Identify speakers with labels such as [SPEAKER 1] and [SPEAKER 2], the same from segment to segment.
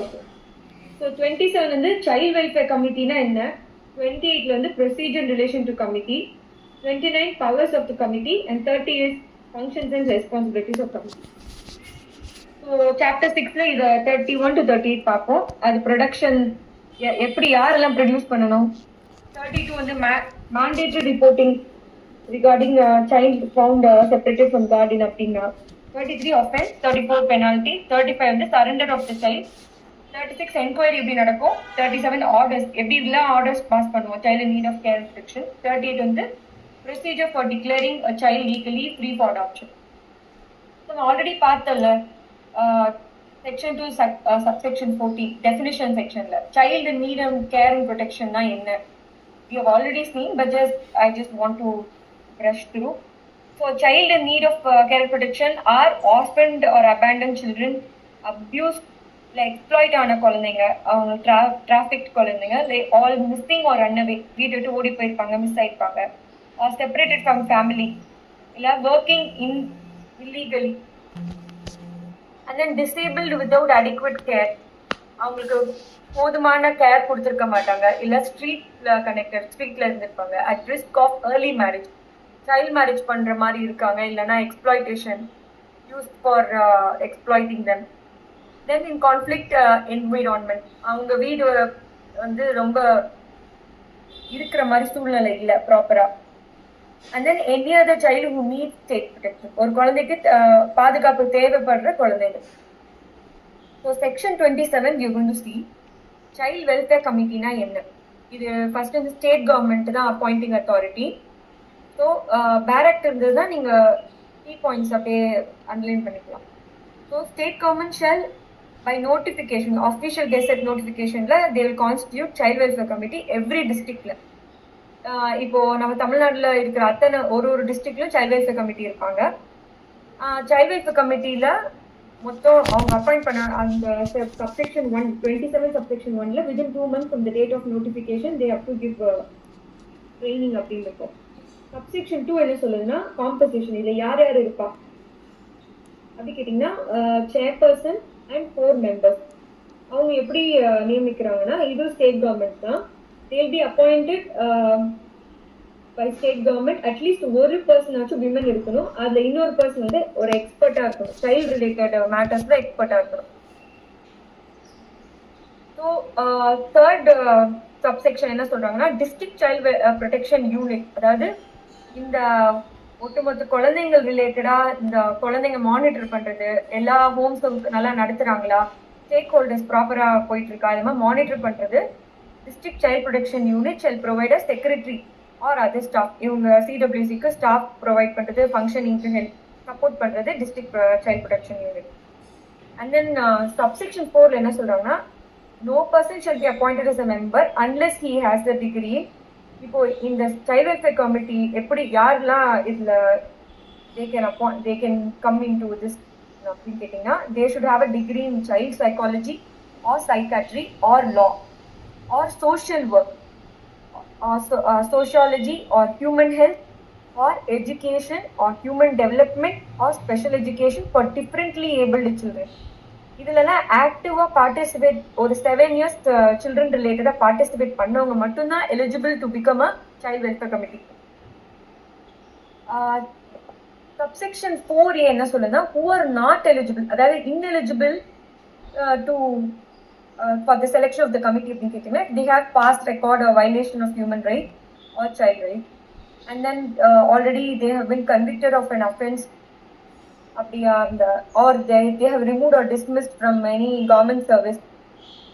[SPEAKER 1] Okay. So 27 வந்து child welfare கமிட்டினா என்ன, 28 வந்து procedure relation to committee, 29 powers of the committee and 30 is functions and responsibilities of committee. So chapter 6ல இதை 31 to 38 பார்ப்போம். அது ப்ரொடக்ஷன் எப்படி யாரெல்லாம் ப்ரொடியூஸ் பண்ணணும். 32 வந்து mandatory reporting regarding child found separated from கார்டின் அப்படின்னா. 33 offense, 34 penalty, 35 வந்து surrender of the child, 36 enquiry எப்படி நடக்கும், 37 orders எப்படி இதெல்லாம் ஆர்டர்ஸ் பாஸ் பண்ணுவோம் child in need of care and protection, 38 வந்து procedure for declaring a child legally free for adoption. So already பார்த்தல செக்ஷன் 2 subsection 14 definition sectionல child in need of care and protection னா என்ன we have already seen, but I just want to brush through. So child in need of care and protection are orphaned or abandoned children, abused like exploit ஆன குழந்தைங்க, அவங்க trafficked குழந்தைங்க, like all missing or run away, வீட்டை விட்டு ஓடி போயிருப்பாங்க, miss ஆயிருப்பாங்க, or separated from family, இல்ல working illegally, and then disabled without adequate care, அவங்களுக்கு போதுமான கேர் கொடுத்துருக்க மாட்டாங்க, இல்ல ஸ்ட்ரீட்ல இருந்திருப்பாங்க, at risk of early marriage, child marriage பண்ற மாதிரி இருக்காங்க, இல்லைன்னா exploitation use for exploiting them. Then in conflict environment, அவங்க வீடு வந்து ரொம்ப இருக்கிற மாதிரி சூழ்நிலை இல்லை ப்ராப்பரா. And then any other child who need state protection, ஒரு குழந்தைக்கு பாதுகாப்பு தேவைப்படுற குழந்தைகள். So section 27 you going to see child welfare கமிட்டினா என்ன. இது ஃபர்ஸ்ட் வந்து ஸ்டேட் கவர்மெண்ட் தான் அப்பாயிண்டிங் அத்தாரிட்டி. ஸோ டைரக்ட் இருந்தது தான் நீங்கள் கீ பாயிண்ட்ஸ் அப்படியே அண்டர்லைன் பண்ணிக்கலாம். So state government shall by notification, official gazette நோட்டிஃபிகேஷனில் they will constitute child welfare committee every டிஸ்ட்ரிக்டில். இப்போது நம்ம தமிழ்நாட்டில் இருக்கிற அத்தனை ஒரு டிஸ்ட்ரிக்ட்லையும் சைல்ட் வெல்ஃபேர் கமிட்டி இருப்பாங்க. சைல்ட் வெல்ஃபேர் கமிட்டியில் மொத்தம் அவங்க அப்பாயிண்ட் பண்ண அந்த சப்செக்ஷன் 1 27 சப்செக்ஷன் 1ல within 2 months from the date of notification they have to give training அப்படின்னு இருக்கும். சப்செக்ஷன் 2 என்ன சொல்லுதுன்னா காம்பசிஷன், இதில் யார் யார் இருப்பா அப்படி கேட்டிங்கன்னா சேர்பர்சன் அண்ட் 4 members. அவங்க எப்படி நியமிக்கிறாங்கன்னா இது ஸ்டேட் கவர்மெண்ட் தான். they will be appointed by state government. At least ஒரு பர்சன் ஆச்சும் விமன் இருக்கணும், அதில் இன்னொரு பர்சன் வந்து ஒரு எக்ஸ்பர்ட்டாக இருக்கணும், சைல்ட் ரிலேட்டட் மேட்டர்ஸில் எக்ஸ்பர்ட்டாக இருக்கணும். ஸோ தேர்ட் சப்செக்ஷன் என்ன சொல்கிறாங்கன்னா டிஸ்ட்ரிக்ட் சைல்ட் ப்ரொடெக்ஷன் யூனிட், அதாவது இந்த ஒட்டுமொத்த குழந்தைங்கள் ரிலேட்டடா இந்த குழந்தைங்க மானிட்டர் பண்றது, எல்லா ஹோம்ஸும் நல்லா நடத்துறாங்களா, ஸ்டேக் ஹோல்டர்ஸ் ப்ராப்பரா போயிட்டு இருக்கா, அது மாதிரி மானிட்டர் பண்றது district child protection unit shall provide secretary or other staff. இவங்க சிடபிள்யூசிக்கு ஸ்டாஃப் ப்ரொவைட் பண்றது, ஃபங்க்ஷனிங்க்கு ஹெல்ப் சப்போர்ட் பண்றது district child protection unit. And then subsection 4ல என்ன சொல்றாங்கன்னா no person shall be appointed as a member unless he has the degree. இப்போ இந்த சைல்ட் வெல்ஃபேர் கமிட்டி எப்படி யாரெல்லாம் இதுல they can come into this அப்படின்னு கேட்டீங்கன்னா they should have a degree in child psychology or psychiatry or law or social work or sociology or human health or education or human development or special education for differently abled children. இதுலலாம் ஆக்டிவா participate ஒரு 7 years children ரிலேட்டடா participate பண்ணவங்க மட்டும்தான் eligible to become a child welfare committee. Subsection 4A என்ன சொல்லுதுன்னா who are not eligible, அதாவது ineligible to for the selection of the committee அப்படின்னு கேட்டீங்கன்னா they have past record or violation of human right or child right, and then already they have been convicted of an offense அப்படியா அந்த or they have removed or dismissed from any government service,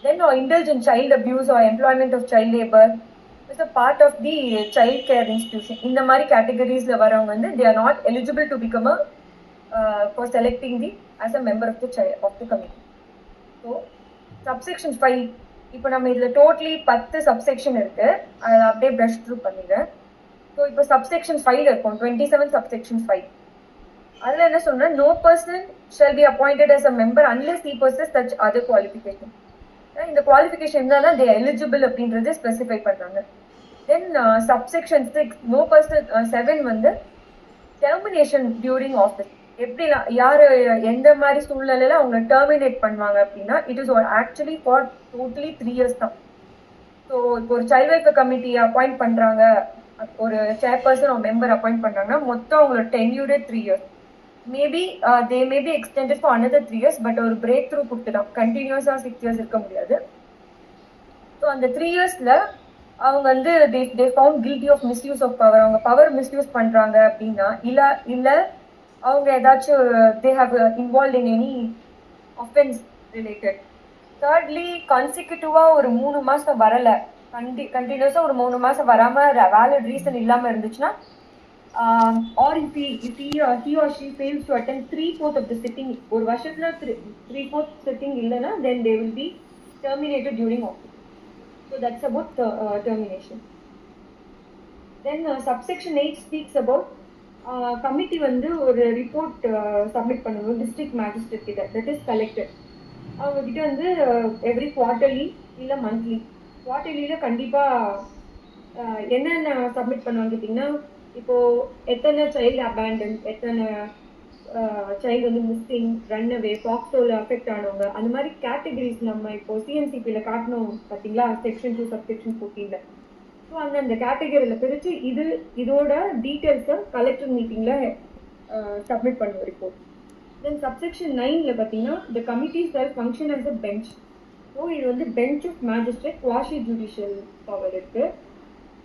[SPEAKER 1] then or indulge in child abuse or employment of child labor is a part of the child care institution. இந்த மாதிரி கேட்டகரிஸ்ல வரவங்க வந்து they are not eligible to become a for selecting the as a member of the committee. So subsection 5, இப்போ நம்ம இதுல totally 10 subsection இருக்கு, அதை அப்படியே பிரஷ் த்ரூ பண்ணிடுறேன். ஸோ இப்போ சப்செக்ஷன் 5 இருக்கும் 27 சப்செக்ஷன் 5. அதில் என்ன சொல்றேன், no person shall be appointed as a member unless he possesses such other qualification. இந்த குவாலிஃபிகேஷன் இருந்தால் தான் they eligible அப்படின்றத ஸ்பெசிஃபை பண்றாங்க. தென் சப்செக்ஷன் 6 no person 7 வந்து termination during office. எப்படி யாரு எந்த மாதிரி சூழ்நிலையில அவங்க டெர்மினேட் பண்ணுவாங்க அப்படின்னா it is actually for totally 3 years தான். ஸோ இப்போ ஒரு சைல்ட் வெல்ஃபேர் கமிட்டி அப்பாயிண்ட் பண்றாங்க, ஒரு சேர்பர்சன் ஒரு மெம்பர் அப்பாயிண்ட் பண்றாங்கன்னா மொத்தம் அவங்களோட டென்யூரே 3 years. Maybe they maybe extended for another 3 years, but ஒரு பிரேக் த்ரூ கொடுத்துதான் கண்டினியூஸா 6 years இருக்க முடியாது. ஸோ அந்த 3 yearsல அவங்க வந்து they found guilty of misuse of power, அவங்க பவர் மிஸ்யூஸ் பண்றாங்க அப்படின்னா இல்ல அவங்க ஏதாச்சும் they have involve in any offence related. Thirdly கன்சிக்யூட்டிவா ஒரு 3 மாசம் வரல, கண்டினியூஸா ஒரு 3 மாசம் வராம வேலிட் ரீசன் இல்லாம இருந்துச்சுன்னா, R if he or she fails to attend 3/4 of the sitting, ஒரு வருஷத்துல 3/4 sitting இல்லைன்னா then they will be terminated during office. So that's about termination. Then subsection 8 speaks about committee வந்து ஒரு ரிப்போர்ட் சப்மிட் பண்ணணும் district magistrate கிட்ட, that is collector. அவங்க கிட்ட வந்து எவ்ரி குவார்டர்லி இல்லை மந்த்லி, குவார்டர்லியில கண்டிப்பா என்னென்ன சப்மிட் பண்ணுவாங்க கேட்டிங்கன்னா, இப்போ எத்தனை சைல்டு அபேண்டன், எத்தனை சைல்டு வந்து மிஸ்ஸிங், ரன் அவே, பாக்ஸோல அஃபெக்ட் ஆனவங்க, அந்த மாதிரி கேட்டகரிஸ் நம்ம இப்போ சிஎன்சிபியில் காட்டணும் பார்த்தீங்களா, செக்ஷன் 2 சப்செக்ஷன் 14. ஸோ அந்த கேட்டகரியில் பிரித்து இதோட டீட்டெயில்ஸை கலெக்டர் மீட்டிங்கில் சப்மிட் பண்ணுவோம் ரிப்போர்ட். தென் சப்செக்ஷன் 9ல பார்த்தீங்கன்னா the committees are function as a bench. So இது வந்து bench of magistrate quasi judicial power இருக்கு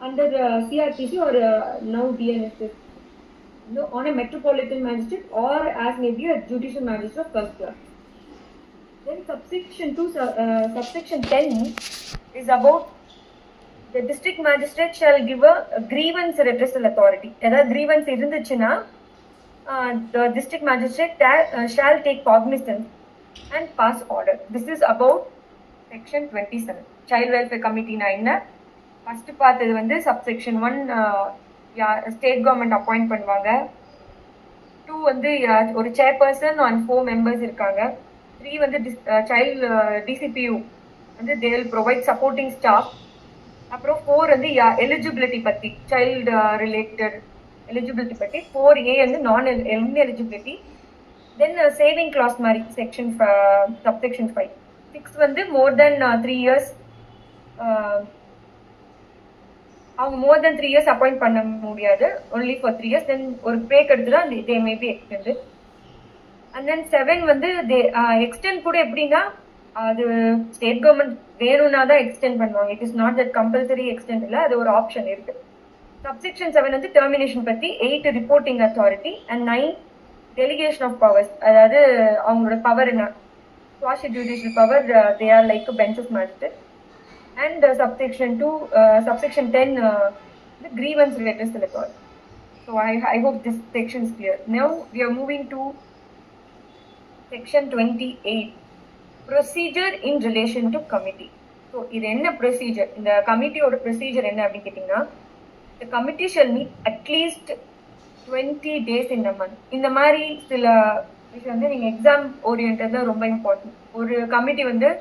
[SPEAKER 1] under CrPC or now DNSS on a metropolitan magistrate or as may be a judicial magistrate of first class. Then subsection 10 is about the district magistrate shall give a grievance redressal authority. Either grievance irunduchina the district magistrate shall take cognizance and pass order. This is about section 27. Child welfare committee na enna first part இது வந்து subsection 1 state government appoint பண்ணுவாங்க. 2 வந்து ஒரு chairperson and 4 members இருக்காங்க. 3 வந்து child டிசிபியூ வந்து they will provide supporting staff. அப்புறம் 4 வந்து எலிஜிபிலிட்டி பற்றி, சைல்டு ரிலேட்டட் எலிஜிபிலிட்டி பற்றி. 4A வந்து நான் எலிஜிபிலிட்டி. தென் சேவிங் கிளாஸ் மாதிரி செக்ஷன் சப்செக்ஷன் 5. 6 வந்து மோர் தென் 3 years, அவங்க மோர் தென் 3 years அப்பாயிண்ட் பண்ண முடியாது, ஒன்லி ஃபார் 3 years. தென் ஒரு பிரேக் எடுத்துட்டா they may be extended. And then 7 வந்து தே எக்ஸ்டெண்ட் கூட எப்படின்னா அது ஸ்டேட் கவர்மெண்ட் வேணும்னா தான் எக்ஸ்டெண்ட் பண்ணுவாங்க. It is not that compulsory extend இல்லை, அது ஒரு ஆப்ஷன் இருக்கு. சப்செக்ஷன் 7 வந்து டெர்மினேஷன் பற்றி. 8 reporting authority and 9 delegation of powers, அதாவது அவங்களோட பவர் என்ன, quasi judicial power, they are like bench of magistrate. And subsection 10 the grievance redressal authority. So I hope this section is clear. Now we are moving to section 28, procedure in relation to committee. So இது என்ன procedure, இந்த கமிட்டியோட procedure என்ன அப்படின்னு கேட்டிங்கன்னா, the committee shall meet at least 20 days in a month. இந்த மாதிரி சில விஷயம் வந்து நீங்கள் எக்ஸாம் ஓரியன்ட் தான் ரொம்ப இம்பார்ட்டன்ட். ஒரு கமிட்டி வந்து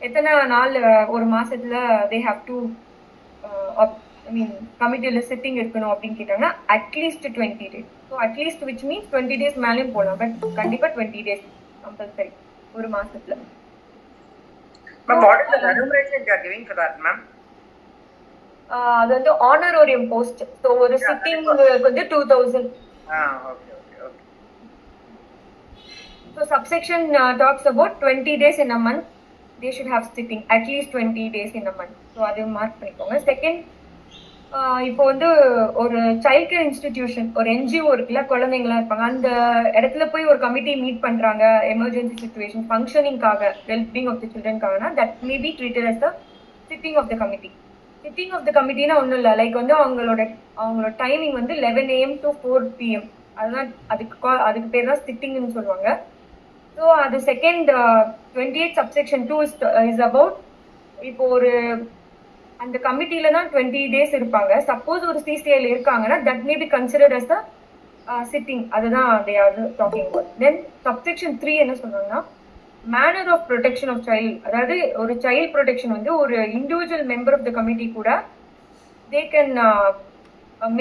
[SPEAKER 1] எத்தனை நாள் ஒரு மாசத்துல தே ஹாவ் டு கமிட்டியில் சிட்டிங் இருக்கணும் அப்படின்னு கேட்டாங்கன்னா at least 20 days. So at least which means 20 days மேலேயும் போகலாம், பட் கண்டிப்பாக 20 days கம்பல்சரி ஒரு மாசத்துல. அது வந்து ஆனரோரியம் போஸ்ட். ஸோ ஒரு சிட்டிங் வந்து 2000. So subsection talks about 20 days in a month. They should have sitting at least 20 days in a month. So அது மார்க் பண்ணிக்கோங்க. செகண்ட், இப்போ வந்து ஒரு சைல்ட் கேர் இன்ஸ்டிடியூஷன், ஒரு என்ஜிஓ இருக்குல்ல, குழந்தைங்களாம் இருப்பாங்க, அந்த இடத்துல போய் ஒரு கமிட்டி மீட் பண்றாங்க எமர்ஜென்சி சுச்சுவேஷன் ஃபங்க்ஷனிங்காக, வெல்பீங் ஆஃப் த சில்ட்ரன்காகனா that may be treated as the sitting of the committee. Sitting of the கமிட்டினா ஒன்றும் இல்லை, லைக் வந்து அவங்களோட டைமிங் வந்து 11 AM to 4 PM. அதுதான் அதுக்கு பேர் தான் சிட்டிங்னு சொல்லுவாங்க. ஸோ அது செகண்ட் 28 subsection 2 இஸ் அபவுட், இப்போ ஒரு அந்த கமிட்டியில தான் 20 days இருப்பாங்க. சப்போஸ் ஒரு சிசிஐல இருக்காங்கன்னா that may be considered as the sitting. அதுதான் they are talking about. Then subsection 3 என்ன சொல்றாங்கன்னா, manner of protection of child, அதாவது ஒரு சைல்டு ப்ரொடெக்ஷன் வந்து ஒரு individual member of the committee கூட they can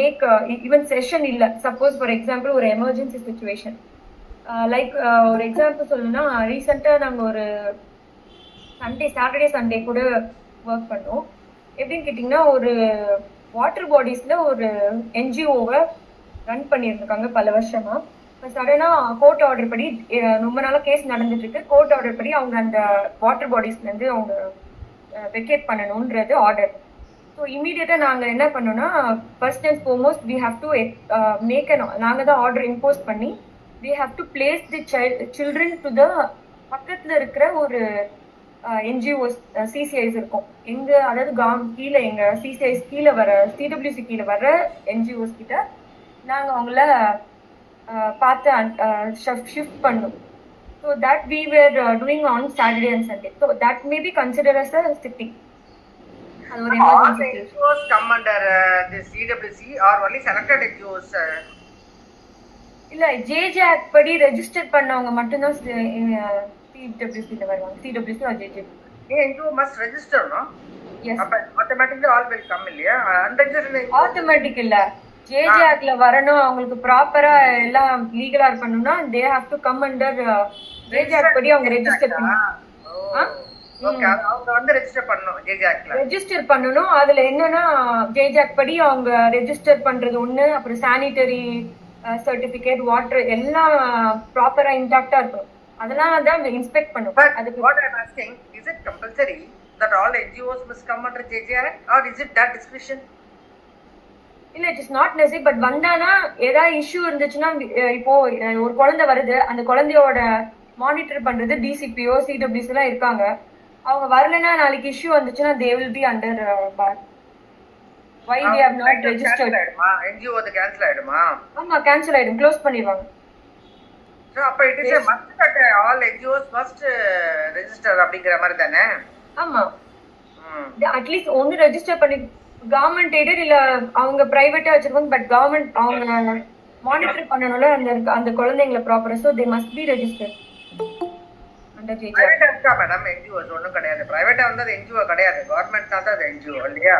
[SPEAKER 1] make even session இல்லை. சப்போஸ் ஃபார் எக்ஸாம்பிள் ஒரு எமர்ஜென்சி சுச்சுவேஷன், லைக் ஒரு எக்ஸாம்பிள் சொல்லணும்னா ரீசெண்டா நாங்க ஒரு சாட்டர்டே சண்டே கூட ஒர்க் பண்ணோம். எப்படின்னு கேட்டிங்கன்னா ஒரு வாட்டர் பாடிஸ்ல ஒரு என்ஜிஓவை ரன் பண்ணியிருந்திருக்காங்க பல வருஷமா. இப்போ சடனா கோர்ட் ஆர்டர் படி ரொம்ப நாளா கேஸ் நடந்துட்டு இருக்கு. கோர்ட் ஆர்டர் படி அவங்க அந்த வாட்டர் பாடிஸ்ல இருந்து அவங்க வெக்கேட் பண்ணணும்ன்றது ஆர்டர். ஸோ இமீடியட்டா நாங்க என்ன பண்ணோம்னா first and foremost we have to make நாங்க தான் ஆர்டர் இம்போஸ் பண்ணி we have to place the children to the பக்கத்துல இருக்கிற ஒரு என்ஜிஓஸ் சிசிஐஸ் இருக்கும் எங்க, அதாவது கீழே எங்க சிசிஐஸ் கீழே வர சிடபிள்யூசி கீழே வர என்ஜிஓஸ் கிட்ட நாங்க அவங்கள பார்த்து ஷிஃப்ட் பண்ணோம். So that we were doing on Saturday and Sunday. So that may be considered as a city. அது ஒரு emergency
[SPEAKER 2] NGOs come under this CWC or only selected NGOs?
[SPEAKER 1] இல்ல ஜேஜே ஆக்ட் படி register பண்ணவங்க மட்டும் தான் சிடபிள்யூசில வருவாங்க. CWC or JJ.
[SPEAKER 2] NGO must register, no?
[SPEAKER 1] Yes.
[SPEAKER 2] அப்ப automatically all will come இல்லையா? unregistered
[SPEAKER 1] ஆட்டோமேட்டிக் இல்ல, ஜேஜே ஆக்ட்ல வரணும், அவங்களுக்கு ப்ராப்பரா எல்லாம் லீகலா இருக்கணும்னா they have to come under JJ act படி அவங்க ரெஜிஸ்டர் பண்ணணும்.
[SPEAKER 2] ஓகே, அவங்க வந்து ரெஜிஸ்டர் பண்ணனும் ஜேஜே ஆக்ட்ல.
[SPEAKER 1] ரெஜிஸ்டர் பண்ணனும். அதுல என்னன்னா ஜேஜே ஆக்ட் படி அவங்க ரெஜிஸ்டர் பண்றது ஒண்ணு, அப்புறம் சானிட்டரி சர்டிபிகேட், வாட்டர் எல்லாம் ப்ராப்பரா இன்டாக்டா இருக்கும். அதெல்லாம் தான் இன்ஸ்பெக்ட் பண்ணுவோம்.
[SPEAKER 2] அதுக்கு what I am asking, is it compulsory that all NGOs must come under JJR or is it that discretion?
[SPEAKER 1] இல்ல, it is not necessary. But வந்தானா ஏதாவது இஷ்யூ இருந்துச்சுன்னா, இப்போ ஒரு குழந்தை வருது, அந்த குழந்தையோட மானிட்டர் பண்றது டிசிபிஓ சிடபிள்யூசி எல்லாம் இருக்காங்க. அவங்க வரலன்னா நாளைக்கு இஷ்யூ வந்துச்சுன்னா they will be under bar. Why they have not registered?
[SPEAKER 2] NGO அது கேன்சல் ஆயிடுமா?
[SPEAKER 1] ஆமா, கேன்சல் ஆயிடும், க்ளோஸ் பண்ணிடுவாங்க.
[SPEAKER 2] So அப்ப it is a must that all NGOs must register அப்படிங்கற மாதிரி தானே?
[SPEAKER 1] ஆமா, அட்லீஸ்ட் ஒன்னு ரெஜிஸ்டர் பண்ணி கவர்மெண்ட் எய்டட் இல்ல அவங்க பிரைவேட்டா வச்சிருப்பாங்க. பட் கவர்மெண்ட் அவங்க மானிட்டர் பண்ணணும்ல அந்த குழந்தைங்களை ப்ராப்பரா. So they must be registered under JJR.
[SPEAKER 2] பிரைவேட்டா இருக்கா மேடம்? NGOs ஒண்ணும் கிடையாது. பிரைவேட்டா வந்தது NGO கிடையாது, கவர்மெண்ட் தான் அது NGO இல்லையா?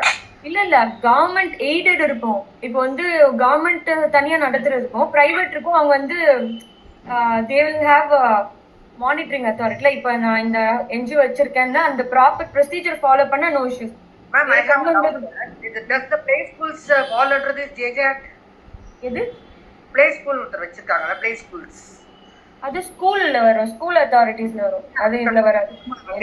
[SPEAKER 1] இல்ல கவர்மெண்ட் எய்டட் இருக்கும். இப்போ வந்து கவர்மெண்ட் தனியா நடத்துறது இருக்கும், பிரைவேட் இருக்கும். அவங்க வந்து they will have monitoring authority. இப்போ நான் இந்த NGO வச்சிருக்கேன்னா அந்த ப்ராப்பர் ப்ரொசீஜர் ஃபாலோ பண்ண no issues.
[SPEAKER 2] Ma'am, I have does the play schools fall under this JJR?
[SPEAKER 1] எது
[SPEAKER 2] play school வச்சிருக்காங்க? play schools
[SPEAKER 1] அது ஸ்கூல்ல வரும், ஸ்கூல் அத்தாரிட்டிஸ்ல வரும். அது இதுல வராது.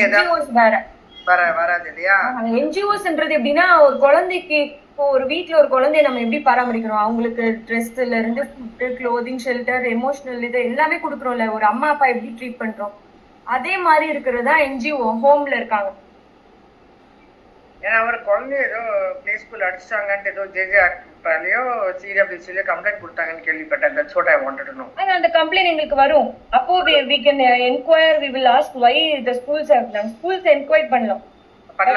[SPEAKER 1] NGOs
[SPEAKER 2] வராது இல்லையா?
[SPEAKER 1] NGOsன்றது எப்படின்னா ஒரு குழந்தைக்கு, இப்போ ஒரு வீட்ல ஒரு குழந்தைய நம்ம எப்படி பராமரிக்கிறோம், அவங்களுக்கு ட்ரெஸ்ல இருந்து ஃபுட், க்ளோதிங், ஷெல்டர், எமோஷனல் இது எல்லாமே கொடுக்குறோம்ல. ஒரு அம்மா அப்பா எப்படி ட்ரீட் பண்றோம், அதே மாதிரி இருக்கிறதா NGO ஹோம்ல இருக்காங்க.
[SPEAKER 2] ஏன்னா ஒரு குழந்தை ஏதோ பிளே ஸ்கூல் அடிச்சாங்கன்னு ஏதோ JJRலயோ CWCலயோ கம்ப்ளைண்ட் கொடுத்தாங்கன்னு கேள்விப்பட்டேன். That's what I wanted to know.
[SPEAKER 1] அந்த கம்ப்ளைண்ட் எங்களுக்கு வரும். அப்போ we can inquire, we will ask why the schools have done. Schools inquire பண்ணலாம். But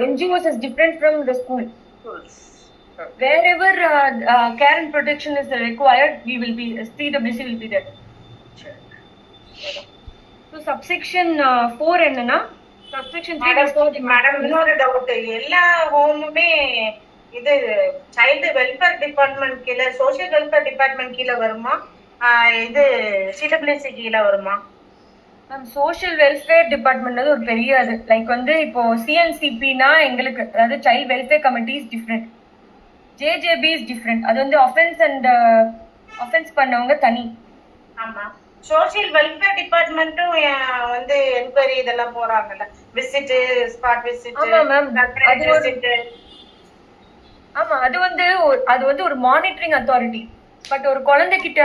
[SPEAKER 1] NGOs is different from the school.
[SPEAKER 2] Schools.
[SPEAKER 1] Wherever care and protection is required, we will be, CWC will be there. So subsection 4 என்னன்னா, subsection 3
[SPEAKER 3] madam இன்னொரு doubt. எல்லா ஹோமுமே இது child welfare department கீழ, social welfare department கீழ வருமா, இது CWC கீழ வருமா?
[SPEAKER 1] மேம், சோஷியல் வெல்ஃபேர் டிபார்ட்மெண்ட் ஒரு பெரிய அது. லைக் வந்து இப்போ CNCPனா எங்களுக்கு, அதாவது child welfare committee is different, JJB is different. அது வந்து ஆஃபென்ஸ் பண்ணவங்க தனி.
[SPEAKER 3] ஆமா, சோஷியல் வெல்ஃபேர் டிபார்ட்மெண்ட்டும் வந்து என்கொயரி இதெல்லாம் போறாங்கல்ல, விசிட், ஸ்பாட் விசிட்.
[SPEAKER 1] ஆமா மேம், ஆமா அது வந்து ஒரு மானிட்டரிங் அத்தாரிட்டி. பட் ஒரு குழந்தைகிட்ட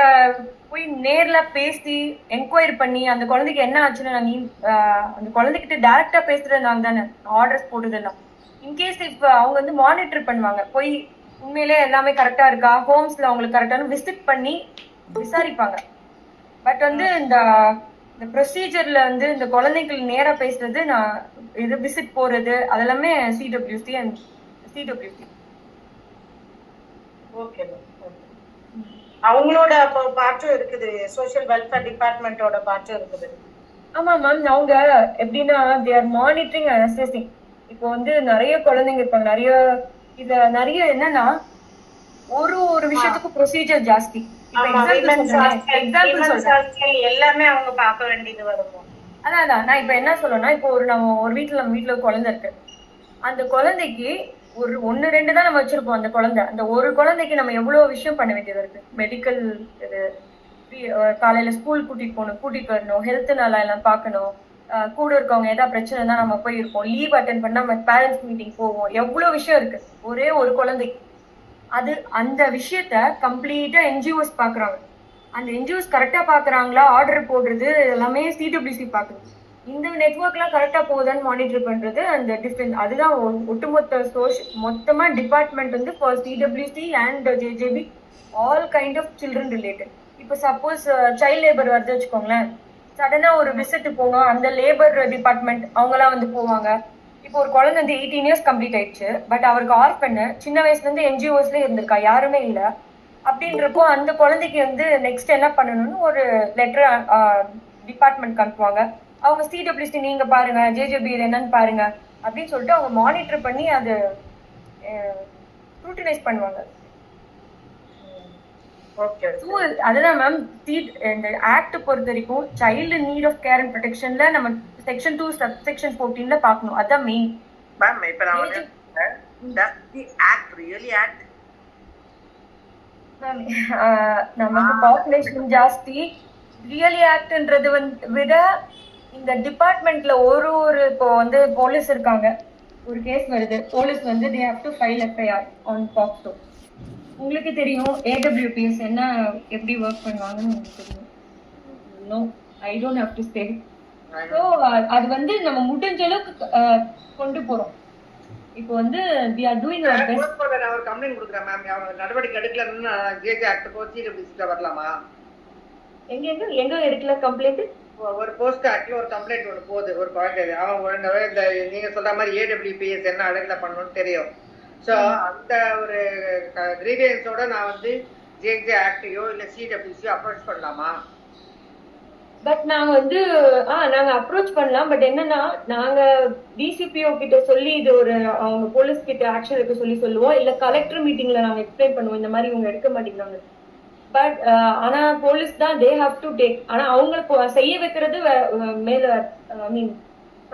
[SPEAKER 1] போய் நேர்ல பேசி என்கொயரி பண்ணி அந்த குழந்தைக்கு என்ன ஆச்சுன்னு அந்த குழந்தைகிட்ட டைரக்டா பேசுறது நாங்க தானே ஆர்டர்ஸ் போடுறதெல்லாம். இன்கேஸ் இப்ப அவங்க வந்து மானிட்டர் பண்ணுவாங்க, போய் உண்மையிலே எல்லாமே கரெக்டா இருக்கா, ஹோம்ஸ்ல அவங்களுக்கு கரெக்டான விசிட் பண்ணி விசாரிப்பாங்க. பட் வந்து இந்த ப்ரொசீஜர்ல வந்து இந்த குழந்தைகள் நேரா பேசுறது, நான் இது விசிட் போறது, அதெல்லாமே CWC அண்ட் CWC.
[SPEAKER 3] ஓகே, அவங்களோட பார்ட்டும் இருக்குது, சோஷியல் வெல்ஃபேர் டிபார்ட்மெண்டோட பார்ட்டும் இருக்குது.
[SPEAKER 1] ஆமா மேம், அவங்க எப்படின்னா they are monitoring and assessing. இப்போ வந்து நிறைய குழந்தைங்க இருப்பாங்க, நிறைய என்னன்னா ஒரு விஷயத்துக்கு ப்ரொசீஜர் ஜாஸ்தி.
[SPEAKER 3] ஆமா விமென்ஸ்
[SPEAKER 1] எக்ஸாம்பிள் சொல்றேன்
[SPEAKER 3] எல்லாமே அவங்க பார்க்க வேண்டியது வரும்.
[SPEAKER 1] அதான் நான் இப்ப என்ன சொல்லணும்னா, இப்போ நம்ம வீட்டுல குழந்தை இருக்கு. அந்த குழந்தைக்கு ஒரு 1-2 தான் நம்ம வச்சிருப்போம். அந்த குழந்தை, அந்த ஒரு குழந்தைக்கு நம்ம எவ்வளவு விஷயம் பண்ண வேண்டியது இருக்கு. மெடிக்கல் இது, காலையில ஸ்கூல் கூட்டிட்டு வரணும், ஹெல்த் நல்லா எல்லாம் பார்க்கணும், கூட இருக்கவங்க ஏதாவது பிரச்சனை தான் நம்ம போய் இருப்போம், லீவ் அட்டென்ட் பண்ணா நம்ம பேரண்ட்ஸ் மீட்டிங் போவோம், எவ்வளவு விஷயம் இருக்கு ஒரே ஒரு குழந்தைக்கு. அந்த விஷயத்த கம்ப்ளீட்டா என்ஜிஓஸ் பாக்குறாங்க. அந்த என்ஜிஓஸ் கரெக்டா பாக்குறாங்களா, ஆர்டர் போடுறது எல்லாமே சிடபிள்யூசி பாக்குது. இந்த நெட்வொர்க் எல்லாம் கரெக்டா போகுதான்னு மானிட்டர் பண்றது அந்த டிஃபரன்ஸ். அதுதான் ஒட்டுமொத்த மொத்தமா டிபார்ட்மெண்ட் வந்து for CWC and JJB all kind of children related. இப்போ சப்போஸ் சைல்ட் லேபர் வருது வச்சுக்கோங்களேன், சடனா ஒரு விசிட் போகணும், அந்த லேபர் டிபார்ட்மெண்ட் அவங்கலாம் வந்து போவாங்க. இப்போ ஒரு குழந்தை வந்து 18 இயர்ஸ் கம்ப்ளீட் ஆயிடுச்சு, பட் அவருக்கு ஆர்ஃபன் சின்ன வயசுல இருந்து என்ஜிஓஸ்ல இருந்திருக்கா, யாருமே இல்லை. அப்படின்றப்போ அந்த குழந்தைக்கு வந்து நெக்ஸ்ட் என்ன பண்ணணும்னு ஒரு லெட்டர் டிபார்ட்மெண்ட் அனுப்புவாங்க. அவங்க சிடபிள்யூசி நீங்க பாருங்க, ஜேஜேபி இது என்னன்னு பாருங்க அப்படின்னு சொல்லிட்டு அவங்க மானிட்டர் பண்ணி அது ஸ்க்ரூட்டினைஸ் பண்ணுவாங்க. அதுதான் மேம் இந்த ஆக்ட் பொறுத்த வரைக்கும் child need of care and ப்ரொடெக்ஷன்ல நம்ம செக்ஷன் 2 சப்செக்ஷன் 14ல பார்க்கணும். அதான் மெயின்.
[SPEAKER 2] மேம் இப்போ நான் வந்து does the act really act?
[SPEAKER 1] Ma'am நமக்கு பாப்புலேஷன் ஜாஸ்தி, ரியலி ஆக்ட்ன்றது விட இந்த டிபார்ட்மெண்ட்ல ஒரு இப்போ வந்து போலீஸ் இருக்காங்க, ஒரு கேஸ் வருது, போலீஸ் வந்து they have to file FIR on POCSO. உங்களுக்கு தெரியும் AWPS என்ன எப்படி ஒர்க் பண்ணுவாங்கன்னு உங்களுக்கு தெரியும். No I don't have to stay. So அது வந்து நம்ம முடிஞ்ச அளவுக்கு கொண்டு போறோம். இப்போ வந்து we are doing our best.
[SPEAKER 2] நான் ஒரு கம்ப்ளைன்ட் கொடுக்குறேன் மேம், அவங்க நடவடிக்கை எடுக்கலன்னா ஜேஜே ஆக்ட் போய் சிடபிள்யூசில வரலாமா?
[SPEAKER 1] எங்க எடுக்கல கம்ப்ளைண்ட்?
[SPEAKER 2] ஒரு போஸ்ட் ஆக்ட்ல ஒரு கம்ப்ளைண்ட் ஒன்று போகுது, ஒரு குழந்தை அவன் இந்த நீங்க சொல்ற மாதிரி AWPS என்ன அடங்கல பண்ணணும்னு தெரியும். ஸோ அந்த ஒரு கிரீவியன்ஸோட நான் வந்து ஜேஜே ஆக்டையோ இல்லை சிடபிள்யூசியோ அப்ரோச் பண்ணலாமா?
[SPEAKER 1] பட் நாங்க வந்து நாங்க அப்ரோச் பண்ணலாம். பட் என்னன்னா நாங்க டிசிபிஓ கிட்ட சொல்லி இது ஒரு அவங்க போலீஸ் கிட்ட ஆக்ஷன் எடுக்க சொல்லுவோம், இல்ல கலெக்டர் மீட்டிங்ல நாங்க எக்ஸ்பிளைன் பண்ணுவோம் இந்த மாதிரி இவங்க எடுக்க மாட்டேங்கிறாங்க. பட் ஆனா போலீஸ் தான் தே ஹாவ் டு டேக். ஆனா அவங்க செய்ய வைக்கிறது மேல ஐ மீன்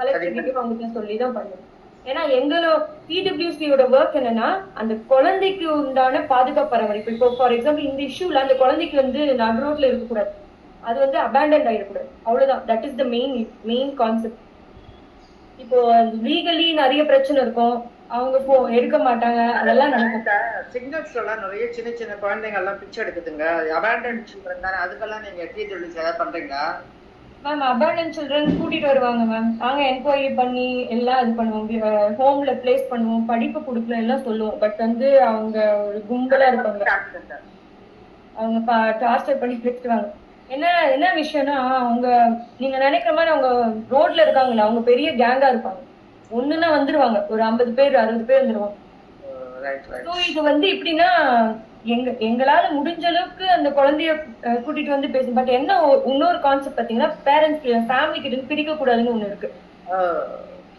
[SPEAKER 1] கலெக்டர் கிட்ட அவங்க சொல்லி தான் பண்ணுவோம். ஏன்னா எங்களோட சிடபிள்யூசியோட ஒர்க் என்னன்னா அந்த குழந்தைக்கு உண்டான பாதுகாப்பு பராமரிப்பு. இப்போ ஃபார் எக்ஸாம்பிள் இந்த இஷ்யூல அந்த குழந்தைக்கு வந்து நடு ரோட்ல இருக்கக்கூடாது, அது வந்து அபேண்டன்ட் ஆயிடக்கூடாது, அவ்வளவுதான். That is the main concept. இப்போ லீகலி நிறைய பிரச்சனை இருக்கும், அவங்க எடுக்க மாட்டாங்க, அதெல்லாம்
[SPEAKER 2] சிக்னல்ஸ் எல்லாம் நிறைய சின்ன சின்ன குழந்தைங்க எல்லாம் பிச்சை எடுக்குதுங்க, அபேண்டன்ட் சில்ட்ரன் தானே, அதுக்கெல்லாம் நீங்க சிடபிள்யூசி ஏதாவது பண்றீங்களா?
[SPEAKER 1] மேம் அபேண்டன்ட் சில்ட்ரன் கூட்டிட்டு வருவாங்க மேம், நாங்க என்கொயரி பண்ணி எல்லாம் இது பண்ணுவோம், ஹோம்ல பிளேஸ் பண்ணுவோம், படிப்பு கொடுக்கல எல்லாம் சொல்லுவோம். பட் வந்து அவங்க ஒரு கும்பலா இருப்பாங்க, அவங்க டார்ச்சர் பண்ணி பிடிச்சிருவாங்க. என்ன விஷயம்னா அவங்க நீங்க நினைக்கிற மாதிரி அவங்க ரோட்ல இருக்காங்களா, அவங்க பெரிய கேங்கா இருப்பாங்க. ஒண்ணுன்னா வந்துருவாங்க, ஒரு 50 பேர் 60 பேர் வந்துருவாங்க. ஸோ இது வந்து எப்படின்னா எங்களால முடிஞ்ச அளவுக்கு அந்த குழந்தைய கூட்டிட்டு வந்து பேசும். பட் என்ன இன்னொரு கான்செப்ட் பாத்தீங்கன்னா பேரண்ட்ஸ் ஃபேமிலி கிட்ட இருந்து பிரிக்க கூடாதுன்னு ஒண்ணு இருக்கு.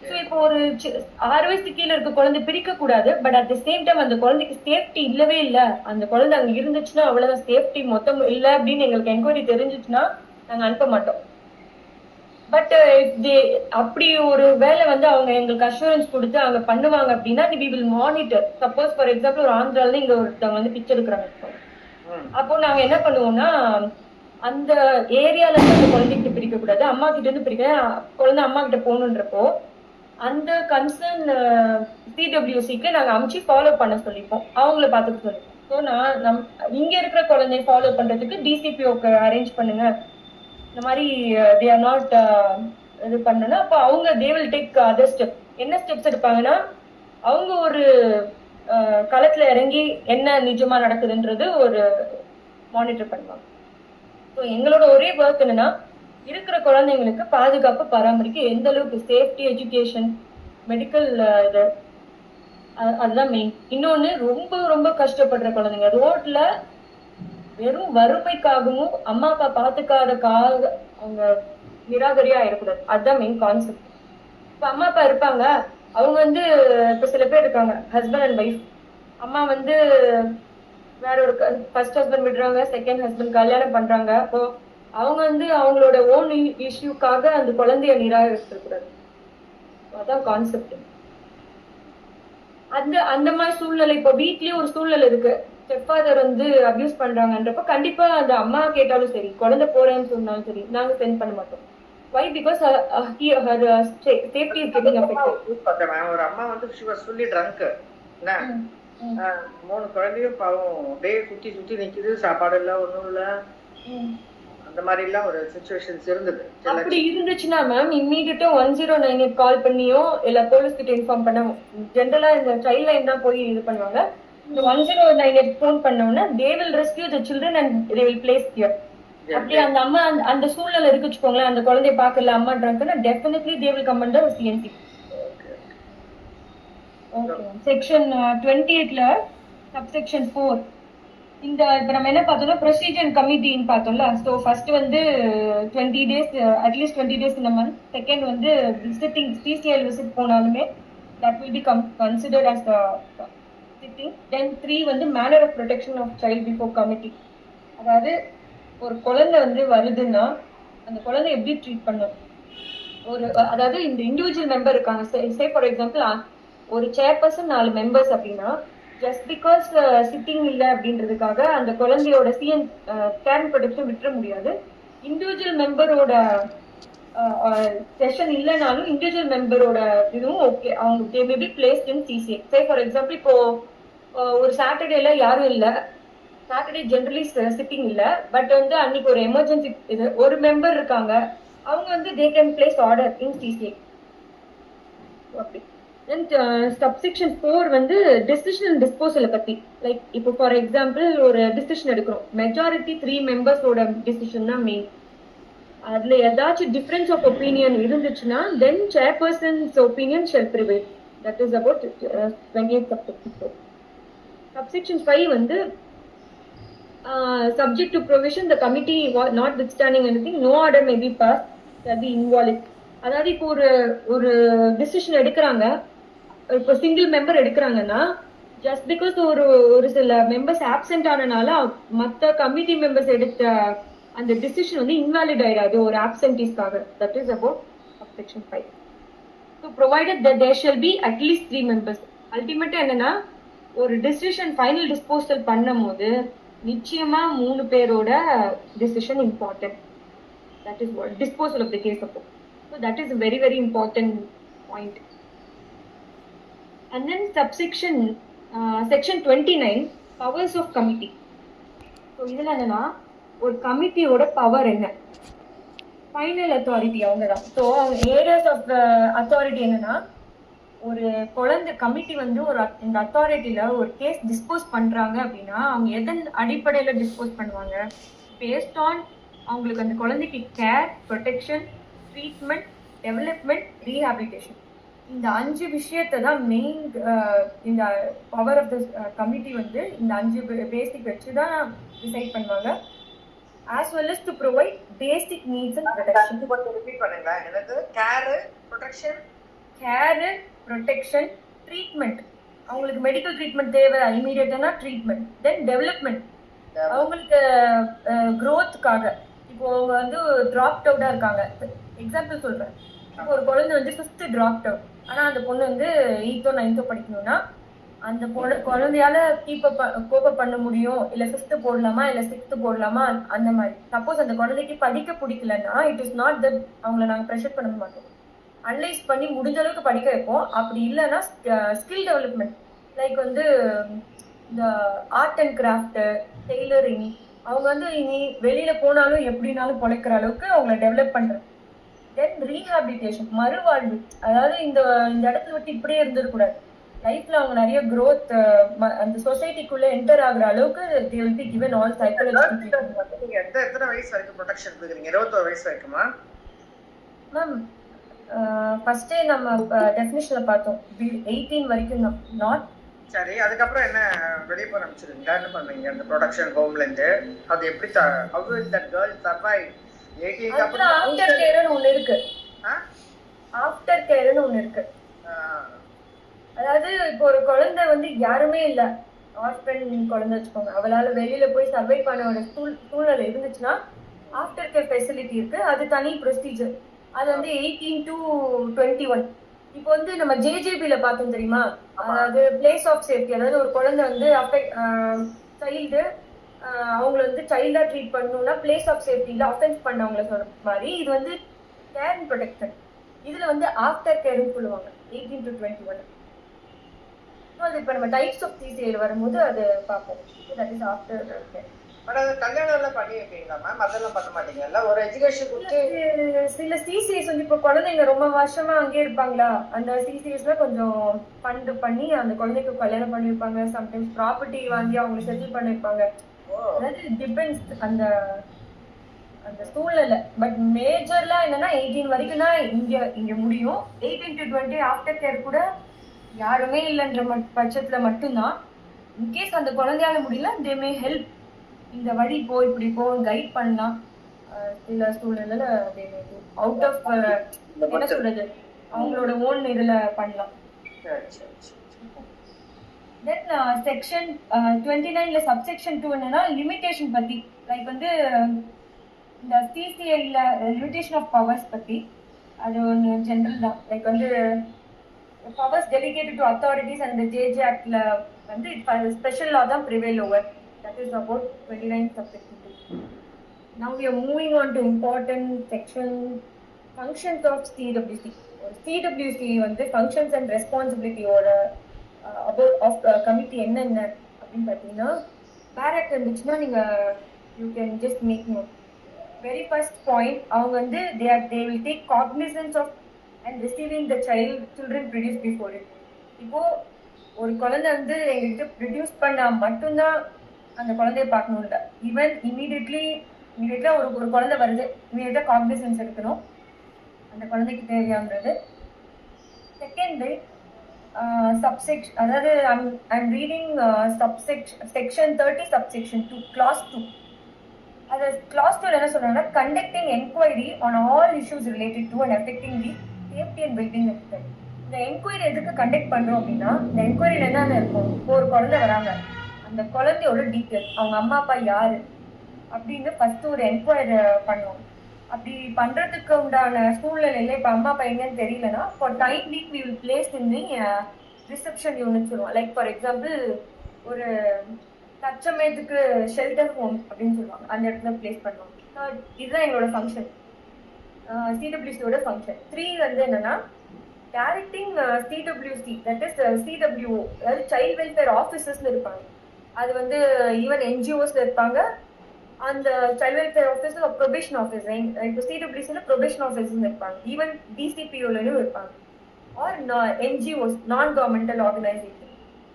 [SPEAKER 1] ஸோ இப்போ ஒரு 6 வயசுக்கு கீழே இருக்க குழந்தை பிரிக்க கூடாது. But at the same time அந்த குழந்தைக்கு சேஃப்டி இல்லவே இல்லை, அந்த குழந்தை அங்க இருந்துச்சுன்னா அவ்வளவுதான், சேஃப்டி மொத்தம் இல்லை அப்படின்னு எங்களுக்கு என்கொயரி தெரிஞ்சிச்சுன்னா நாங்க அனுப்ப மாட்டோம். பட் அப்படி ஒரு வேலை வந்து அவங்க எங்களுக்கு அஷூரன்ஸ் கொடுத்து அவங்க பண்ணுவாங்க அப்படின்னா we will monitor. Suppose for example ஒரு ஆந்திரால இங்க ஒருத்தவங்க வந்து பிச்சை எடுக்கிறாங்க, அப்போ நாங்க என்ன பண்ணுவோம்னா அந்த ஏரியால இருந்து அந்த குழந்தைகிட்ட பிரிக்க கூடாது, அம்மா கிட்ட இருந்து பிரிக்க, குழந்தை அம்மா கிட்ட போகணுன்றப்போ அந்த கன்சர்ன் சிடபிள்யூசிக்கு நாங்க அமுச்சு ஃபாலோ பண்ண சொல்லிப்போம், அவங்கள பார்த்துக்க சொல்லிப்போம். ஸோ இங்க இருக்கிற குழந்தைய ஃபாலோ பண்றதுக்கு டிசிபிஓக்கு அரேஞ்ச் பண்ணுங்க, இந்த மாதிரி they are not இது பண்ணனா அப்போ அவங்க they will take other step. என்ன ஸ்டெப்ஸ் எடுப்பாங்கன்னா அவங்க ஒரு களத்துல இறங்கி என்ன நிஜமா நடக்குதுன்றது ஒரு மானிட்டர் பண்ணுவாங்க. ஸோ எங்களோட ஒரே ஒர்க் என்னன்னா இருக்கிற குழந்தைங்களுக்கு பாதுகாப்பு பராமரிக்க எந்த அளவுக்கு சேஃப்டி, எஜுகேஷன், மெடிக்கல் இது அதுதான் மெயின். இன்னொன்னு ரொம்ப ரொம்ப கஷ்டப்படுற குழந்தைங்க ரோட்ல வெறும் வறுமைக்காகவும் அம்மா அப்பா பாத்துக்காதக்காக அவங்க நிராகரியா ஆயிடக்கூடாது, அதுதான் மெயின் கான்செப்ட். இப்ப அம்மா அப்பா இருப்பாங்க, அவங்க வந்து இப்ப சில பேர் இருக்காங்க ஹஸ்பண்ட் அண்ட் ஒய்ஃப், அம்மா வந்து வேற ஒரு ஃபர்ஸ்ட் ஹஸ்பண்ட் விடுறாங்க, செகண்ட் ஹஸ்பண்ட் கல்யாணம் பண்றாங்க. அப்போ அவங்க வந்து அவங்களோட ஓன் இஷ்யூக்காக அந்த குழந்தைய நிராகரிக்கக்கூடாது. அதான் கான்செப்ட். அந்த மாதிரி சூழ்நிலை இப்போ வீட்லயும் ஒரு சூழ்நிலை இருக்கு. ஸ்டெப் ஃபாதர் வந்து அபியூஸ் பண்றாங்கன்றப்ப கண்டிப்பா அந்த அம்மா கேட்டாலும் சரி, குழந்தை போறேன்னு சொன்னாலும் சரி, நாங்க சென்ட் பண்ண மாட்டோம். Why? Because her safety is getting affected.
[SPEAKER 2] ஒரு அம்மா வந்து she was fully drunk. என்ன 3 குழந்தையும் பாவம் அப்படியே சுத்தி நிக்குது, சாப்பாடு இல்ல, ஒண்ணும் இல்ல, அந்த மாதிரி எல்லாம் ஒரு சிச்சுவேஷன்ஸ் இருந்தது.
[SPEAKER 1] அப்படி இருந்துச்சுன்னா மேம் இம்மீடியட்டா 1098 கால் பண்ணியோ இல்ல போலீஸ் கிட்ட இன்ஃபார்ம் பண்ண. ஜெனரலா இந்த சைல்ட் லைன் தான் போய் இது பண்ணுவாங்க. இந்த 1098 போன் பண்ணோம்னா they will rescue the children and they will place here. அப்படி அந்த அம்மா அந்த சூழ்நிலை இருக்கு வச்சுக்கோங்களேன், அந்த குழந்தைய பாக்கல அம்மா ட்ரங்க்னா definitely they will come under CNC. Okay. Section 28ல சப்செக்ஷன் 4 இந்த இப்ப நம்ம என்ன பார்த்தோம்னா ப்ரொசீஜர் கமிட்டின்னு பார்த்தோம்ல. ஸோ ஃபர்ஸ்ட் வந்து 20 டேஸ், அட்லீஸ்ட் 20 டேஸ் இந்த மந்த். செகண்ட் வந்து விசிட்டிங் சிசிஎல் விசிட் போனாலுமே that will be considered as the sitting. Then 3 வந்து manner of protection of child before committee. அதாவது ஒரு குழந்தை வந்து வருதுன்னா அந்த குழந்தை எப்படி ட்ரீட் பண்ணும். அதாவது இந்த இண்டிவிஜுவல் மெம்பர் இருக்காங்க, சே ஃபார் எக்ஸாம்பிள் ஒரு சேர்பர்சன் 4 மெம்பர்ஸ் அப்படின்னா ஜஸ்ட் பிகாஸ் சிட்டிங் இல்லை அப்படின்றதுக்காக அந்த குழந்தையோட சிஎன் கேர் ப்ரொடெக்ஷன் விட்டுற முடியாது. இண்டிவிஜுவல் மெம்பரோட செஷன் இல்லைனாலும் இண்டிவிஜுவல் மெம்பரோட இதுவும் ஓகே, அவங்க they may be placed in CCA. Say for example இப்போ ஒரு சாட்டர்டேல யாரும் இல்லை, சாட்டர்டே ஜென்ரலி சிட்டிங் இல்லை, பட் வந்து அன்னைக்கு ஒரு எமர்ஜென்சி இது ஒரு மெம்பர் இருக்காங்க, அவங்க வந்து they can place order in CCA. அப்படி சப்செக்ஷன் 4 வந்து டெசிஷன் டிஸ்போசலை பத்தி. லைக் இப்போ ஃபார் எக்ஸாம்பிள் ஒரு டிசிஷன் எடுக்கிறோம், மெஜாரிட்டி 3 மெம்பர்ஸோட டிசிஷன் தான் மெயின். அதுல ஏதாச்சும் டிஃபரன்ஸ் ஆஃப் ஒப்பீனியன் இருந்துச்சுன்னா then chairperson's opinion shall prevail. That is about 28 subsection 4. Subsection 5 வந்து subject to provision the committee notwithstanding anything no order may be passed shall be invalid. அதாவது இப்போ ஒரு decision எடுக்கிறாங்க, இப்போ சிங்கிள் மெம்பர் எடுக்கிறாங்கன்னா ஜஸ்ட் பிகாஸ் ஒரு சில members absent ஆனனால மற்ற committee members எடுத்த அந்த டிசிஷன் வந்து இன்வாலிட் ஆயிடாது ஒரு ஆப்சென்டீஸ்க்காக. That is about subsection 5. So provided that there shall be at least 3 members. அல்டிமேட்டா என்னன்னா ஒரு டிசிஷன் ஃபைனல் டிஸ்போசல் பண்ணும் போது நிச்சயமா 3 பேரோட decision important. That is what disposal of the case அப்போ. So that is very very important point. And then section 29 powers of committee. So இதில் என்னன்னா ஒரு கமிட்டியோட பவர் என்ன, ஃபைனல் அத்தாரிட்டி அவங்க தான். ஸோ ஏரியாஸ் ஆஃப் அத்தாரிட்டி என்னன்னா ஒரு குழந்தை கமிட்டி வந்து இந்த அத்தாரிட்டியில ஒரு கேஸ் டிஸ்போஸ் பண்றாங்க அப்படின்னா அவங்க எதன் அடிப்படையில டிஸ்போஸ் பண்ணுவாங்க, பேஸ்ட் ஆன் அவங்களுக்கு அந்த குழந்தைக்கு care, protection, treatment, development, rehabilitation. இந்த 5 விஷயத்தை தான் மெயின் இந்த பவர் ஆஃப் த கமிட்டி வந்து இந்த 5 பேசிக் வச்சு தான் டிசைட் பண்ணுவாங்க. As well us to provide basic needs and protection.
[SPEAKER 2] Repeat பண்ணுங்க. எனக்கு கேர்,
[SPEAKER 1] ப்ரொடெக்ஷன், ட்ரீட்மெண்ட், அவங்களுக்கு மெடிக்கல் ட்ரீட்மெண்ட் தேவை இமீடியட்டான ட்ரீட்மெண்ட், தென் டெவலப்மெண்ட், அவங்களுக்கு க்ரோத்துக்காக. இப்போ அவங்க வந்து ட்ராப்ட் அவுட்டா இருக்காங்க, எக்ஸாம்பிள் சொல்றேன். இப்போ ஒரு குழந்தை வந்து 5th ட்ராப்ட் அவுட், ஆனா அந்த பொண்ணு வந்து 8th 9th படிக்கணும்னா அந்த குழந்தையால கோப்ப பண்ண முடியும், இல்ல 5th போடலாமா இல்ல 6th போடலாமா அந்த மாதிரி. சப்போஸ் அந்த குழந்தைக்கு படிக்க பிடிக்கலன்னா இட் இஸ் நாட் தட் அவங்கள நாங்க ப்ரெஷர் பண்ண மாட்டோம், அனலைஸ் பண்ணி முடிஞ்ச அளவுக்கு படிக்க வைப்போம். அப்படி இல்லைன்னா ஸ்கில் டெவலப்மெண்ட், லைக் வந்து இந்த ஆர்ட் அண்ட் கிராஃப்ட், டெய்லரிங், அவங்க வந்து இனி வெளியில போனாலும் எப்படினாலும் பொழைக்கிற அளவுக்கு அவங்கள டெவலப் பண்றது. தென் ரீஹாபிலிட்டேஷன், மறுவாழ்வு. அதாவது இந்த இடத்துல விட்டு இப்படியே இருந்துடக்கூடாது, லைஃப்ல அவங்க நிறைய க்ரோத் அந்த சொசைட்டிக்குள்ள என்டர் ஆகுற அளவுக்கு they will be given all psychological treatment.
[SPEAKER 2] நீங்க எத்தனை வயசு வரைக்கும் ப்ரொடெக்ஷன் கொடுக்குறீங்க? 21 வயசு வரைக்குமா
[SPEAKER 1] மேம்? ஃபர்ஸ்டே நம்ம டெஃபினிஷன்ல பார்த்தோம் 18 வரைக்கும் தான். நாட்
[SPEAKER 2] சரி. அதுக்கப்புறம் என்ன வெளியே போய் அனுப்பிச்சிருங்க, என்ன பண்ணுவீங்க அந்த ப்ரொடக்ஷன் ஹோம்ல இருந்து? அது எப்படி how will that girl survive 18 க்கு அப்புறம்?
[SPEAKER 1] ஆஃப்டர் கேர்னு ஒன்னு இருக்கு. ஆஃப்டர் கேர்னு ஒன்னு இருக்கு. அதாவது இப்போ ஒரு குழந்தை வந்து யாருமே இல்ல, ஆர்ஃபன் குழந்தை வச்சுக்கோங்க, அவளால வெளியில போய் சர்வை பண்ண ஒரு சூழ்நிலை இருந்துச்சுன்னா ஆஃப்டர் கேர் ஃபெசிலிட்டி இருக்கு, அது தனி ப்ரொசீஜர். அது வந்து 18 to 21. இப்போ வந்து நம்ம ஜேஜேபியில பார்த்தோம் தெரியுமா, அதாவது பிளேஸ் ஆஃப் சேஃப்டி. அதாவது ஒரு குழந்தை வந்து சைல்டு அவங்களை வந்து சைல்டா ட்ரீட் பண்ணணும்னா பிளேஸ் ஆஃப் சேஃப்டியில அஃபென்ஸ் பண்ணவங்களை சொல்ற மாதிரி இது வந்து கேர் அண்ட் ப்ரொடெக்ஷன். இதுல வந்து ஆஃப்டர் கேர்னு சொல்லுவாங்க 18 to 21. அது இப்போ நம்ம டைப்ஸ் ஆஃப் சிசிஐல வரும்போது அது பார்ப்போம். That is after care.
[SPEAKER 2] ஆனா கல்யாணம் எல்லாம் பண்ணி வைப்பீங்களா மேம்? அதெல்லாம் பண்ண மாட்டீங்கல்ல? ஒரு எஜுகேஷன் கொடுத்து
[SPEAKER 1] சில சிசிஎஸ் வந்து இப்போ குழந்தைங்க ரொம்ப வருஷமா அங்கேயே இருப்பாங்களா, அந்த சிசிஎஸ்ல கொஞ்சம் ஃபண்ட் பண்ணி அந்த குழந்தைக்கு கல்யாணம் பண்ணி வைப்பாங்க. சம்டைம்ஸ் ப்ராப்பர்ட்டி வாங்கி அவங்க செட்டில் பண்ணி வைப்பாங்க. அதாவது டிபெண்ட்ஸ் அந்த அந்த சூழ்நிலை. பட் மேஜர்லா என்னன்னா 18 வரைக்கும் தான் இங்க முடியும். 18 to 20 ஆஃப்டர் கேர் கூட யாருமே இல்லைன்ற பட்சத்துல மட்டும்தான். இன்கேஸ் அந்த குழந்தையால முடியல, தே மே ஹெல்ப். இந்த வழி போ, இப்படி போ, கைட் பண்ணலாம். சில சூழ்நிலையில அவுட் ஆஃப் என்ன சொல்றது, அவங்களோட ஓன் இதுல பண்ணலாம். தென் செக்ஷன் 29ல சப்செக்ஷன் 2 என்னன்னா லிமிடேஷன் பத்தி. லைக் வந்து இந்த சிசிஐல லிமிடேஷன் ஆஃப் பவர்ஸ் பத்தி அது ஒன்று ஜென்ரல் தான். லைக் வந்து powers delegated to authorities and JJ ஆக்ட்ல வந்து ஸ்பெஷல் லா தான் prevail over. That is about 29 subsection 2. Now we are moving on to important section functions of CWC. CWC வந்து functions and responsibility ஓட about of committee என்னென்ன அப்படின்னு பார்த்தீங்கன்னா பேரக்ட் இருந்துச்சுன்னா நீங்க you can just make note. Very first point, அவங்க வந்து they will take cognizance of and receiving the children produced before it. இப்போ ஒரு குழந்தை வந்து எங்ககிட்ட ப்ரொடியூஸ் பண்ணா மட்டும்தான் அந்த குழந்தைய பார்க்கணும் இல்லை. ஈவன் இமீடியட்லா ஒரு குழந்தை வருது, இமீடியட்டா காக்னிசன்ஸ் எடுக்கணும் அந்த குழந்தைக்கு தேவையானது. செகண்ட் சப்செக்ஷன், அதாவது I'm reading section 30 subsection 2 clause 2. அது clause 2 என்ன சொல்றாங்கன்னா conducting enquiry on all issues related to and affecting the safety and wellbeing of child. இந்த என்கொயரி எதுக்கு கண்டக்ட் பண்றோம் அப்படின்னா, இந்த என்கொயரியில் என்னென்ன இருக்கும், இப்போ ஒரு குழந்தை வராங்க, அந்த குழந்தையோட டீட்டெயில், அவங்க அம்மா அப்பா யாரு அப்படின்னு ஃபர்ஸ்ட் ஒரு என்கொயரி பண்ணுவோம். அப்படி பண்றதுக்கு உண்டான சூழ்நிலையில இப்ப அம்மா அப்பா எங்கன்னு தெரியலன்னா for time being we will place in the reception unit சொல்லுவோம். லைக் ஃபார் எக்ஸாம்பிள் ஒரு தற்சமயத்துக்கு ஷெல்டர் ஹோம் அப்படின்னு சொல்லுவாங்க, அந்த இடத்துல பிளேஸ் பண்ணுவோம். இதுதான் எங்களோட ஃபங்க்ஷன், சிடபிள்யூசியோட ஃபங்க்ஷன். 3 வந்து என்னன்னா டைரக்டிங் சிடபிள்யூசி, தட் இஸ் சிடபிள்யூஓ, அதாவது சைல்ட் வெல்ஃபேர் ஆஃபீஸர்ஸ்ல இருப்பாங்க. அது வந்து ஈவன் என்ஜிஓஸ்ல இருப்பாங்க. அந்த child welfare officer probation officer, இப்போ சிடபிள்யூசியில் ப்ரொபேஷன் ஆஃபீஸர்ஸ் இருப்பாங்க. ஈவன் டிசிபிஓலையும் இருப்பாங்க. Or NGOs, non governmental organisation.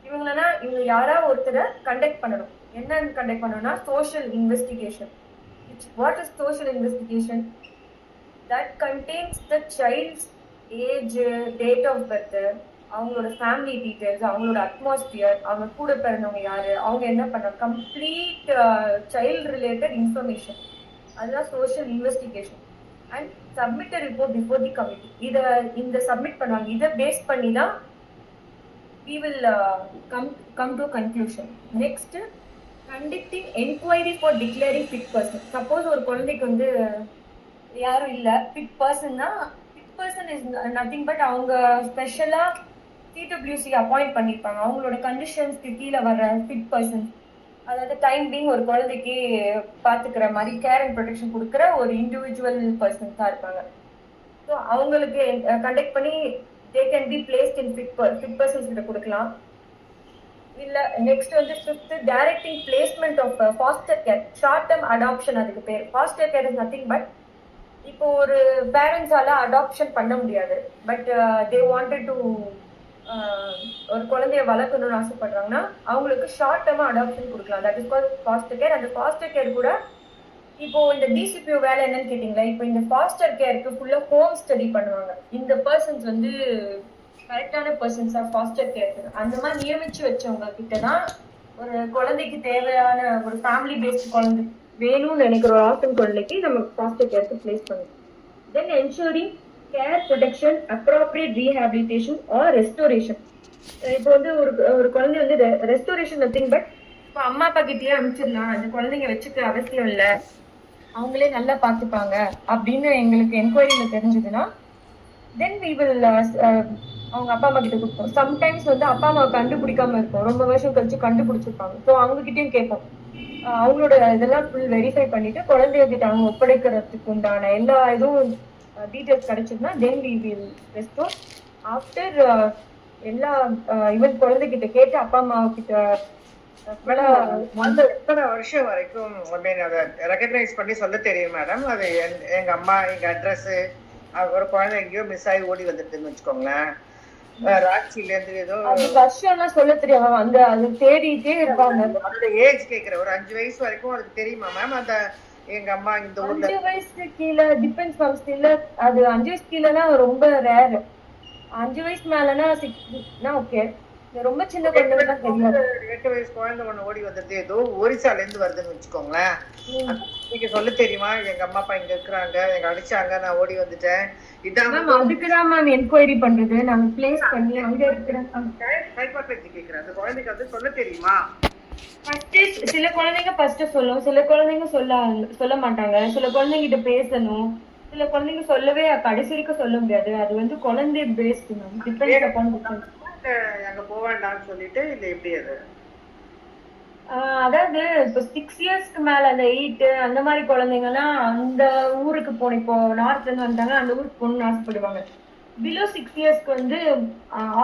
[SPEAKER 1] இவங்க யாராவது ஒருத்தரை கண்டக்ட் பண்ணணும். என்னன்னு கண்டக்ட் பண்ணணும்னா social investigation. What is social investigation? That contains the child's age, date of birth, அவங்களோட ஃபேமிலி டீட்டெயில்ஸ், அவங்களோட அட்மாஸ்பியர், அவங்க கூட பிறந்தவங்க யாரு, அவங்க என்ன பண்ணாங்க, கம்ப்ளீட் சைல்டு ரிலேட்டட் இன்ஃபர்மேஷன். அதுதான் social investigation. And submit report before the committee. இந்த சப்மிட் பண்ணுவாங்க. இதை பேஸ் பண்ணி தான் we will come to a conclusion. Next, conducting inquiry for declaring fit person. Suppose ஒரு குழந்தைக்கு வந்து யாரும் இல்ல, fit person னா, fit person is nothing but அவங்க ஸ்பெஷலா சிடபிள்யூசி அப்பாயிண்ட் பண்ணிருப்பாங்க. அவங்களோட கண்டிஷன்ஸ்க்கு கீழே வர ஃபிட் பர்சன், அதாவது டைம் பீங் ஒரு குழந்தைக்கு பாத்துக்கிற மாதிரி கேர் அண்ட் ப்ரொடெக்ஷன் கொடுக்குற ஒரு இண்டிவிஜுவல் பர்சன் தான் இருப்பாங்க. ஸோ அவங்களுக்கு கண்டக்ட் பண்ணி they can be placed in fit persons கிட்ட கொடுக்கலாம். இல்ல நெக்ஸ்ட் வந்து 5th, directing placement of foster care, short term adoption. அதுக்கு பேர் foster care is nothing but இப்போ ஒரு பேரண்ட்ஸால அடாப்ஷன் பண்ண முடியாது, பட் they wanted to ஒரு குழந்தைய வளர்க்கணும்னு ஆசைப்படுறாங்கன்னா அவங்களுக்கு ஷார்ட் டேர்மா அடாப்ஷன் கொடுக்கலாம். That is called foster care. அந்த ஃபாஸ்டர் கேர் கூட இப்போ இந்த டிசிபிஓ வேலை என்னன்னு கேட்டீங்களா, இப்போ இந்த ஃபாஸ்டர் கேருக்கு ஃபுல்லா ஹோம் ஸ்டடி பண்ணுவாங்க. இந்த பர்சன்ஸ் வந்து கரெக்டான பர்சன்ஸா ஃபாஸ்டர் கேருக்கு அந்த மாதிரி நியமிச்சு வச்சவங்க கிட்டதான் ஒரு குழந்தைக்கு தேவையான ஒரு ஃபேமிலி பேஸ்ட் குழந்தை வேணும்னு நினைக்கிற ஒரு ஆர்ஃபன் குழந்தைக்கு நம்ம ஃபாஸ்டர் கேருக்கு பிளேஸ் பண்ணுவோம். Then ensuring care, protection, appropriate rehabilitation or restoration. இப்போ வந்து ஒரு குழந்தை வந்து ரெஸ்டோரேஷன் நத்திங், பட் இப்போ அம்மா அப்பா கிட்டயே அனுப்பிச்சிடலாம், அந்த குழந்தைங்க வச்சுக்க அவசியம் இல்லை, அவங்களே நல்லா பார்த்துப்பாங்க அப்படின்னு எங்களுக்கு என்கொயரியில தெரிஞ்சதுன்னா தென் வி வில் அவங்க அப்பா அம்மா கிட்ட கொடுப்போம். சம்டைம்ஸ் வந்து அப்பா அம்மா கண்டுபிடிக்காம இருக்கும், ரொம்ப வருஷம் கழிச்சு கண்டுபிடிச்சிருப்பாங்க. ஸோ அவங்க கிட்டயும் கேட்போம். அவங்களோட இதெல்லாம் ஃபுல் வெரிஃபை பண்ணிட்டு குழந்தைய கிட்ட அவங்க ஒப்படைக்கிறதுக்கு உண்டான எல்லா இதுவும் டீட்டெயில்ஸ் கிடைச்சதுன்னா then we will restore. After எல்லா ஈவன் குழந்தைகிட்ட கேட்டு அப்பா அம்மா கிட்ட
[SPEAKER 2] எத்தனை வருஷம் வரைக்கும் அதை ரெகக்னைஸ் பண்ணி சொல்ல தெரியும் மேடம்? அது எங்க அம்மா, எங்க அட்ரஸ், ஒரு குழந்தை எங்கேயோ மிஸ் ஆகி ஓடி வந்துட்டுன்னு வச்சுக்கோங்களேன், ராட்சியில இருந்து ஏதோ
[SPEAKER 1] வருஷம்லாம் சொல்ல தெரியாம அந்த அது தேடிட்டே இருப்பாங்க.
[SPEAKER 2] அதோட ஏஜ் கேக்குறேன், ஒரு 5 வயசு வரைக்கும் அதுக்கு தெரியுமா மேம்? அந்த எங்க அம்மா இந்த ஊர்ல
[SPEAKER 1] 5 வயசுக்கு கீழே டிபெண்ட்ஸ் ஆன் ஸ்டில். அது 5 வயசு கீழேனா ரொம்ப ரேர். 5 வயசு மேலனா 6 ஓகே. ரொம்ப சின்ன குழந்தைங்க தெரியாது.
[SPEAKER 2] 8 வயசு குழந்தை ஒண்ணு ஓடி வந்துட்டு ஏதோ ஒரிசால இருந்து வருதுன்னு வச்சுக்கோங்களேன், நீங்க சொல்ல தெரியுமா எங்க அம்மா அப்பா இங்க இருக்கிறாங்க, எங்க அடிச்சாங்க, நான் ஓடி வந்துட்டேன், இதான்
[SPEAKER 1] அதுக்குதான் மேம் என்கொயரி பண்றது. நாங்க பிளேஸ் பண்ணி அங்க இருக்கிறாங்க
[SPEAKER 2] ஹைப்பர்பெத்தி கேக்குறேன், அந்த குழந்தைக்கு அது சொல்ல தெரியுமா?
[SPEAKER 1] சில குழந்தைங்க ஃபர்ஸ்ட் சொல்லும், சில குழந்தைங்க சொல்ல மாட்டாங்க. சில குழந்தைங்க கிட்ட பேசணும், சில குழந்தைங்க சொல்லவே கடைசி வரைக்கும் சொல்ல முடியாது. அது வந்து குழந்தை பேஸ்ட் மேம், டிபெண்ட்ஸ் அப்பான்.
[SPEAKER 2] அங்க போவேண்டாம்னு சொல்லிட்டு இல்ல எப்படி அது?
[SPEAKER 1] அதாவது இப்போ 6 இயர்ஸ்க்கு மேல அந்த 8 அந்த மாதிரி குழந்தைங்க எல்லாம் அந்த ஊருக்கு போகணும். இப்போ நார்த்ல இருந்து வந்தாங்க, அந்த ஊருக்கு போகணும்னு ஆசைப்படுவாங்க. பிலோ 6 இயர்ஸ்க்கு வந்து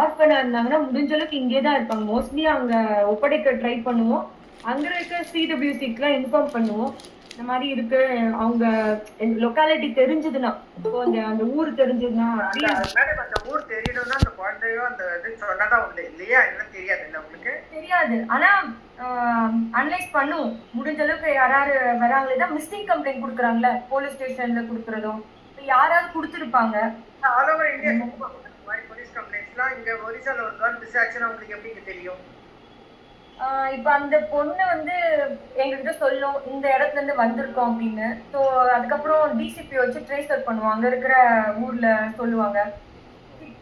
[SPEAKER 1] ஆர்ஃபனா இருந்தாங்கன்னா முடிஞ்ச அளவுக்கு இங்கே தான் இருப்பாங்க. மோஸ்ட்லி அங்க ஒப்படைக்க ட்ரை பண்ணுவோம். அங்க இருக்க சிடபிள்யூசிக்குலாம் இன்ஃபார்ம் பண்ணுவோம், இந்த மாதிரி இருக்கு. அவங்க லொக்காலிட்டி தெரிஞ்சதுன்னா, இப்போ அந்த ஊர் தெரிஞ்சதுன்னா,
[SPEAKER 2] அந்த ஊர் தெரியணும்னா அந்த குழந்தையோ அந்த இது சொன்னாதான் உண்டு இல்லையா? இதெல்லாம் தெரியாது இல்ல உங்களுக்கு?
[SPEAKER 1] தெரியாது. ஆனா அனலைஸ் பண்ணுவோம் முடிஞ்ச அளவுக்கு. யாராவது வராங்களே தான் மிஸ்ஸிங் கம்ப்ளைண்ட் கொடுக்குறாங்களே, போலீஸ் ஸ்டேஷன்ல கொடுக்குறதும் யாராவது கொடுத்துருப்பாங்க.
[SPEAKER 2] ஆல் ஓவர் இந்தியா போலீஸ் கம்ப்ளைண்ட்ஸ்லாம் இங்க ஒரிசால ஒரு கேர்ள் மிஸ் ஆச்சுன்னா உங்களுக்கு எப்படி தெரியும்?
[SPEAKER 1] இப்ப அந்த பொண்ணு வந்து எங்ககிட்ட சொல்லும் இந்த இடத்துல இருந்து வந்திருக்கோம் அப்படின்னு. ஸோ அதுக்கப்புறம் டிசிபி வச்சு ட்ரேஸ் அவுட் பண்ணுவோம், அங்க இருக்கிற ஊர்ல சொல்லுவாங்க,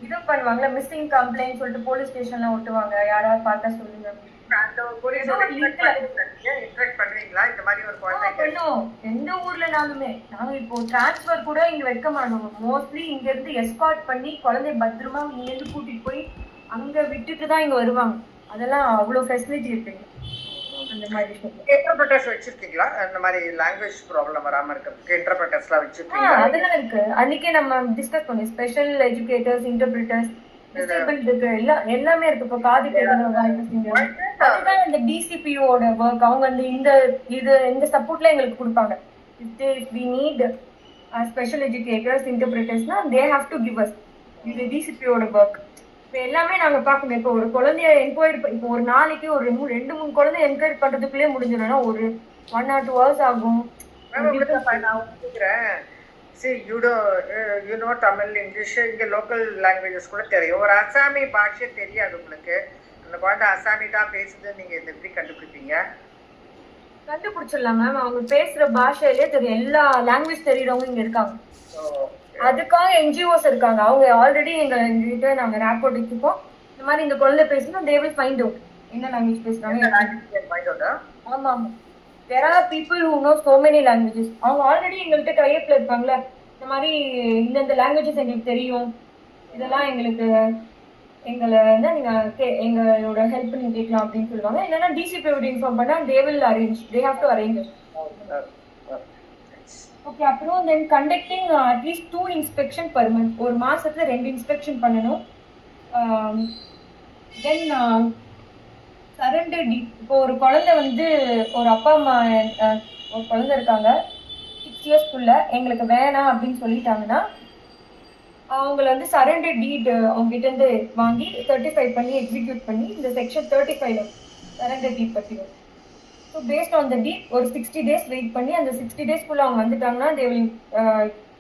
[SPEAKER 1] இது பண்ணுவாங்கல்ல மிஸ்ஸிங் கம்ப்ளைண்ட் சொல்லிட்டு போலீஸ் ஸ்டேஷன்ல ஒட்டுவாங்க, யாராவது பார்த்தா சொல்லுங்க. எந்த ஊர்லனாலுமே நாங்க இப்போ டிரான்ஸ்பர் கூட இங்க வைக்க மாட்டோம். மோஸ்ட்லி இங்க இருந்து எஸ்கார்ட் பண்ணி குழந்தை பத்திரமா இங்க இருந்து கூட்டிட்டு போய் அங்க விட்டுட்டு தான் இங்க வருவாங்க. அதெல்லாம் அவ்வளவு ஃபெசிலிட்டி இருக்குங்க. அந்த மாதிரி
[SPEAKER 2] இன்டர்பிரட்டர்ஸ் வச்சிருக்கீங்களா? அந்த மாதிரி லாங்குவேஜ் ப்ராப்ளம் வராம இருக்கிறதுக்கு இன்டர்பிரட்டர்ஸ்லாம் வச்சிருக்கீங்களா?
[SPEAKER 1] அதெல்லாம் இருக்கு. அன்னைக்கே நம்ம டிஸ்கஸ் பண்ணோம். ஸ்பெஷல் எஜுகேட்டர்ஸ், இன்டர்பிரட்டர்ஸ், டிசேபிள்ட் இருக்கு, எல்லாமே இருக்கு. இப்போ காது கேட்கறவங்க அதுதான் இந்த டிசிபியோட ஒர்க். அவங்க அந்த இந்த சப்போர்ட்ல எங்களுக்கு கொடுப்பாங்க. If we need special educators, இன்டர்பிரட்டர்ஸ்னா they have to give us. இது டிசிபியோட ஒர்க். இப்போ எல்லாமே நாங்க பார்க்கணும். இப்போ ஒரு குழந்தைய என்கொயரி, இப்போ ஒரு நாளைக்கு ஒரு 2-3 குழந்தை என்கொயரி பண்றதுக்குள்ளே முடிஞ்சிடும்னா ஒரு 1 or 2 hours ஆகும்.
[SPEAKER 2] See, you know Tamil, English, இங்க லோக்கல் லாங்குவேஜஸ் கூட தெரியும். ஒரு அசாமி பாஷை தெரியாது உங்களுக்கு, அந்த குழந்தை அசாமி தான் பேசுது, நீங்க இதை எப்படி கண்டுபிடிப்பீங்க?
[SPEAKER 1] கண்டுபிடிச்சிடலாம் மேம். அவங்க பேசுற பாஷையிலே தெரியும். எல்லா லாங்குவேஜ் தெரியுறவங்க இங்க இருக்காங்க. அதுக்காக என்ஜிஓஸ் இருக்காங்க. அவங்க ஆல்ரெடி எங்ககிட்ட நாங்க ரேப்போர்ட் வச்சுப்போம். இந்த மாதிரி இந்த குழந்தை பேசுனா they will find out என்ன லாங்குவேஜ் பேசுறாங்க. ஆமா ஆமா, there are people who know so many languages. அவங்க ஆல்ரெடி எங்கள்கிட்ட டைப்ல இருப்பாங்களே, இந்த மாதிரி இந்த லாங்குவேஜஸ் எங்களுக்கு தெரியும், இதெல்லாம் எங்களை நீங்க எங்களோட ஹெல்ப் நீங்க கேட்கலாம் அப்படின்னு சொல்லுவாங்க. இல்லைன்னா டிசிபியோட இன்ஃபார்ம் பண்ணா they will arrange, they have to arrange it. Okay. அப்புறம் then conducting at least 2 inspection per month. ஒரு மாசத்துல 2 இன்ஸ்பெக்ஷன் பண்ணணும். Then surrender deed. இப்போ ஒரு குழந்தை வந்து ஒரு அப்பா அம்மா ஒரு குழந்தை இருக்காங்க 6 இயர்ஸ்க்குள்ள எங்களுக்கு வேணாம் அப்படின்னு சொல்லிட்டாங்கன்னா அவங்கள வந்து சரண்டர் டீட் அவங்க கிட்ட இருந்து வாங்கி 35 பண்ணி எக்ஸிக்யூட் பண்ணி இந்த செக்ஷன் 35 சரண்டர் டீட் பற்றி வரும். ஸோ பேஸ்ட் ஆன் த டீட் ஒரு 60 days வெயிட் பண்ணி அந்த 60 daysக்குள்ள அவங்க வந்துட்டாங்கன்னா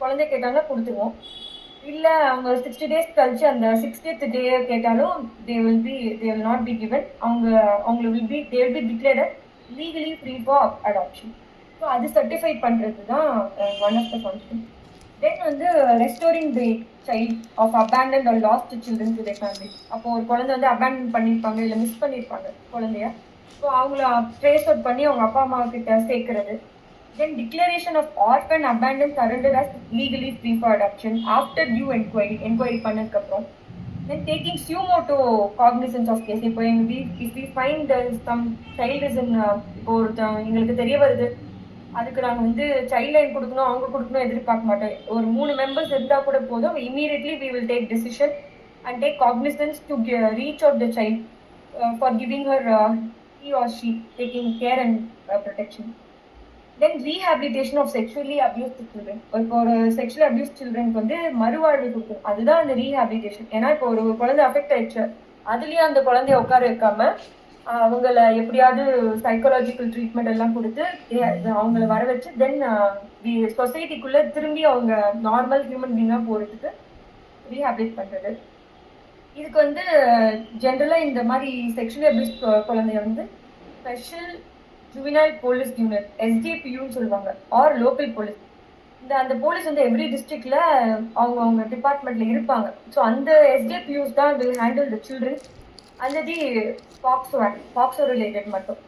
[SPEAKER 1] குழந்தை கேட்டாங்கன்னா கொடுத்துருவோம். இல்லை அவங்க 60 days கழிச்சு அந்த 60th day கேட்டாலும் they will not be given. they will be declared legally free for adoption. So அது சர்டிஃபை பண்ணுறது தான் one of the function. Then வந்து restoring the child of abandoned or lost children to their family. அப்போ ஒரு குழந்தை வந்து abandon பண்ணியிருப்பாங்க, இல்லை மிஸ் பண்ணியிருப்பாங்க குழந்தைய. ஸோ அவங்கள ட்ரேஸ் அவுட் பண்ணி அவங்க அப்பா அம்மா கிட்ட சேர்க்கறது. Then declaration of orphan abandon surrender as legally free for adoption after due enquiry பண்ணதுக்கப்புறம். Then taking sumoto cognizance of case. இப்போ if we find some child is in இப்போ எங்களுக்கு தெரிய வருது, அதுக்கு நாங்கள் வந்து சைல்ட் லைன் கொடுக்கணும், அவங்க கொடுக்கணும் எதிர்பார்க்க மாட்டோம். ஒரு 3 மெம்பர்ஸ் இருந்தால் கூட போதும், immediately we will take decision and take cognizance to reach out the child for giving her he or she taking care and protection. Then rehabilitation of sexually abused children. இப்போ ஒரு செக்ஷுவலி அபியூஸ் சில்ட்ரனுக்கு வந்து மறுவாழ்வு கொடுக்கும், அதுதான் அந்த rehabilitation. ஏன்னா இப்போ ஒரு குழந்தை அஃபெக்ட் ஆயிடுச்சு, அதுலயே அந்த குழந்தைய உட்கார வைக்காம அவங்கள எப்படியாவது சைக்காலஜிக்கல் ட்ரீட்மெண்ட் எல்லாம் கொடுத்து அவங்கள வர வச்சு தென் சொசைட்டிக்குள்ள திரும்பி அவங்க நார்மல் ஹியூமன் பீங்கா போறதுக்கு ரீஹாபிலிட் பண்றது. இதுக்கு வந்து ஜென்ரலா இந்த மாதிரி செக்ஷுவலி அபியூஸ் குழந்தைய வந்து ஸ்பெஷல் ஜுவினைல் போலீஸ் யூனிட் SJPUன்னு சொல்லுவாங்க, ஆர் லோக்கல் போலீஸ். அந்த போலீஸ் வந்து எவ்ரி டிஸ்ட்ரிக்ட்ல அவங்க டிபார்ட்மெண்ட்ல இருப்பாங்க. ஸோ அந்த SJPUs தான் வில் ஹேண்டில் த சில்ட்ரன் அந்த தி பாக்ஸோ ரிலேட்டட் மட்டும்.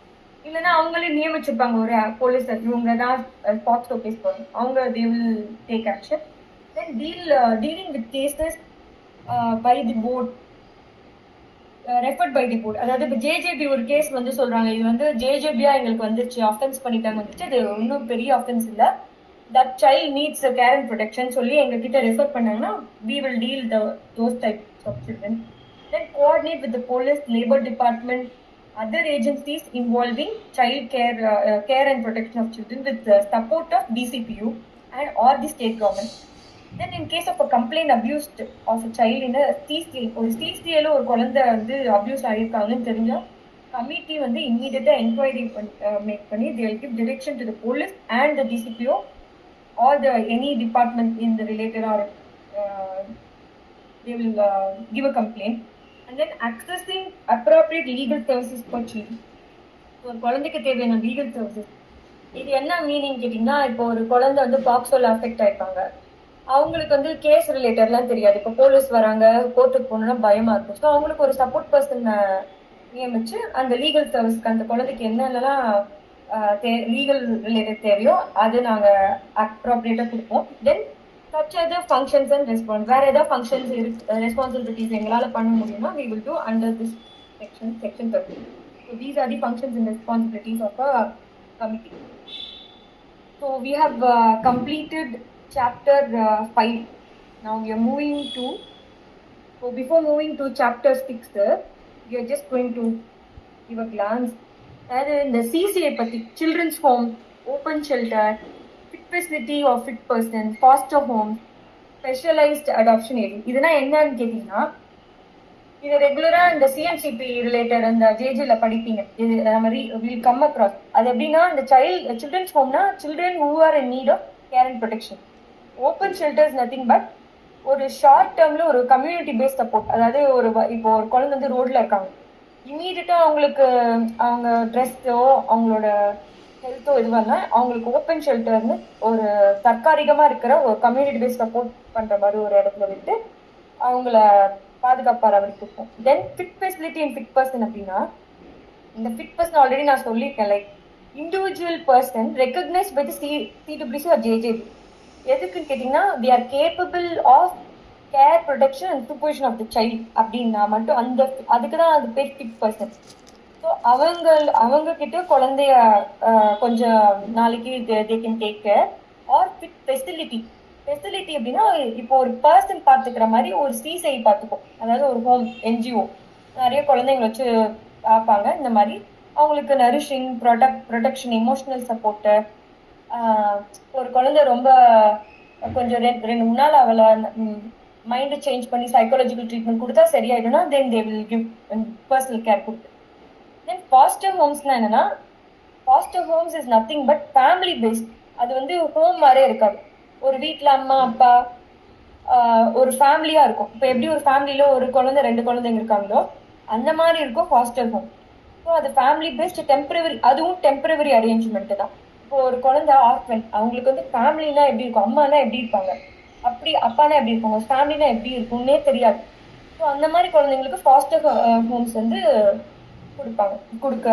[SPEAKER 1] இல்லைன்னா அவங்களே நியமிச்சிருப்பாங்க ஒரு போலீஸர், இவங்க தான் பாக்ஸோ கேஸ் போகணும், அவங்க they will take action. Then dealing with cases by the board referred by the board. அதாவது இப்போ JJB ஒரு கேஸ் வந்து சொல்றாங்க, இது வந்து JJBயா எங்களுக்கு வந்துருச்சு, அஃபென்ஸ் பண்ணிட்டாங்க வந்துச்சு, அது இன்னும் பெரிய அஃபென்ஸ் இல்லை, that child needs care and protection சொல்லி எங்ககிட்ட ரெஃபர் பண்ணாங்கன்னா we will deal those types of children. Then coordinate with the police, labor department, other agencies involving child care and protection of children with the support of DCPU and or the state government. Then in case of a complaint abused of a child in a CCA, ஒரு CCAல ஒரு குழந்தை வந்து abuse ஆகியிருக்காங்கன்னு தெரிஞ்சா committee வந்து இம்மீடியட்டா enquiry make பண்ணி they will give direction to the police and the DCPO or the any department in the related or they will give a complaint. And then accessing appropriate legal services for children. ஒரு குழந்தைக்கு தேவையான legal services இது என்ன meaning கேட்டிங்கன்னா, இப்போ ஒரு குழந்தை வந்து பாக்ஸோல அஃபெக்ட் ஆயிருப்பாங்க, அவங்களுக்கு வந்து கேஸ் ரிலேட்டட்லாம் தெரியாது, இப்போ போலீஸ் வராங்க கோர்ட்டுக்கு போகணும்னா பயமா இருக்கும். ஸோ அவங்களுக்கு ஒரு சப்போர்ட் பர்சன் நியமிச்சு அந்த லீகல் சர்வீஸ்க்கு அந்த குழந்தைக்கு என்னென்னலாம் லீகல் ரிலேட்டட் தேவையோ அது நாங்கள் அப்ராப்ரியேட்டாக கொடுப்போம். தென் such other functions and response, வேற ஏதாவது ஃபங்க்ஷன்ஸ் ரெஸ்பான்சிபிலிட்டிஸ் எங்களால் பண்ண முடியும்னா we will do under this section 30. So these are the functions and responsibilities of a committee. So we have completed chapter 5. Now we are moving to, so before moving to chapter 6, we are just going to give a glance at the CCA பத்தி, children's home, open shelter, fit facility or fit person, foster home, specialized adoption area. இதெல்லாம் என்னன்னு கேட்டீங்கன்னா, இது ரெகுலரா இந்த CNCP related அந்த JJல படிப்பீங்க, இது நம்ம வில் கம் அக்ராஸ். அது எப்படின்னா, இந்த சில்ட்ரன்ஸ் ஹோம்னா children who are in need of care and protection. Open shelters nothing but ஒரு ஷார்ட் டேர்ம்ல ஒரு கம்யூனிட்டி பேஸ்ட் சப்போர்ட். அதாவது இப்போ ஒரு குழந்தை வந்து ரோட்ல இருக்காங்க, இமீடியட்டா அவங்களுக்கு அவங்க ட்ரெஸ்ஸோ அவங்களோட ஹெல்த்தோ இதுவாக அவங்களுக்கு ஓப்பன் ஷெல்டர்னு ஒரு தற்காலிகமா இருக்கிற ஒரு கம்யூனிட்டி பேஸ்ட் சப்போர்ட் பண்ற மாதிரி ஒரு இடத்துல விட்டு அவங்கள பாதுகாப்பார் அவருக்கு இருக்கும். Then fit facility and fit person அப்படின்னா, இந்த ஃபிட் பர்சன் ஆல்ரெடி நான் சொல்லியிருக்கேன், like individual person recognise by the CWC or JJB. எதுக்குன்னு கேட்டிங்கன்னா, they are capable of care protection and supervision of the child அப்படின்னா மட்டும் அதுக்கு தான் அது பேர் ஃபிட் பர்சன். ஸோ அவங்க கிட்ட குழந்தைய கொஞ்சம் நாளைக்கு they can take care. Are fit facility அப்படின்னா, இப்போ ஒரு பர்சன் பார்த்துக்கிற மாதிரி ஒரு CSI பார்த்துக்கும், அதாவது ஒரு ஹோம் NGO நிறைய குழந்தைங்களை வச்சு பார்ப்பாங்க. இந்த மாதிரி அவங்களுக்கு நரிஷிங் ப்ரொடெக்ஷன் எமோஷனல் சப்போர்ட்டு, ஒரு குழந்தை ரொம்ப கொஞ்சம் 2-3 நாள் அவளை மைண்டை சேஞ்ச் பண்ணி சைக்காலஜிக்கல் ட்ரீட்மெண்ட் கொடுத்தா சரியாயிடும்னா then they will give personal care கொடுத்து. தென் ஃபாஸ்டர் ஹோம்ஸ்னா என்னன்னா, foster homes is nothing but family based. அது வந்து ஹோம் மாதிரியே இருக்காது, ஒரு வீட்டில் அம்மா அப்பா ஒரு ஃபேமிலியா இருக்கும். இப்போ எப்படி ஒரு ஃபேமிலியில ஒரு குழந்தை 2 குழந்தைங்க இருக்காங்களோ அந்த மாதிரி இருக்கும் ஃபாஸ்டர் ஹோம். ஸோ அது ஃபேமிலி பேஸ்ட் டெம்பரவரி, அதுவும் டெம்பரவரி அரேஞ்ச்மெண்ட் தான். இப்போ ஒரு குழந்தை ஆர்ஃபன், அவங்களுக்கு வந்து ஃபேமிலினா எப்படி இருக்கும், அம்மானா எப்படி இருப்பாங்க, அப்படி அப்பானா எப்படி இருக்கும், ஃபேமிலினா எப்படி இருக்கும்னே தெரியாது. ஸோ அந்த மாதிரி குழந்தைங்களுக்கு ஃபாஸ்டர் ஹோம்ஸ் வந்து கொடுக்க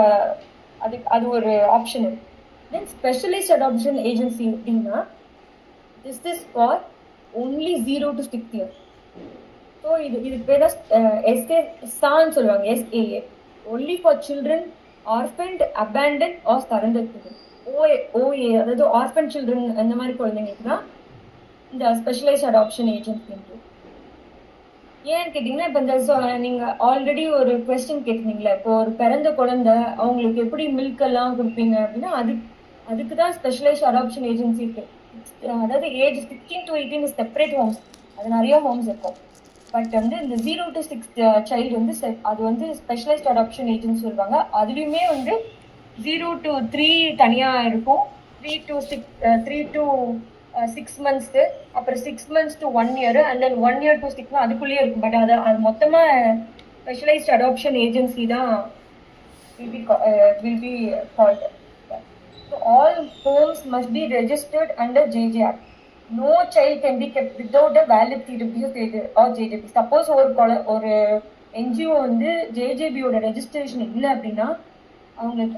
[SPEAKER 1] அது ஒரு ஆப்ஷன் இருக்கு. தென் ஸ்பெஷலைஸ்ட் அடாப்ஷன் ஏஜென்சி அப்படின்னா this is for only 0 to 6 years. So இதுக்கு பேர் எஸ்ஏன்னு சொல்லுவாங்க, SAA, only for children orphaned, abandon or surrender children. OA அதாவது ஆர்ஃபன் சில்ட்ரன் அந்த மாதிரி குழந்தைங்களுக்கு தான் இந்த ஸ்பெஷலைஸ்ட் அடாப்ஷன் ஏஜென்சி. ஏன்னு கேட்டிங்கன்னா, இப்போ இந்த நீங்கள் ஆல்ரெடி ஒரு கொஸ்டின் கேட்டிருந்தீங்களா, இப்போ ஒரு பிறந்த குழந்தை அவங்களுக்கு எப்படி மில்க் எல்லாம் கொடுப்பீங்க அப்படின்னா அதுக்கு தான் ஸ்பெஷலைஸ்ட் அடாப்ஷன் ஏஜென்சி இருக்கு. அதாவது ஏஜ் 16 to 18 செப்பரேட் ஹோம்ஸ், அது நிறைய ஹோம்ஸ் இருக்கும். பட் வந்து இந்த 0 to 6 சைல்டு வந்து அது வந்து ஸ்பெஷலைஸ்ட் அடாப்ஷன் ஏஜென்சி சொல்லுவாங்க. அதுலேயுமே வந்து 0 to 3 தனியாக இருக்கும், 3 to 6 months, அப்புறம் 6 months to 1 year, and then 1 year to 6 அதுக்குள்ளேயே இருக்கும். பட் அது மொத்தமாக ஸ்பெஷலைஸ்ட் அடாப்ஷன் ஏஜென்சி தான் will be called. So all homes must be registered under JJR. No child can be kept without a valid CWP or JJB. Suppose ஒரு NGO வந்து JJBயோட registration இல்லை அப்படின்னா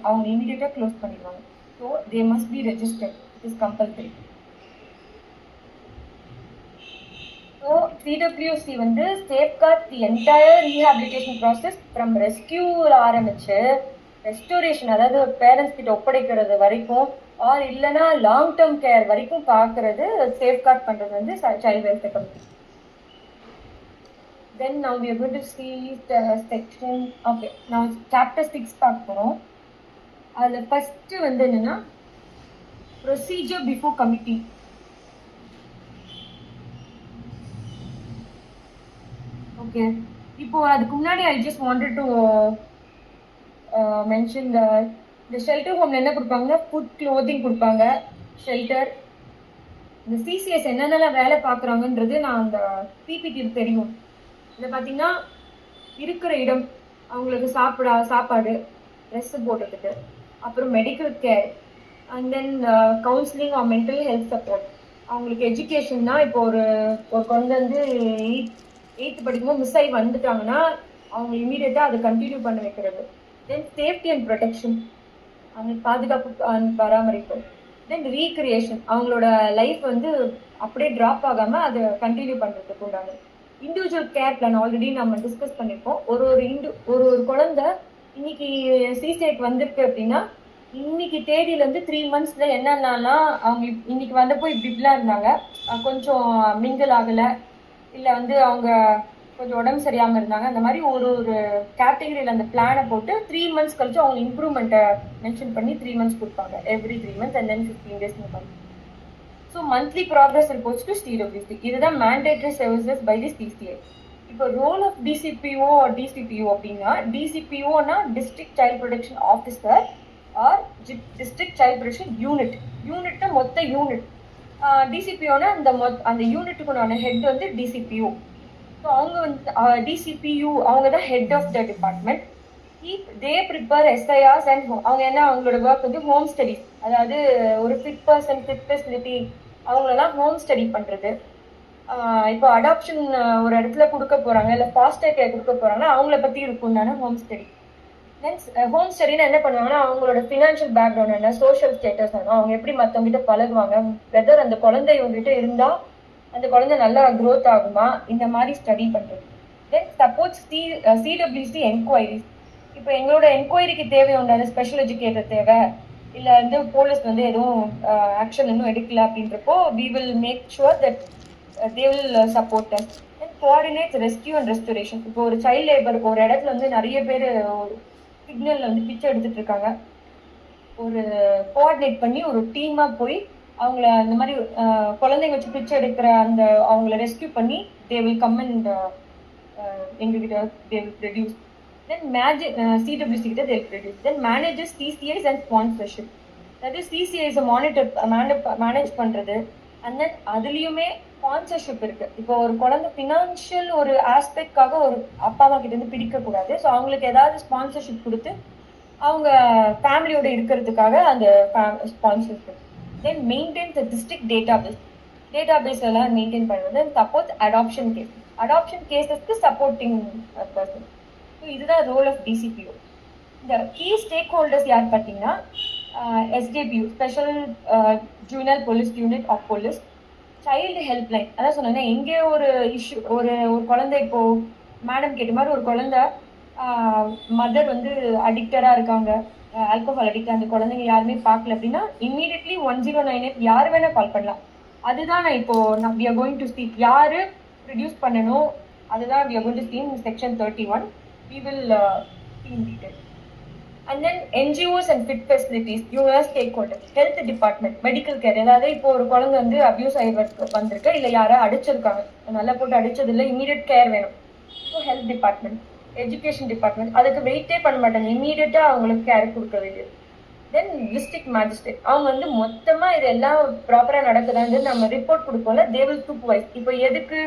[SPEAKER 1] அவங்க இமீடியட்டாக க்ளோஸ் பண்ணிடுவாங்க. So they must be registered, it is compulsory. So CWC வந்து safeguard the entire rehabilitation process from ரெஸ்கியூவில் ஆரம்பிச்சு ரெஸ்டோரேஷன், அதாவது பேரண்ட்ஸ் கிட்ட ஒப்படைக்கிறது வரைக்கும், ஆர் இல்லைன்னா லாங் டேர்ம் கேர் வரைக்கும் பார்க்கறது, சேஃப்கார்ட் பண்ணுறது வந்து child welfare committee. Then now we are going to see the section. Okay, now chapter 6 பார்க்கிறோம். அதில் ஃபர்ஸ்ட் வந்து என்னன்னா ப்ரொசீஜர் பிஃபோர் கமிட்டி. ஓகே, இப்போ அதுக்கு முன்னாடி I just wanted to mention இந்த ஷெல்டர் ஹோம்ல என்ன கொடுப்பாங்கன்னா ஃபுட், க்ளோதிங் கொடுப்பாங்க, ஷெல்டர். இந்த CCS என்னென்னலாம் வேலை பார்க்குறாங்கன்றது நான் அந்த PPT தெரியும். இதில் பார்த்தீங்கன்னா இருக்கிற இடம், அவங்களுக்கு சாப்பாடு, ட்ரெஸ்ஸு போடுறதுக்கு, அப்புறம் medical care, and then counselling R mental health support. அவங்களுக்கு எஜுகேஷன்னா இப்போ ஒரு குழந்தை வந்து 8th படிக்கும்போது மிஸ் ஆகி வந்துட்டாங்கன்னா அவங்க இமீடியட்டாக அதை கண்டினியூ பண்ண வைக்கிறது. தென் சேஃப்டி அண்ட் ப்ரொடெக்ஷன், அவங்களுக்கு பாதுகாப்பு பராமரிப்பு. தென் ரீக்ரியேஷன், அவங்களோட லைஃப் வந்து அப்படியே ட்ராப் ஆகாமல் அதை கண்டினியூ பண்ணுறதுக்கு உண்டான இண்டிவிஜுவல் கேர் பிளான் ஆல்ரெடி நம்ம டிஸ்கஸ் பண்ணியிருக்கோம். ஒரு குழந்தை இன்னைக்கு சிசேக் வந்திருக்கு அப்படின்னா இன்னைக்கு தேதியிலேருந்து 3 monthsல என்னென்னலாம் அவங்க இன்னைக்கு வந்தப்போ இப்படிலாம் இருந்தாங்க, கொஞ்சம் மிங்கிள் ஆகலை, இல்லை வந்து அவங்க கொஞ்சம் உடம்பு சரியாமல் இருந்தாங்க, அந்த மாதிரி ஒரு கேட்டகரியில் அந்த பிளானை போட்டு 3 months கழிச்சு அவங்க இம்ப்ரூவ்மெண்ட்டை மென்ஷன் பண்ணி 3 months கொடுப்பாங்க, every 3 months and then 15 days இந்த மாதிரி. So monthly progress reports to CWC, இதுதான் mandatory services by the CCA. இப்போ ரோல் ஆஃப் DCPO அப்படின்னா, DCPOனா district child protection officer or district child protection யூனிட்னா மொத்த யூனிட். DCPOனா அந்த யூனிட்டுக்குண்டான ஹெட் வந்து DCPO. ஸோ அவங்க வந்து DCPU அவங்க தான் head of the department. They prepare SIRs and அவங்க அவங்களோட ஒர்க் வந்து ஹோம் ஸ்டடிஸ், அதாவது ஒரு ஃபிட் பர்சன், ஃபிட் ஃபெசிலிட்டி அவங்களெல்லாம் ஹோம் ஸ்டடி பண்ணுறது. இப்போ அடாப்ஷன் ஒரு இடத்துல கொடுக்க போகிறாங்க, இல்லை ஃபாஸ்டர் கேர் கொடுக்க போகிறாங்கன்னா அவங்கள பற்றி இருக்கும் தானே ஹோம் ஸ்டடி. தென் ஹோம் ஸ்டடினா என்ன பண்ணுவாங்கன்னா அவங்களோட ஃபினான்ஷியல் பேக்ரவுண்ட் என்ன, சோஷியல் ஸ்டேட்டஸ் என்ன, அவங்க எப்படி மற்றவங்ககிட்ட பழகுவாங்க, வெதர் அந்த குழந்தை இவங்ககிட்ட இருந்தால் அந்த குழந்தை நல்லா க்ரோத் ஆகுமா, இந்த மாதிரி ஸ்டடி பண்ணுறது. தென் சப்போர்ட்ஸ் CWC என்கொயரிஸ். இப்போ எங்களோட என்கொயரிக்கு தேவை உண்டான ஸ்பெஷல் எஜுகேட்டர் தேவை, இல்லை வந்து போலீஸ் வந்து எதுவும் ஆக்ஷன் இன்னும் எடுக்கல அப்படின்றப்போ we will make sure that they will support us. And coordinate rescue and restoration. இப்போ ஒரு சைல்ட் லேபர் ஒரு இடத்துல வந்து நிறைய பேர் சிக்னலில் வந்து பிச்சை எடுத்துட்டு இருக்காங்க, ஒரு கோஆர்டினேட் பண்ணி ஒரு டீமாக போய் அவங்கள அந்த மாதிரி குழந்தைங்க வச்சு பிச்சை எடுக்கிற அந்த அவங்கள ரெஸ்கியூ பண்ணி they will come and எங்ககிட்ட they will produce. Then CWC கிட்ட they will produce. Then manages CCAs and sponsorship. அதாவது CCAs மேனேஜ் பண்ணுறது. அண்ட் தென் அதுலேயுமே ஸ்பான்சர்ஷிப் இருக்கு. இப்போ ஒரு குழந்தை ஃபினான்ஷியல் ஒரு ஆஸ்பெக்ட்காக ஒரு அப்பா அம்மா கிட்ட இருந்து பிடிக்கக்கூடாது. ஸோ அவங்களுக்கு ஏதாவது ஸ்பான்சர்ஷிப் கொடுத்து அவங்க ஃபேமிலியோட இருக்கிறதுக்காக அந்த sponsorship. Then maintain the district database. Database எல்லாம் மெயின்டைன் பண்ணுறது. சப்போஸ் அடாப்ஷன் கேஸஸ்க்கு சப்போர்ட்டிங் பர்சன். ஸோ இதுதான் ரோல் ஆஃப் டிசிபிஓ. இந்த கீ ஸ்டேக் ஹோல்டர்ஸ் யார் பார்த்தீங்கன்னா SJPU, special junior police unit of police, child helpline. அதான் சொன்னேன்னா எங்கேயோ ஒரு இஷ்யூ, ஒரு குழந்தை, இப்போ மேடம் கேட்ட மாதிரி ஒரு குழந்தை மதர் வந்து அடிக்டடாக இருக்காங்க, ஆல்கோஹால் அடிக்ட், அந்த குழந்தைங்க யாருமே பார்க்கல அப்படின்னா இம்மீடியட்லி 1098 யார் வேணால் கால் பண்ணலாம். அதுதான் நான் இப்போ we are going to see யாரு ப்ரொடியூஸ் பண்ணணும், அதுதான் we are going to see in section 31. We will see in detail. And then NGOs and fit facilities, இவங்க stakeholders, health department, medical care. அதாவது இப்போ ஒரு குழந்தை வந்து அபியூஸ் ஆகி வந்திருக்கு, இல்லை யாரோ அடிச்சிருக்காங்க, நல்லா போட்டு அடிச்சது இல்லை, இமீடியட் கேர் வேணும். So health department, education department அதுக்கு வெயிட்டே பண்ண மாட்டாங்க, இமீடியட்டா அவங்களுக்கு கேர் கொடுக்க வேண்டியது. தென் டிஸ்ட்ரிக்ட் மேஜிஸ்ட்ரேட், அவங்க வந்து மொத்தமா இதெல்லாம் ப்ராப்பரா நடக்குதான்னு நம்ம ரிப்போர்ட் கொடுப்போம்ல, தே வில் சூப்பர்வைஸ். இப்போ எதுக்கு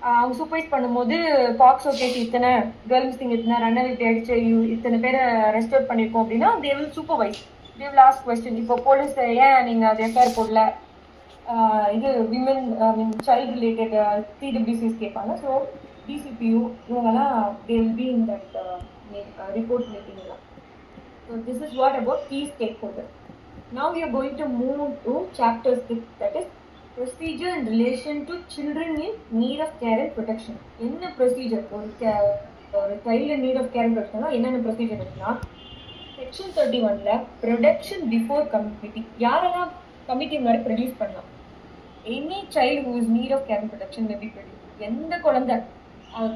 [SPEAKER 1] அவங்க சூப்பர்வைஸ் பண்ணும்போது பாக்ஸோ கேஸ் இத்தனை, கேர்ள் மிஸ்ஸிங் இத்தனை, ரன்னர் இப்படி அடிச்சு இத்தனை பேரை ரெஸ்டோர் பண்ணிருக்கோம் அப்படின்னா they will supervise, they will ask question. இப்போ போலீஸ் ஏன் நீங்க அது எஃப்ஐஆர் போடல, இது விமன் சைல்டு ரிலேட்டட் சிடபிள்யூசிஸ் கேட்பாங்க. ஸோ டிசிபியூ இவங்கெல்லாம் they will be in that report மீட்டிங்லாம். So this is what about key stakeholders. Now we are going to move to chapter 6, that is procedure in relation to children in need of care and protection. என்ன procedure ஒரு child in need of care and protection என்னென்ன procedure இருக்குன்னா section 31ல protection before committee யாரெல்லாம் committee மாதிரி produce பண்ணலாம். Any child who is need of care and protection may be produced. எந்த குழந்தை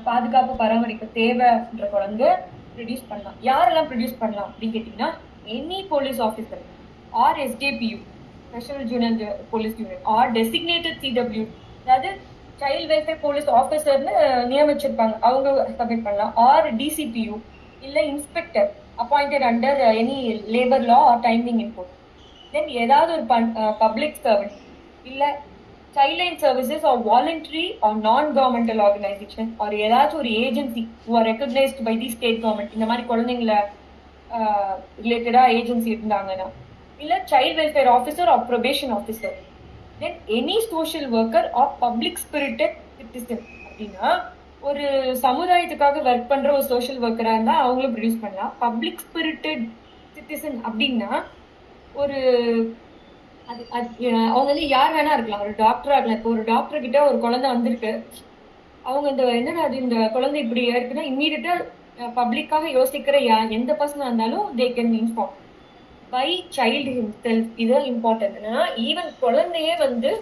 [SPEAKER 1] பாதுகாப்பு பராமரிப்பு தேவைன்ற குழந்தை ப்ரொடியூஸ் பண்ணலாம். யாரெல்லாம் ப்ரொடியூஸ் பண்ணலாம் அப்படின்னு கேட்டிங்கன்னா any police officer or SJPU, special junior police unit, or designated CW, அதாவது சைல்டு வெல்ஃபேர் போலீஸ் ஆஃபீஸர்னு நியமிச்சிருப்பாங்க, அவங்க சப்மிட் பண்ணலாம். ஆர் டிசிபியூ இல்லை inspector appointed under any labour law or timing import. Then ஏதாவது ஒரு பப்ளிக் சர்வெண்ட் இல்லை child line services or voluntary or non-governmental organization or ஏதாச்சும் ஒரு agency who are recognized by the state government, இந்த மாதிரி குழந்தைங்கள ரிலேட்டடா ஏஜென்சி இருந்தாங்கன்னா, இல்ல child welfare officer or probation officer, then any social worker or public spirited citizen. அப்படின்னா ஒரு சமுதாயத்துக்காக ஒர்க் பண்ற ஒரு சோஷியல் ஒர்க்கரா இருந்தா அவங்களும் ப்ரொடியூஸ் பண்ணலாம். பப்ளிக் ஸ்பிரிட்டட் சிட்டிசன் அப்படின்னா ஒரு அவங்க வந்து யார் வேணா இருக்கலாம், ஒரு டாக்டரா இருக்கலாம். இப்போ ஒரு டாக்டர் கிட்ட ஒரு குழந்தை வந்திருக்கு, அவங்க இந்த என்னடா அது இந்த குழந்தை இப்படி இருக்குன்னா இம்மீடியட்டா பப்ளிக்காக யோசிக்கிற எந்த பர்சனா இருந்தாலும் they can inform by child himself. இதுதான் இம்பார்ட்டன்ட். என்னன்னா ஈவன் குழந்தையே வந்து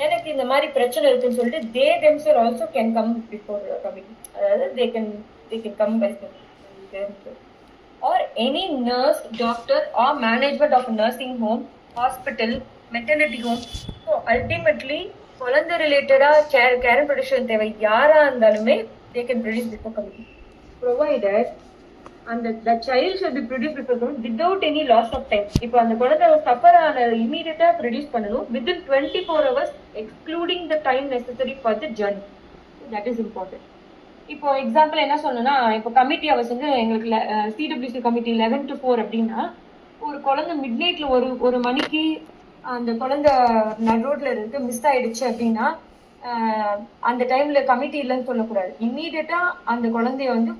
[SPEAKER 1] எனக்கு இந்த மாதிரி பிரச்சனை இருக்குன்னு சொல்லிட்டு they themselves also can come before committee, அதாவது they can come by or any nurse, doctor or management of nursing home, hospital, maternity home. So ultimately குழந்தை ரிலேட்டடா கேர் அண்ட் ப்ரொடெக்ஷன் தேவை யாரா இருந்தாலுமே they can produce before committee provided அந்த the child should be produce before committee without any loss of time. இப்போ அந்த குழந்தை suffer ஆன இமீடியட்டா ப்ரொடியூஸ் பண்ணணும் within 24 hours excluding the time necessary for the journey. That is important. இப்போ example என்ன சொல்லணும்னா, இப்போ கமிட்டி ஹவர்ஸ் வந்து எங்களுக்கு சிடபிள்யூசி கமிட்டி 11 to 4 அப்படின்னா ஒரு குழந்தை மிட் நைட்ல ஒரு மணிக்கு அந்த குழந்தை நடுரோட்ல இருக்கு மிஸ் ஆயிடுச்சு அப்படின்னா அந்த டைம்ல கமிட்டி இல்லைன்னு சொல்லக்கூடாது, இம்மீடியட்டா அந்த குழந்தைய வந்து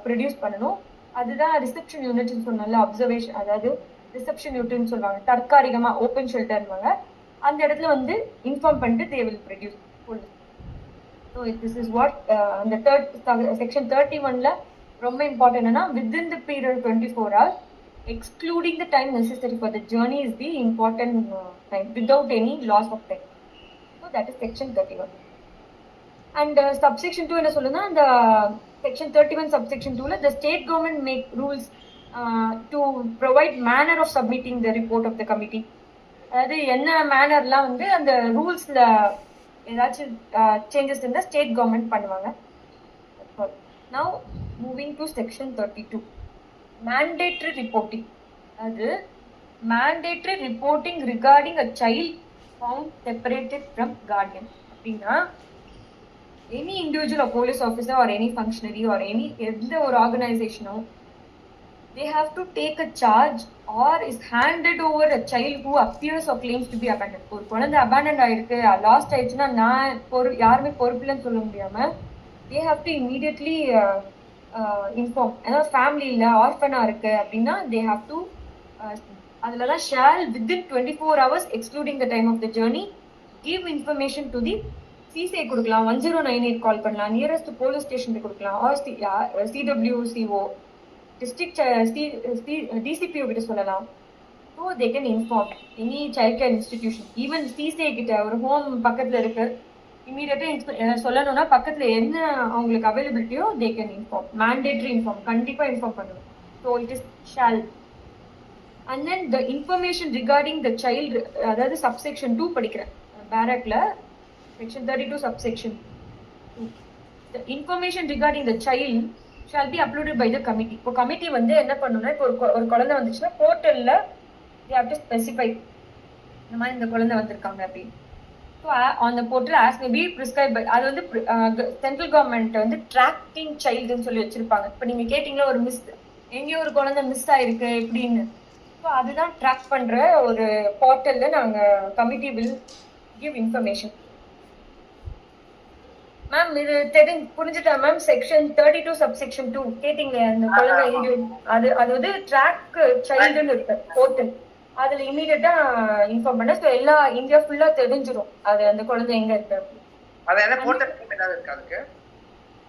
[SPEAKER 1] ப்ரொடியூஸ் பண்ணணும். அதுதான் ரிசப்ஷன் யூனிட்னு சொன்னால அப்சர்வேஷன், அதாவது ரிசப்ஷன் யூனிட்னு சொல்லுவாங்க, தற்காலிகமா ஓப்பன் ஷெல்டர்வாங்க. அந்த இடத்துல வந்து இன்ஃபார்ம் பண்ணிட்டு they will produce. So this is what அந்த செக்ஷன் 31ல ரொம்ப இம்பார்ட்டன்ட். என்னன்னா within the period 24 hours excluding the time necessary for the journey is the important time without any loss of time. So that is section 31. And subsection 2 என்ன சொல்லுன்னா, அந்த section 31 subsection 2ல the state government make rules to provide manner of submitting the report of the committee. அதாவது என்ன மேனர்லாம் வந்து அந்த ரூல்ஸ்ல ஏதாச்சும் changes இருந்தால் state government பண்ணுவாங்க. Now moving to section 32. Mandatory reporting. அது mandatory reporting regarding a child found separated from guardian. அப்படின்னா any individual or police officer or any functionary or any எந்த ஒரு ஆர்கனைசேஷனோ they have to take a charge or is handed over a child who appears or claims to be abandoned. ஒரு குழந்தை abandoned ஆயிருக்கு, last ஆயிடுச்சுன்னா நான் யாருமே பொறுப்பில்லைன்னு சொல்ல முடியாம they have to immediately inform. அதாவது ஃபேமிலியில் ஆர்ஃபனாக இருக்கு அப்படின்னா they have to அதில் தான் shall within 24 hours excluding the time of the journey give information to the CCI கொடுக்கலாம், 1098 கால் பண்ணலாம், நியரஸ்ட் போலீஸ் ஸ்டேஷனுக்கு கொடுக்கலாம், ஆர் சிடபிள்யூசிஓ டிஸ்ட்ரிக்ட் டிசிபிஓ கிட்ட சொல்லலாம். So they can inform any child care institution. Even CCI கிட்ட ஒரு ஹோம் பக்கத்தில் இருக்கு, இமீடியட்டாக சொல்லணும்னா பக்கத்தில் என்ன அவங்களுக்கு அவைலபிலிட்டியோ they can inform. Mandatory inform, கண்டிப்பாக இன்ஃபார்ம் பண்ணணும். So it is shall. And then the information regarding the child, அதாவது சப்செக்ஷன் 2 படிக்கிறேன் பேரக்ல, section 32 subsection 2. The information regarding the child shall be uploaded by the committee. இப்போ committee வந்து என்ன பண்ணணும்னா, இப்போ ஒரு குழந்தை வந்துச்சுன்னா போர்ட்டல்ல they have to specify இந்த மாதிரி இந்த குழந்தை வந்திருக்காங்க அப்படின்னு. So on the portal as may be prescribe by, அது வந்து சென்ட்ரல் கவர்மெண்ட் வந்து ட்ராக்கிங் சைல்டுன்னு சொல்லி வச்சிருப்பாங்க. இப்போ நீங்க கேட்டீங்களா ஒரு மிஸ், எங்கேயோ ஒரு குழந்தை மிஸ் ஆயிருக்கு எப்படின்னு, ஸோ அதுதான் ட்ராக் பண்ற ஒரு போர்ட்டல்ல நாங்க committee will give information. Ma'am இது புரிஞ்சுட்டா மேம்? செக்ஷன் 32 சப்செக்ஷன் 2 கேட்டீங்க அந்த குழந்தை, அது வந்து ட்ராக் சைல்டுன்னு இருக்கு போர்ட்டல், அதுல இமீடியட்டா இன்ஃபார்ம் பண்ண. ஸோ எல்லா இந்தியா ஃபுல்லா தெரிஞ்சிடும் அது அந்த குழந்தை எங்க இருக்கு.
[SPEAKER 2] அது என்ன போர்ட்டல் நேம் ஏதாவது இருக்கா அதுக்கு?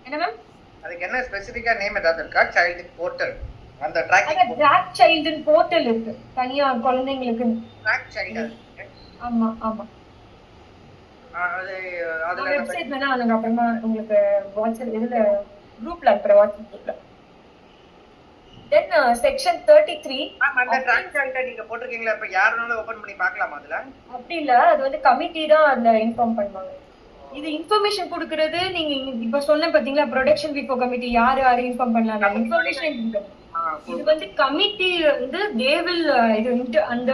[SPEAKER 1] என்ன மேம்
[SPEAKER 2] அதுக்கு என்ன ஸ்பெசிஃபிக்கா நேம் ஏதாவது இருக்கா? சைல்டு போர்ட்டல், அந்த
[SPEAKER 1] ட்ராக் சைல்டு போர்ட்டல் இருக்கு தனியா குழந்தைங்களுக்கு.
[SPEAKER 2] Track child.
[SPEAKER 1] ஆமா ஆமா,
[SPEAKER 2] அதுல
[SPEAKER 1] வெப்சைட் வேணா அதுக்கு அப்புறமா உங்களுக்கு வாட்ஸ்அப் இதுல குரூப்ல அனுப்புற, வாட்ஸ்அப் குரூப்ல. தென் செக்ஷன் 33
[SPEAKER 2] அந்த ட்ராக் சைல்ட நீங்க போட்டுருக்கீங்களா? இப்ப யாருனாலும் ஓபன் பண்ணி பார்க்கலாமா அதுல?
[SPEAKER 1] அப்படி இல்ல, அது வந்து கமிட்டி தான் அந்த இன்ஃபார்ம் பண்ணுவாங்க. இது இன்ஃபர்மேஷன் கொடுக்கிறது நீங்க இப்ப சொன்ன பாத்தீங்களா, ப்ரொடக்ஷன் பிஃபோர் கமிட்டி யாரு இன்ஃபார்ம் பண்ணலாம் இன்ஃபர்மேஷன். இது வந்து கமிட்டி வந்து தே வில் இது அந்த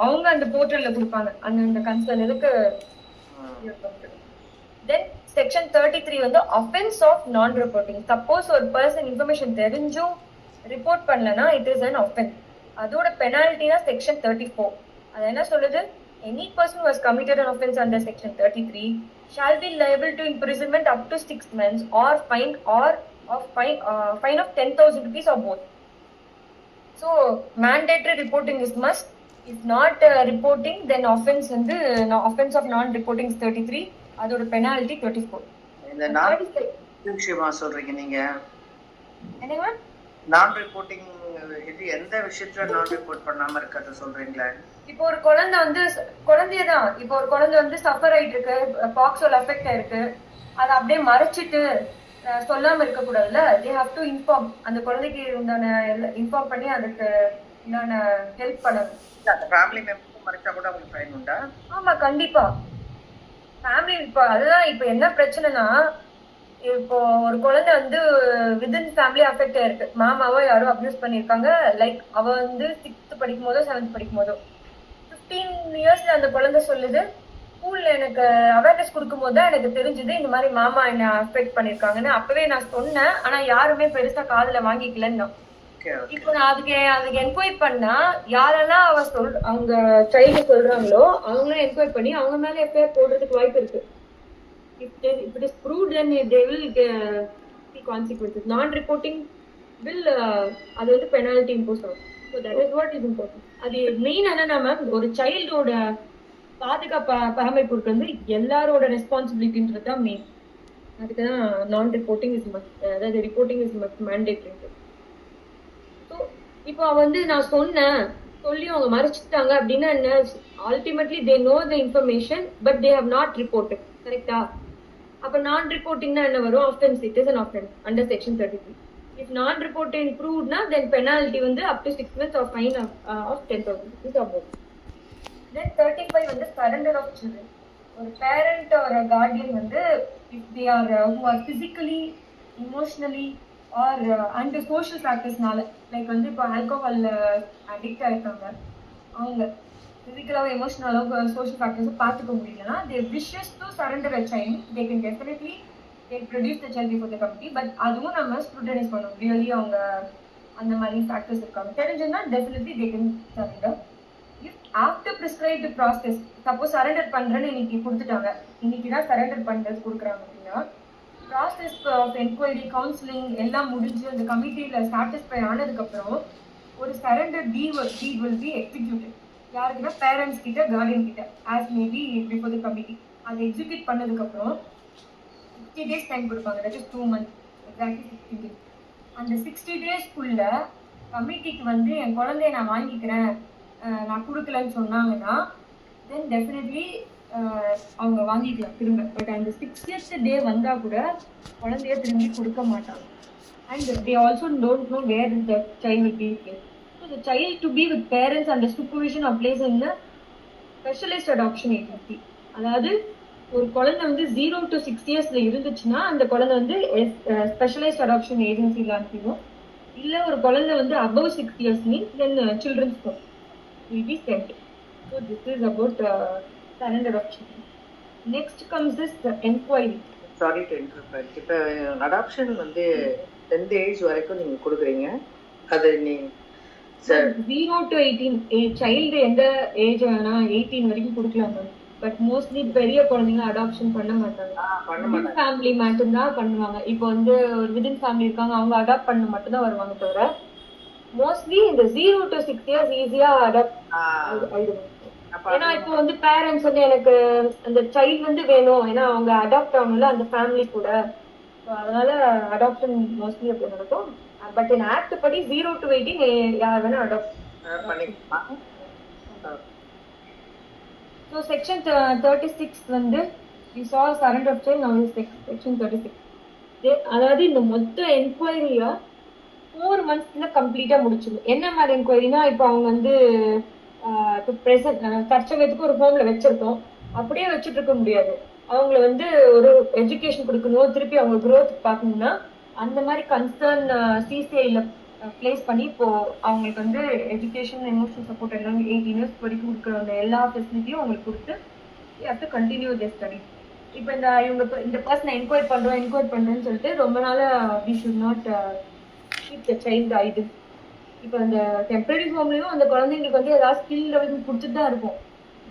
[SPEAKER 1] அவங்க அந்த போர்ட்டல்ல கொடுப்பாங்க அந்த கன்சர்ன் இதுக்கு. Then section 33 வந்து offense of non reporting. Suppose ஒரு person information தெரிஞ்சும் ரிப்போர்ட் பண்ணலனா it is an offense. அதோட penalty தான் section 34. அது என்ன சொல்லுது? Any person who has committed an offense under section 33 shall be liable to imprisonment up to 6 months or fine of 10,000 rupees or both. So mandatory reporting is must. If not reporting, then offense வந்து offense of non reporting is 33, அதோட penalty 34.
[SPEAKER 2] இந்த நான் விஷயமா சொல்றீங்க நீங்க?
[SPEAKER 1] என்னங்க?
[SPEAKER 2] நான் reporting இது எந்த விஷயத்துல நான் ரிப்போர்ட் பண்ணாம இருக்கறத சொல்றீங்களா?
[SPEAKER 1] இப்போ ஒரு குழந்தை வந்து குழந்தையதான், இப்போ ஒரு குழந்தை வந்து சஃபர் ஆயிட்டு இருக்கு, பாக்ஸோல அஃபெக்ட் ஆயிருக்கு, அதை அப்படியே மறைச்சிட்டு சொல்லாம இருக்க கூடாதுல்ல. they have to inform, அந்த குழந்தைக்கு இன்ஃபார்ம் பண்ணி அதுக்கு என்னென்ன ஹெல்ப் பண்ணணும்.
[SPEAKER 2] ஃபேமிலி மெம்பர்ஸ் மறைச்சா கூட உங்களுக்கு ஃபைன் உண்டா?
[SPEAKER 1] ஆமா கண்டிப்பா. ஃபேமிலி இப்போ அதுதான் இப்போ என்ன பிரச்சனைனா, இப்போ ஒரு குழந்தை வந்து வித்தின் ஃபேமிலி அஃபெக்ட் ஆயிருக்கு, மாமாவோ யாரோ அப்யூஸ் பண்ணியிருக்காங்க. லைக் அவ வந்து 6th படிக்கும் போதோ 7th படிக்கும் போதோ 15 இயர்ஸ்ல அந்த குழந்தை சொல்லுது, ஸ்கூல்ல எனக்கு அவேர்னஸ் கொடுக்கும் போது தான் எனக்கு தெரிஞ்சது இந்த மாதிரி மாமா என்ன அஃபெக்ட் பண்ணிருக்காங்கன்னு. அப்பவே நான் சொன்னேன், ஆனா யாருமே பெருசா காதுல வாங்கிக்கலன்னு. இப்போ நான் அதுக்கு என்கொயரி பண்ணா யாரெல்லாம் அவங்க சைல்டு சொல்றாங்களோ அவங்களும் என்கொயரி பண்ணி அவங்க மேல எஃப்ஐஆர் போடுறதுக்கு வாய்ப்பு இருக்கு. if it is proved, then they will see consequences. Non reporting will அது வந்து penalty impose ஆகும். So that is what is important. அது மெயின் என்னன்னா மேம், ஒரு சைல்டோட பாதுகாப்பு பராமரிப்பு வந்து எல்லாரோட ரெஸ்பான்சிபிலிட்டின்றது தான் மெயின். அதுக்கு தான் நான் ரிப்போர்ட்டிங் இஸ் மஸ்ட், அதாவது reporting is must mandatory. So இப்போ வந்து நான் சொன்னேன் சொல்லி அவங்க மறைச்சிட்டாங்க அப்படின்னா என்ன, ultimately they know the information but they have not reported. கரெக்டா? அப்போ நான் ரிப்போர்ட்டிங்னா என்ன வரும்? Offence. It is an offense under section 33. if non reporting proved na, then penalty வந்து up to 6 months or fine of 10,000 rupees or more. Then 35 வந்து surrender of children. ஒரு parent or a guardian வந்து if they are who are physically, emotionally or under social factorsனால, like வந்து இப்போ alcohol addict ஆயிருக்காங்க, அவங்க பிசிக்கலாவோ எமோஷனலாவோ social ஃபேக்டர்ஸை பார்த்துக்க முடியலன்னா they wishes to surrender a child, they can definitely they produce the child before the committee. But அதுவும் நம்ம scrutinise பண்ணணும். ரியலி அவங்க அந்த மாதிரி ஃபேக்டர்ஸ் இருக்காங்க தெரிஞ்சுன்னா definitely they can surrender. If after prescribed process suppose surrender பண்ணுறேன்னு இன்னைக்கு கொடுத்துட்டாங்க, இன்னைக்கு தான் சரண்டர் பண்ணுறது கொடுக்குறாங்க அப்படின்னா ப்ராசஸ் ஆஃப் என்கொயரி கவுன்சிலிங் எல்லாம் முடிஞ்சு அந்த கமிட்டியில் சாட்டிஸ்ஃபை ஆனதுக்கப்புறம் ஒரு surrender deed will be executed. யாருக்குன்னா பேரண்ட்ஸ் கிட்ட கார்டியன் கிட்ட as maybe before the committee. அதை எக்ஸிக்யூட் பண்ணதுக்கப்புறம் 60 days டைம் கொடுப்பாங்க, that is 2 months, exactly 60 days. அந்த 60 daysக்குள்ள கமிட்டிக்கு வந்து என் குழந்தைய நான் வாங்கிக்கிறேன் நான் கொடுக்கலன்னு சொன்னாங்கன்னா தென் டெஃபினெட்லி அவங்க வாங்கிக்கலாம் திரும்ப. பட் அந்த 60th day வந்தால் கூட குழந்தைய திரும்பி கொடுக்க மாட்டாங்க. And they also don't know where the child will be placed. So the child to be with parents and supervision of place in specialised adoption agency. அதாவது ஒரு குழந்தை வந்து 0 to 6 years இருந்துச்சுன்னா அந்த குழந்தை வந்து ஸ்பெஷலைஸ்ட் அடாப்ஷன் ஏஜென்சியில் அனுப்பிடும். இல்லை ஒரு குழந்தை வந்து above 6 years means then children's home will be sent. So this is about surrender of children. Next comes this enquiry.
[SPEAKER 2] Sorry to interrupt. இப்போ அடாப்ஷன் வந்து எந்த ஏஜ் வரைக்கும் நீங்க கொடுக்குறீங்க? அது நீ
[SPEAKER 1] 0 to 18 சைல்டு எந்த ஏஜ் வேணா 18 வரைக்கும் கொடுக்கலாம் மேம். பட் மோஸ்ட்லி பெரிய குழந்தைங்க அடாப்ஷன் பண்ண மாட்டாங்க. ஃபேமிலி மட்டும்தான் பண்ணுவாங்க. இப்போ வந்து ஒரு விதின் ஃபேமிலி இருக்காங்க, அவங்க அடாப்ட் பண்ண மட்டும்தான் வருவாங்க தவிர மோஸ்ட்லி இந்த 0 to 6 years ஈஸியா அடாப்ட் ஆயிடுவாங்க. ஏன்னா இப்போ வந்து பேரண்ட்ஸ் வந்து எனக்கு அந்த சைல்டு வந்து வேணும், ஏன்னா அவங்க அடாப்ட் ஆகணும்ல அந்த ஃபேமிலி கூட, அதனால அடாப்ஷன் மோஸ்ட்லி அப்படி நடக்கும். பட் இந்த ஆக்ட் படி 0 to 18 யார் வேணா அடாப்ட் பண்ணிக்கலாம். So section 36 வந்து we saw surrender of child, now is section 36. அதாவது இந்த மொத்த என்கொயரியா 4 monthsல கம்ப்ளீட்டா முடிச்சிடும். என்ன மாதிரி என்கொயரினா இப்போ அவங்க வந்து இப்போ ப்ரெசன்ட் தற்சமயத்துக்கு ஒரு ஹோம்ல வச்சிருக்கோம், அப்படியே வச்சுட்டு இருக்க முடியாது. அவங்கள வந்து ஒரு எஜுகேஷன் கொடுக்கணும், திருப்பி அவங்க க்ரோத் பார்க்கணும்னா அந்த மாதிரி கன்சர்ன் சிசிஐல பிளேஸ் பண்ணி இப்போ அவங்களுக்கு வந்து எஜுகேஷன் எமோஷனல் சப்போர்ட் எல்லாம் 18 years வரைக்கும் கொடுக்குற அந்த எல்லா ஃபெசிலிட்டியும் அவங்களுக்கு கொடுத்து டு கண்டினியூ தி ஸ்டடி. இப்போ இந்த பர்சனை என்கொயரி பண்ணுறேன்னு சொல்லிட்டு ரொம்ப நாள் we should not keep the child idle. இப்போ அந்த டெம்பரரி ஹோம்லையும் அந்த குழந்தைங்களுக்கு வந்து ஏதாவது ஸ்கில் லெவலுக்கு கொடுத்துட்டு தான் இருக்கும்.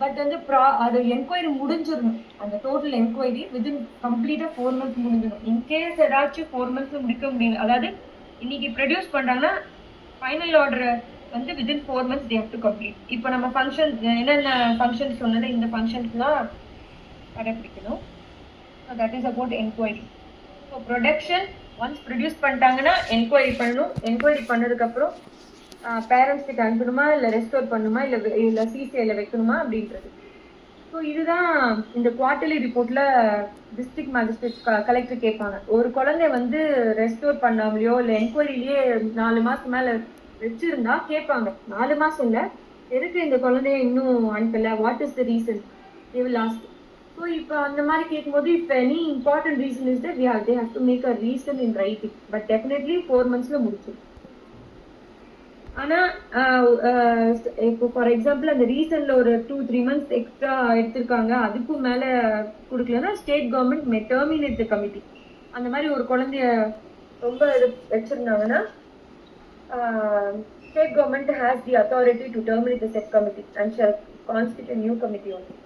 [SPEAKER 1] பட் வந்து அது என்கொயரி முடிஞ்சிடணும். அந்த டோட்டல் என்கொயரி வித்தின் கம்ப்ளீட்டாக 4 months முடிஞ்சிடும். இன்கேஸ் ஏதாச்சும் 4 months முடிக்க முடியல, அதாவது இன்னைக்கு ப்ரொடியூஸ் பண்றாங்கன்னா ஃபைனல் ஆர்டர் வந்து within 4 months they have to complete. இப்போ நம்ம ஃபங்க்ஷன் என்னென்ன ஃபங்க்ஷன்ஸ் சொன்னது இந்த ஃபங்க்ஷன்ஸ்லாம் கடைபிடிக்கணும். So that is about enquiry. So production once produce பண்ணிட்டாங்கன்னா என்கொயரி பண்ணணும். என்கொயரி பண்ணதுக்கப்புறம் பேரண்ட்ஸ் கிட்ட அனுப்பணுமா இல்லை ரெஸ்டோர் பண்ணணுமா இல்லை சிசிஐல வைக்கணுமா அப்படின்றது. ஸோ இதுதான் இந்த குவார்டர்லி ரிப்போர்ட்ல டிஸ்ட்ரிக்ட் மேஜிஸ்ட்ரேட் கலெக்டர் கேட்பாங்க. ஒரு குழந்தை வந்து ரெஸ்டோர் பண்ணாமலையோ இல்லை என்கொயரிலேயே 4 மாசம் மேல வச்சிருந்தா கேட்பாங்க. 4 மாசம் இல்லை, எதுக்கு இந்த குழந்தைய இன்னும் அனுப்பல, what is the reason, they will ask. So இப்போ அந்த மாதிரி கேட்கும்போது இப்போ any important reason is that they have to make a reason in writing. But definitely 4 monthsல முடிச்சிடும். ஆனா இப்போ ஃபார் எக்ஸாம்பிள் அந்த ரீசன்ல ஒரு 2-3 months எக்ஸ்ட்ரா எடுத்திருக்காங்க, அதுக்கும் மேல கொடுக்கலன்னா state government may terminate the committee. அந்த மாதிரி ஒரு குழந்தைய ரொம்ப வச்சிருந்தாங்கன்னா state government has the authority to terminate the set committee and shall constitute a new committee only.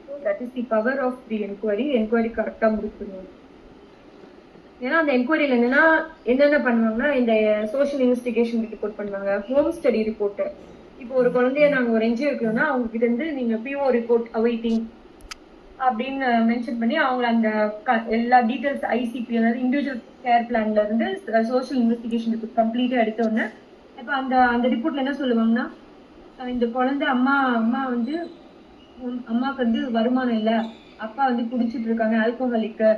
[SPEAKER 1] So that is the power of the inquiry. Enquiry கரெக்டா முடிக்கணும். ஏன்னா அந்த என்கொயரியில் என்னென்ன பண்ணுவாங்கன்னா இந்த சோஷியல் இன்வெஸ்டிகேஷன் ரிப்போர்ட் பண்ணுவாங்க, ஹோம் ஸ்டடி ரிப்போர்ட். இப்போ ஒரு குழந்தைய நாங்கள் ஒரு என்ஜிஓ இருக்கிறோம்னா அவங்க கிட்ட இருந்து நீங்க பிஓ ரிப்போர்ட் அவைட்டிங் அப்படின்னு மென்ஷன் பண்ணி அவங்கள அந்த எல்லா டீட்டெயில்ஸ் ஐசிபி அதாவது இண்டிவிஜுவல் கேர் பிளான்ல இருந்து சோஷியல் இன்வெஸ்டிகேஷன் ரிப்போர்ட் கம்ப்ளீட்டா எடுத்தோடனே இப்போ அந்த ரிப்போர்ட்ல என்ன சொல்லுவாங்கன்னா இந்த குழந்தை அம்மா வந்து அம்மாவுக்கு வந்து வருமானம் இல்லை, அப்பா வந்து குடிச்சிட்டு இருக்காங்க, ஆல்கோஹாலிக்கு,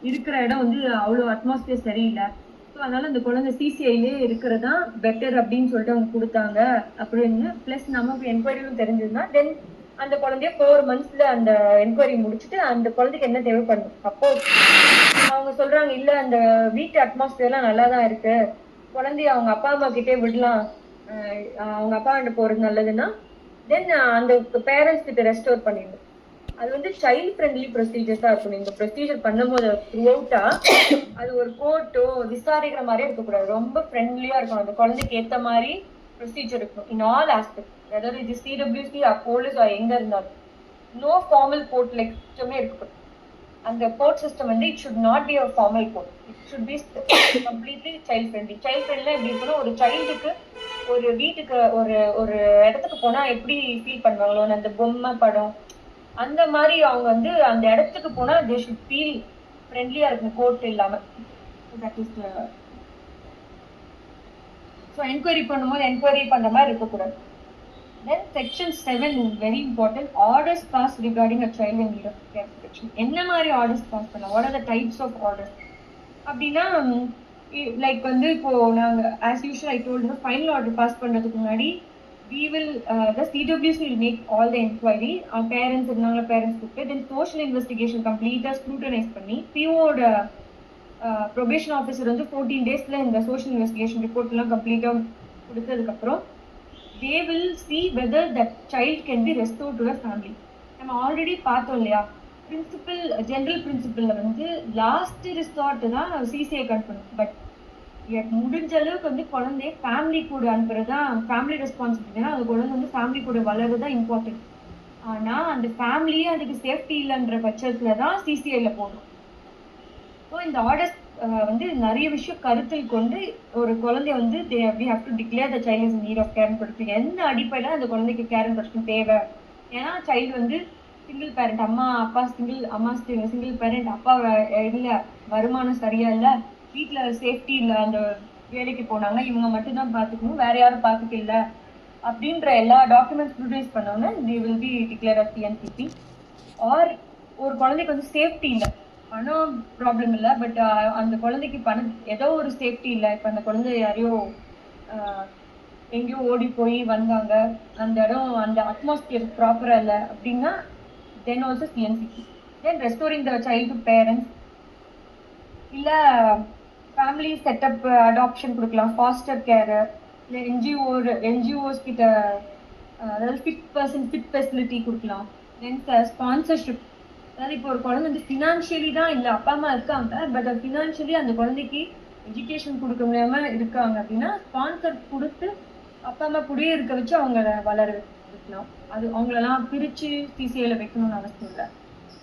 [SPEAKER 1] இருக்கிற இடம் வந்து அவ்வளோ அட்மாஸ்பியர் சரியில்லை, ஸோ அதனால அந்த குழந்தை சிசிஐலே இருக்கிறதா பெட்டர் அப்படின்னு சொல்லிட்டு அவங்க கொடுத்தாங்க அப்படின்னு. ப்ளஸ் நமக்கு என்கொயரியும் தெரிஞ்சதுன்னா தென் அந்த குழந்தைய 4 monthsல அந்த என்கொயரி முடிச்சுட்டு அந்த குழந்தைக்கு என்ன தேவைப்படும். அப்போ அவங்க சொல்றாங்க இல்ல அந்த வீட்டு அட்மாஸ்பியர்லாம் நல்லா தான் இருக்கு, குழந்தைய அவங்க அப்பா அம்மா கிட்டே விடலாம், அவங்க அப்பா கிட்ட போறது நல்லதுன்னா தென் அந்த பேரண்ட்ஸ் கிட்ட ரெஸ்டோர் பண்ணிடணும். அது வந்து சைல்ட் ஃப்ரெண்ட்லி ப்ரொசீஜர்ஸா இருக்கணும். இந்த ப்ரொசீஜர் பண்ணும்போது த்ரூ அவுட்டா அது ஒரு கோர்ட்டோ விசாரிக்கிற மாதிரியே இருக்கக்கூடாது. ரொம்ப ஃப்ரெண்ட்லியா இருக்கணும். அந்த குழந்தைக்கு ஏற்ற மாதிரி ப்ரொசீஜர் இருக்கணும் இன் ஆல் ஆஸ்பெக்ட், வெதர் இது சிடபிள்யூசி ஆர் போலீஸ் ஆர் எங்க இருந்தாலும். நோ ஃபார்மல் கோர்ட் லைக் சிஸ்டமே இருக்கக்கூடாது. அந்த கோர்ட் சிஸ்டம் வந்து it should not be a formal court, it should be completely child friendly. Child ஃப்ரெண்ட்லாம் எப்படி இருக்கணும், ஒரு சைல்டுக்கு ஒரு வீட்டுக்கு ஒரு இடத்துக்கு போனா எப்படி ஃபீல் பண்ணுவாங்களோ அந்த பொம்மை படம் அந்த மாதிரி அவங்க வந்து அந்த இடத்துக்கு போனா தே ஷுட் ஃபீல் ஃப்ரெண்ட்லியா இருக்கும் கோர்ட் இல்லாம. தட் இஸ் ஸோ என்கொயரி பண்ணும்போது என்கொயரி பண்ற மாதிரி இருக்கக்கூடாது. Then section 7 is very important. Orders passed regarding a child in need of care protection. என்ன மாதிரி orders pass பண்ணலாம்? What are the types of orders? அப்படின்னா லைக் வந்து இப்போ நாங்க as usual I told you final order pass பண்றதுக்கு முன்னாடி we will the CWC will make all the inquiry. Parents இருந்தாங்க, parents கூப்பிட்டு then social investigation complete scrutinize பண்ணி PO ஓட probation officer வந்து 14 daysல இந்த social investigation report எல்லாம் கம்ப்ளீட்டா கொடுத்ததுக்கு அப்புறம் they will see whether that child can be restored to the family. நம்ம ஆல்ரெடி பார்த்தோம் இல்லையா, பிரின்சிபல் ஜெனரல் பிரின்சிபல்ல வந்து லாஸ்ட் ரிசார்ட் தான் சிசிஐ கன்ஃபர்ம். பட் முடிஞ்ச அளவுக்கு வந்து குழந்தைய ஃபேமிலி கூட அனுப்புறதுதான் ஃபேமிலி ரெஸ்பான்சிபிலிட்டி. அந்த குழந்தை வந்து ஃபேமிலி கூட வளர்றதுதான் இம்பார்ட்டன்ட். ஆனா அந்த ஃபேமிலியே அதுக்கு சேஃப்டி இல்லைன்ற பட்சத்துல தான் சிசிஐல போகணும். ஸோ இந்த ஆர்டர்ஸ் வந்து நிறைய விஷயம் கருத்தில் கொண்டு ஒரு குழந்தைய வந்து we have to declare the child is in need of care and protection. எந்த அடிப்படையில் அந்த குழந்தைக்கு கேர் அண்ட் ப்ரொடெக்ஷன் தேவை? ஏன்னா சைல்டு வந்து சிங்கிள் பேரண்ட், அப்பா சிங்கிள் பேரண்ட், அப்பா இல்லை, வருமானம் சரியா இல்லை, வீட்டில் சேஃப்டி இல்லை, அந்த வேலைக்கு போனாங்க, இவங்க மட்டும்தான் பார்த்துக்கணும், வேற யாரும் பார்த்துக்க இல்லை அப்படின்ற எல்லா டாக்குமெண்ட்ஸ் ப்ரொடியூஸ் பண்ணோன்னே they will be declared as TNCP. Or ஒரு குழந்தைக்கு வந்து சேஃப்டி இல்லை, பணம் ப்ராப்ளம் இல்லை, பட் அந்த குழந்தைக்கு பணம் ஏதோ ஒரு சேஃப்டி இல்லை. இப்போ அந்த குழந்தை யாரையோ எங்கேயோ ஓடி போய் வந்தாங்க, அந்த இடம் அந்த அட்மாஸ்பியர் ப்ராப்பராக இல்லை அப்படின்னா then also CNCP. Then restoring the child to parents, இல்லை ஃபேமிலி செட்டப் அடாப்ஷன் கொடுக்கலாம், ஃபாஸ்டர் கேரு, இல்லை என்ஜிஓஸ் கிட்ட அதாவது ஃபிட் ஃபெசிலிட்டி கொடுக்கலாம். தென் ஸ்பான்சர்ஷிப், அதாவது இப்போ ஒரு குழந்தை வந்து ஃபினான்ஷியலி தான் இல்லை, அப்பா அம்மா இருக்காங்க, பட் ஃபினான்ஷியலி அந்த குழந்தைக்கு எஜுகேஷன் கொடுக்க முடியாம இருக்காங்க அப்படின்னா ஸ்பான்சர் கொடுத்து அப்பா அம்மா கூடயே இருக்க வச்சு அவங்கள வளர வைக்கலாம். அது அவங்களெல்லாம் பிரிச்சு சிசிஐல வைக்கணும்னு அவசியம் இல்லை.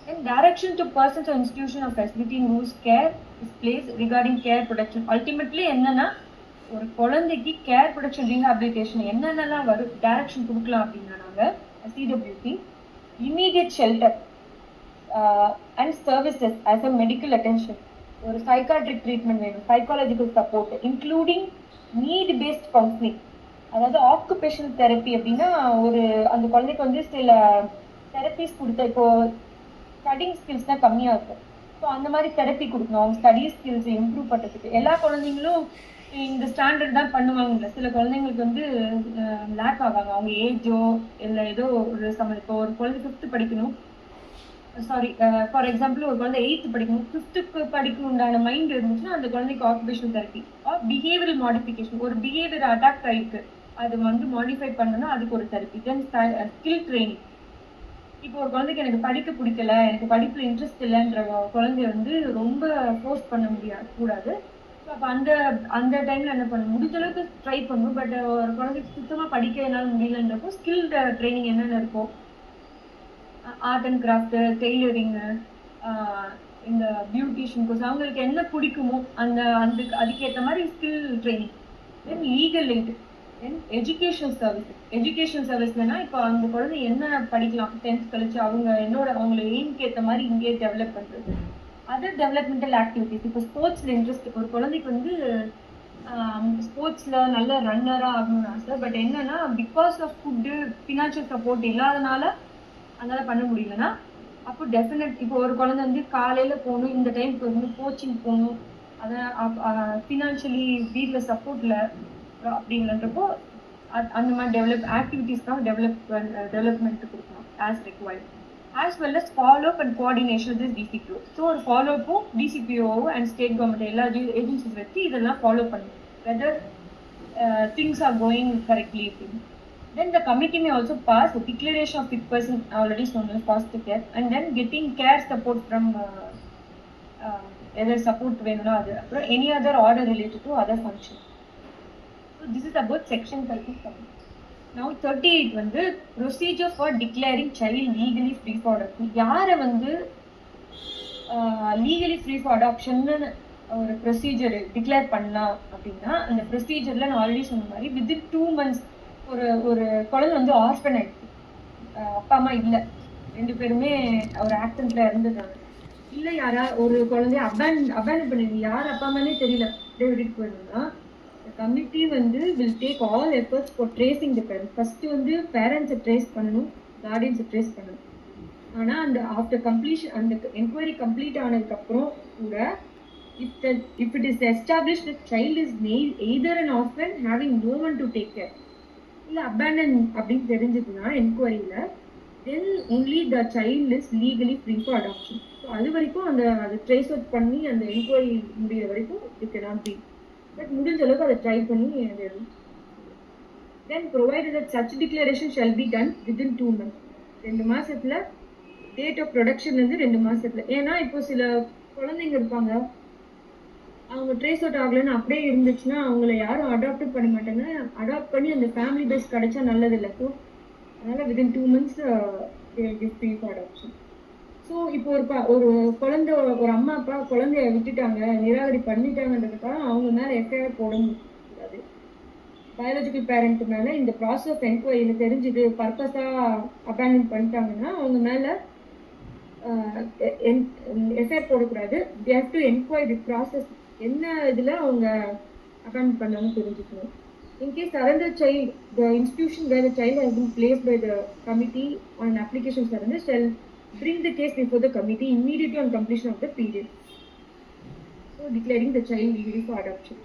[SPEAKER 1] And direction to persons or institution of facility rules care is place regarding care protection. Ultimately என்னன்னா ஒரு குழந்தைக்கு கேர் ப்ரொடக்ஷன் ரீஹாபிலிட்டேஷன் என்னென்னலாம் வரும் டைரக்ஷன் கொடுக்கலாம் அப்படின்னா நாங்கள் CWC immediate shelter and services as a medical attention, ஒரு psychiatric treatment வேணும், psychological support including need based counseling. அதாவது occupational therapy அப்படின்னா ஒரு அந்த குழந்தைக்கு வந்து சில தெரப்பிஸ் கொடுத்த, இப்போ ஸ்டடிங் ஸ்கில்ஸ் தான் கம்மியா இருக்கும், ஸோ அந்த மாதிரி தெரப்பி கொடுக்கணும் அவங்க ஸ்டடி ஸ்கில்ஸ் இம்ப்ரூவ் பண்ணுறதுக்கு. எல்லா குழந்தைங்களும் இந்த ஸ்டாண்டர்ட் தான் பண்ணுவாங்கல்ல, சில குழந்தைங்களுக்கு வந்து லேக் ஆவாங்க, அவங்க ஏஜோ இல்லை ஏதோ ஒரு இப்போ ஒரு குழந்தை 5th படிக்கணும், ஃபார் எக்ஸாம்பிள் ஒரு குழந்தை 8th படிக்கணும், 5th படிக்க உண்டான மைண்ட் இருந்துச்சுன்னா அந்த குழந்தைக்கு occupational therapy R behavioural modification, ஒரு பிஹேவியர் அடாப்ட் ஆயிருக்கு அது வந்து மாடிஃபை பண்ணணும்னா அதுக்கு ஒரு தெரப்பி. தென் ஸ்கில் ட்ரைனிங், இப்போ ஒரு குழந்தைக்கு எனக்கு படிக்க பிடிக்கல, எனக்கு படிப்புல இன்ட்ரெஸ்ட் இல்லைன்ற குழந்தைய வந்து ரொம்ப ஃபோர்ஸ் பண்ண கூடாது. ஸோ அப்போ அந்த டைம்ல என்ன பண்ணணும், முடிஞ்ச அளவுக்கு ட்ரை பண்ணணும். பட் ஒரு குழந்தைக்கு சுத்தமாக படிக்க என்னால் முடியலன்றப்போ ஸ்கில் ட்ரைனிங் என்னென்ன இருக்கும், ஆர்ட் அண்ட் கிராஃப்ட், டெய்லரிங்கு, இந்த பியூட்டிஷியன் கோர்ஸ், அவங்களுக்கு என்ன பிடிக்குமோ அதுக்கேற்ற மாதிரி ஸ்கில் ட்ரைனிங். தென் லீகல் எய்ட், தென் எஜுகேஷன் சர்வீஸ்னா இப்போ அந்த குழந்தை என்ன படிக்கலாம் 10th கழிச்சு அவங்கள எய்ம்க்கு ஏற்ற மாதிரி இங்கே டெவலப் பண்ணுறது. அதர் டெவலப்மெண்டல் ஆக்டிவிட்டிஸ், இப்போ ஸ்போர்ட்ஸில் இன்ட்ரெஸ்ட், ஒரு குழந்தைக்கு வந்து ஸ்போர்ட்ஸில் நல்ல ரன்னராக ஆகணும்னு ஆசை, பட் என்னன்னா because of food financial support இல்லாதனால அதனால பண்ண முடியலன்னா அப்போ டெஃபினட் இப்போ ஒரு குழந்தை வந்து காலையில் போகணும், இந்த டைமுக்கு வந்து கோச்சிங் போகணும், அதை ஃபினான்ஷியலி வீட்டில் சப்போர்ட்டில் அப்படின்றப்போ அந்த மாதிரி ஆக்டிவிட்டீஸ்க்காக டெவலப்மெண்ட்டு கொடுக்கணும் as required. As well as follow up and coordination with DCPO. So ஒரு ஃபாலோப்பும் டிசிபிஓ அண்ட் ஸ்டேட் கவர்மெண்ட் எல்லா ஏஜென்சிஸ் வச்சு இதெல்லாம் ஃபாலோ பண்ணணும், whether things are going correctly அப்படின்னு. Then the committee may also pass a declaration of fit person, already shown as foster care, and then getting care support from either support வேணும்னா அது அப்புறம் any other order related to other function. So this is about section 37. Now 38 வந்து procedure for declaring child legally free for adoption. யாரை வந்து legally free for adoption ஒரு procedure declare பண்ணலாம் அப்படின்னா அந்த ப்ரொசீஜர்ல நான் ஆல்ரெடி சொன்ன மாதிரி வித்தின் 2 months ஒரு குழந்தை வந்து ஆர்ஃபன் ஆயிடுச்சு, அப்பா அம்மா இல்லை, 2 பேருமே ஒரு ஆக்சிடென்ட்ல இறந்துட்டாங்க, இல்லை யாரா ஒரு குழந்தைய அபேண்ட் பண்ணிடுங்க, யார் அப்பா அம்மானே தெரியல விட்டுட்டு போயிடணும்னா கமிட்டி வந்து will take all efforts for tracing the parents. First வந்து பேரண்ட்ஸை ட்ரேஸ் பண்ணணும், கார்டியன்ஸை ட்ரேஸ் பண்ணணும். ஆனால் அந்த ஆஃப்டர் கம்ப்ளீஷன் அந்த என்கொயரி கம்ப்ளீட் ஆனதுக்கப்புறம் கூட if it is established that child is either an orphan having no one to take care இல்ல abandon அப்படின்னு தெரிஞ்சதுன்னா என்கொயரியில then only the child is legally free for adoption. So அது வரைக்கும் அதை trace out பண்ணி அந்த என்கொயரி முடிகிற வரைக்கும் it cannot be, பட் முடிஞ்ச அளவுக்கு அதை ட்ரை பண்ணி then provided that such declaration shall be done within 2 months. 2 மாசத்துல டேட் ஆஃப் ப்ரொடக்ஷன்ல இருந்து 2 மாசத்துல. ஏன்னா இப்போ சில குழந்தைங்க இருப்பாங்க அவங்க ட்ரேஸ் அவுட் ஆகலன்னு அப்படியே இருந்துச்சுன்னா அவங்கள யாரும் அடாப்ட் பண்ண மாட்டாங்க, அடாப்ட் பண்ணி அந்த ஃபேமிலி பேஸ் கிடைச்சா நல்லது இல்லை. ஸோ அதனால within 2 months free for adoption. So இப்போ ஒரு குழந்தை ஒரு அம்மா அப்பா குழந்தைய விட்டுட்டாங்க, நிராகரி பண்ணிட்டாங்கன்றதுக்காக அவங்க மேல எஃப்ஐஆர் போட முடியாது. பயாலஜிக்கல் பேரண்ட் மேல இந்த ப்ராசஸ் ஆஃப் என்கொயரியில் தெரிஞ்சுது பர்பஸா அபேண்டன் பண்ணிட்டாங்கன்னா அவங்க மேல எஃப்ஐஆர் போடக்கூடாது. they have to enquire the process, என்ன இதுல அவங்க அபேண்ட் பண்ணாங்க தெரிஞ்சுக்கணும். In case surrender child, the institution where the child has been placed by the committee on an application surrender shall bring the case before the committee immediately on completion of the period. So declaring the child legally for adoption.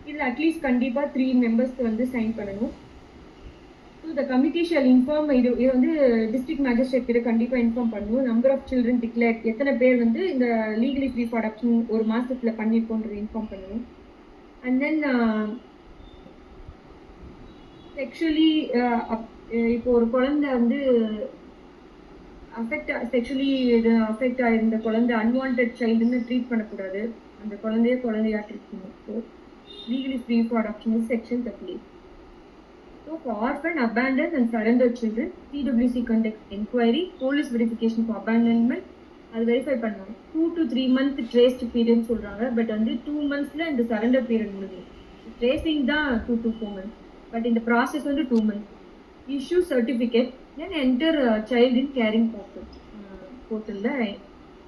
[SPEAKER 1] இதுல at least கண்டிப்பா 3 members வந்து sign பண்ணணும். So the committee shall inform, இது வந்து district magistrate கிட்ட கண்டிப்பா inform பண்ணணும். Number of children declare, எத்தனை பேர் வந்து இந்த லீகலி ஃப்ரீ ஃபார் அடாப்ஷன் ஒரு மாசத்துல பண்ணிருக்கோன்றது இன்ஃபார்ம் பண்ணணும். அண்ட் தென் செக்ஷுவலி இப்போ ஒரு குழந்தை வந்து செக்ஷுவலி அஃபெக்ட் ஆயிருந்த குழந்தை அன்வான்ட் சைல்டுன்னு ட்ரீட் பண்ணக்கூடாது, அந்த குழந்தையா ட்ரீட் பண்ணணும். So legally free for adoption is section 38. So for orphan, abandoned and surrendered children, CWC conducts inquiry, police verification for abandonment, அது வெரிஃபை பண்ணுவாங்க. 2 to 3 month ட்ரேஸ்ட் பீரியட் சொல்றாங்க, but வந்து 2 monthsல இந்த சரண்டர் பீரியட் முடியும். ட்ரேசிங் தான் 2 to 4 months, but இந்த process வந்து 2 months. Issue certificate, then enter child in caring போர்ட்டல்ல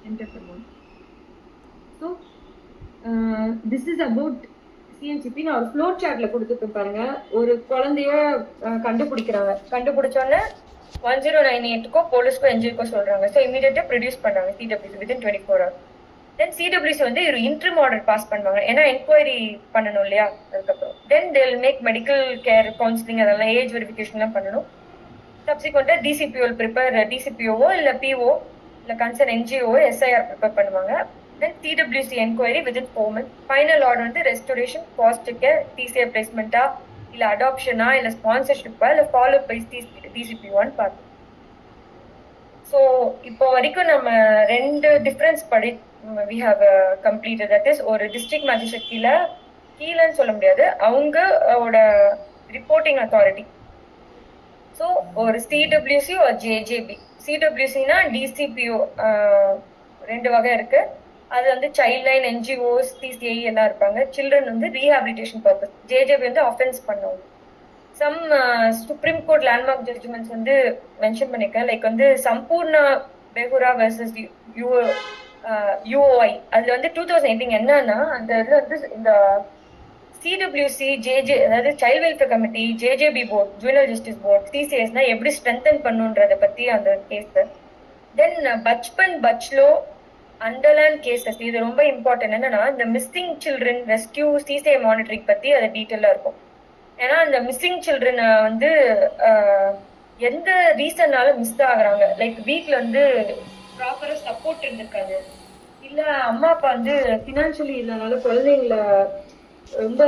[SPEAKER 1] என்டர் பண்ணுவாங்க. So this is about CNCP. நான் ஒரு ஃப்ளோ சார்ட்ல கொடுத்துட்டு பாருங்க. ஒரு குழந்தைய கண்டுபிடிக்கிறாங்க, கண்டுபிடிச்சோன்னே 1098க்கோ போலீஸ்க்கோ என்ஜிஓக்கோ சொல்றாங்க. ஸோ இமீடியட்டா ப்ரொடியூஸ் பண்றாங்க சிடபிள்யூசி வித்தின் 24 hours. தென் சிடபிள்யூசி வந்து ஒரு இன்ட்ரிம் ஆர்டர் பாஸ் பண்ணுவாங்க, ஏன்னா என்கொயரி பண்ணணும் இல்லையா. அதுக்கப்புறம் then they will make medical care counselling, அதெல்லாம் ஏஜ் வெரிஃபிகேஷன்லாம் பண்ணணும். சப்சிக்வெண்டா டிசிபிஓ ப்ரிப்பேர், டிசிபிஓவோ இல்லை பிஓ இல்லை கன்சர்ன் என்ஜிஓ எஸ்ஐஆர் ப்ரிப்பேர் பண்ணுவாங்க. Then CWC inquiry within 4 months. Final order வந்து restoration, foster care, TCA placement இல்ல adoption இல்ல sponsorship இல்ல follow by DCP1 பார்த்து. So இப்போ வரைக்கும் நம்ம 2 difference we have completed. that is ஒரு டிஸ்ட்ரிக்ட் மேஜிஸ்ட்ரேட் கீழன்னு சொல்ல முடியாது, அவங்களோட ரிப்போர்ட்டிங் அத்தாரிட்டி. ஸோ ஒரு CWC ஒரு JJB. CWCனா DCPO 2 வகை இருக்கு. அது வந்து சைல்ட் லைன், என்ஜிஓஸ், டிசிஐ எல்லாம் இருப்பாங்க. சில்ட்ரன் வந்து ரீஹாபிலிட்டேஷன் பர்பஸ். ஜேஜேபி வந்து அஃபென்ஸ் பண்ணுவாங்க. Some supreme court landmark judgements வந்து மென்ஷன் பண்ணிருக்கேன். லைக் வந்து சம்பூர்ணா பெகுரா வெர்சஸ் யூஓஐ. அதுல வந்து 2018 என்னன்னா அந்த இதுல வந்து இந்த சிடபிள்யூசி, ஜேஜே அதாவது child welfare committee, JJB board, juvenile justice board, சிசிஎஸ்னா எப்படி ஸ்ட்ரென்தன் பண்ணுன்றத பத்தி அந்த கேஸ். தென் பச்பன் பச்லோ அண்டர்லேண்ட் கேசஸ், இது ரொம்ப இம்பார்ட்டன்ட். என்னன்னா இந்த missing children rescue CCI monitoring பத்தி அது டீட்டெயிலா இருக்கும். ஏன்னா அந்த மிஸ்ஸிங் சில்ட்ரனை வந்து எந்த ரீசன்னால மிஸ் ஆகுறாங்க, லைக் வீட்ல வந்து ப்ராப்பரா சப்போர்ட் இருந்திருக்காது, இல்ல அம்மா அப்பா வந்து பினான்சியலி இல்லாதனால குழந்தைங்கள ரொம்ப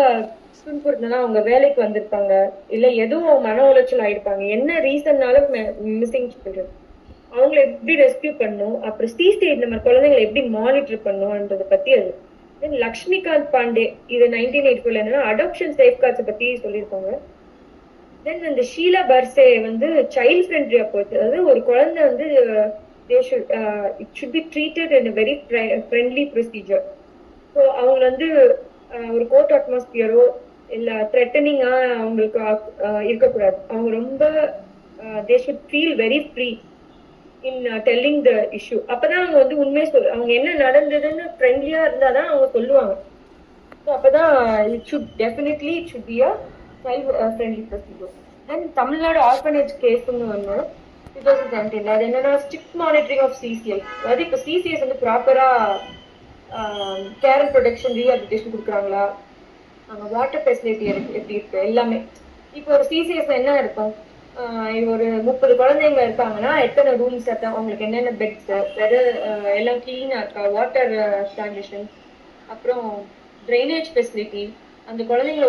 [SPEAKER 1] துன்புறுத்தினா அவங்க வேலைக்கு வந்திருப்பாங்க, இல்ல எதுவும் மன உளைச்சல் ஆயிருப்பாங்க, என்ன ரீசன்னால மிஸ்ஸிங் சில்ட்ரன், அவங்களை எப்படி ரெஸ்கியூ பண்ணும், அப்புறம் சி ஸ்டேஜ் நம்ம குழந்தைங்களை எப்படி மானிட்டர் பண்ணும்ன்றத பத்தி அது. தென் லக்ஷ்மிகாந்த் பாண்டே இது 1984 என்னன்னா அடாப்ஷன் சேஃப்கார்ட்ஸ் பத்தி சொல்லியிருப்பாங்க. தென் இந்த ஷீலா பர்சே வந்து சைல்ட் ஃப்ரெண்ட்லி அப்ரோச், அதாவது ஒரு குழந்தை வந்து it should be treated in very friendly procedure. So அவங்க வந்து ஒரு கோர்ட் அட்மாஸ்பியரோ இல்ல த்ரெட்டனிங்கா அவங்களுக்கு இருக்கக்கூடாது. அவங்க ரொம்ப they should feel very free in telling the issue. அப்பதான் அவங்க வந்து உண்மையை அவங்க என்ன நடந்ததுன்னு ஃப்ரெண்ட்லியா இருந்தாதான் அவங்க சொல்லுவாங்க. ஸோ அப்பதான் it should definitely it should be a child friendly procedure. Then Tamil Nadu orphanage கேஸ்ன்னு ஒன்று 2017 அது என்னன்னா ஸ்ட்ரிக்ட் மானிட்டரிங் ஆஃப் சிசிஐ. அதாவது இப்போ சிசிஐஸ் வந்து ப்ராப்பரா கேர் அண்ட் ப்ரொடெக்ஷன் ரீஹாபிலிட்டேஷன் கொடுக்குறாங்களா, வாட்டர் ஃபெசிலிட்டி எப்படி இருக்கு எல்லாமே. இப்போ ஒரு சிசிஎஸ் என்ன இருக்கும், ஒரு 30 குழந்தைங்க இருக்காங்கன்னா எத்தனை ரூம்ஸ், அவங்களுக்கு என்னென்ன பெட்ஸ், வெதர் எல்லாம் கிளீனா இருக்கா, வாட்டர் சானிடேஷன், அப்புறம் ட்ரைனேஜ் ஃபெசிலிட்டி, அந்த குழந்தைங்கள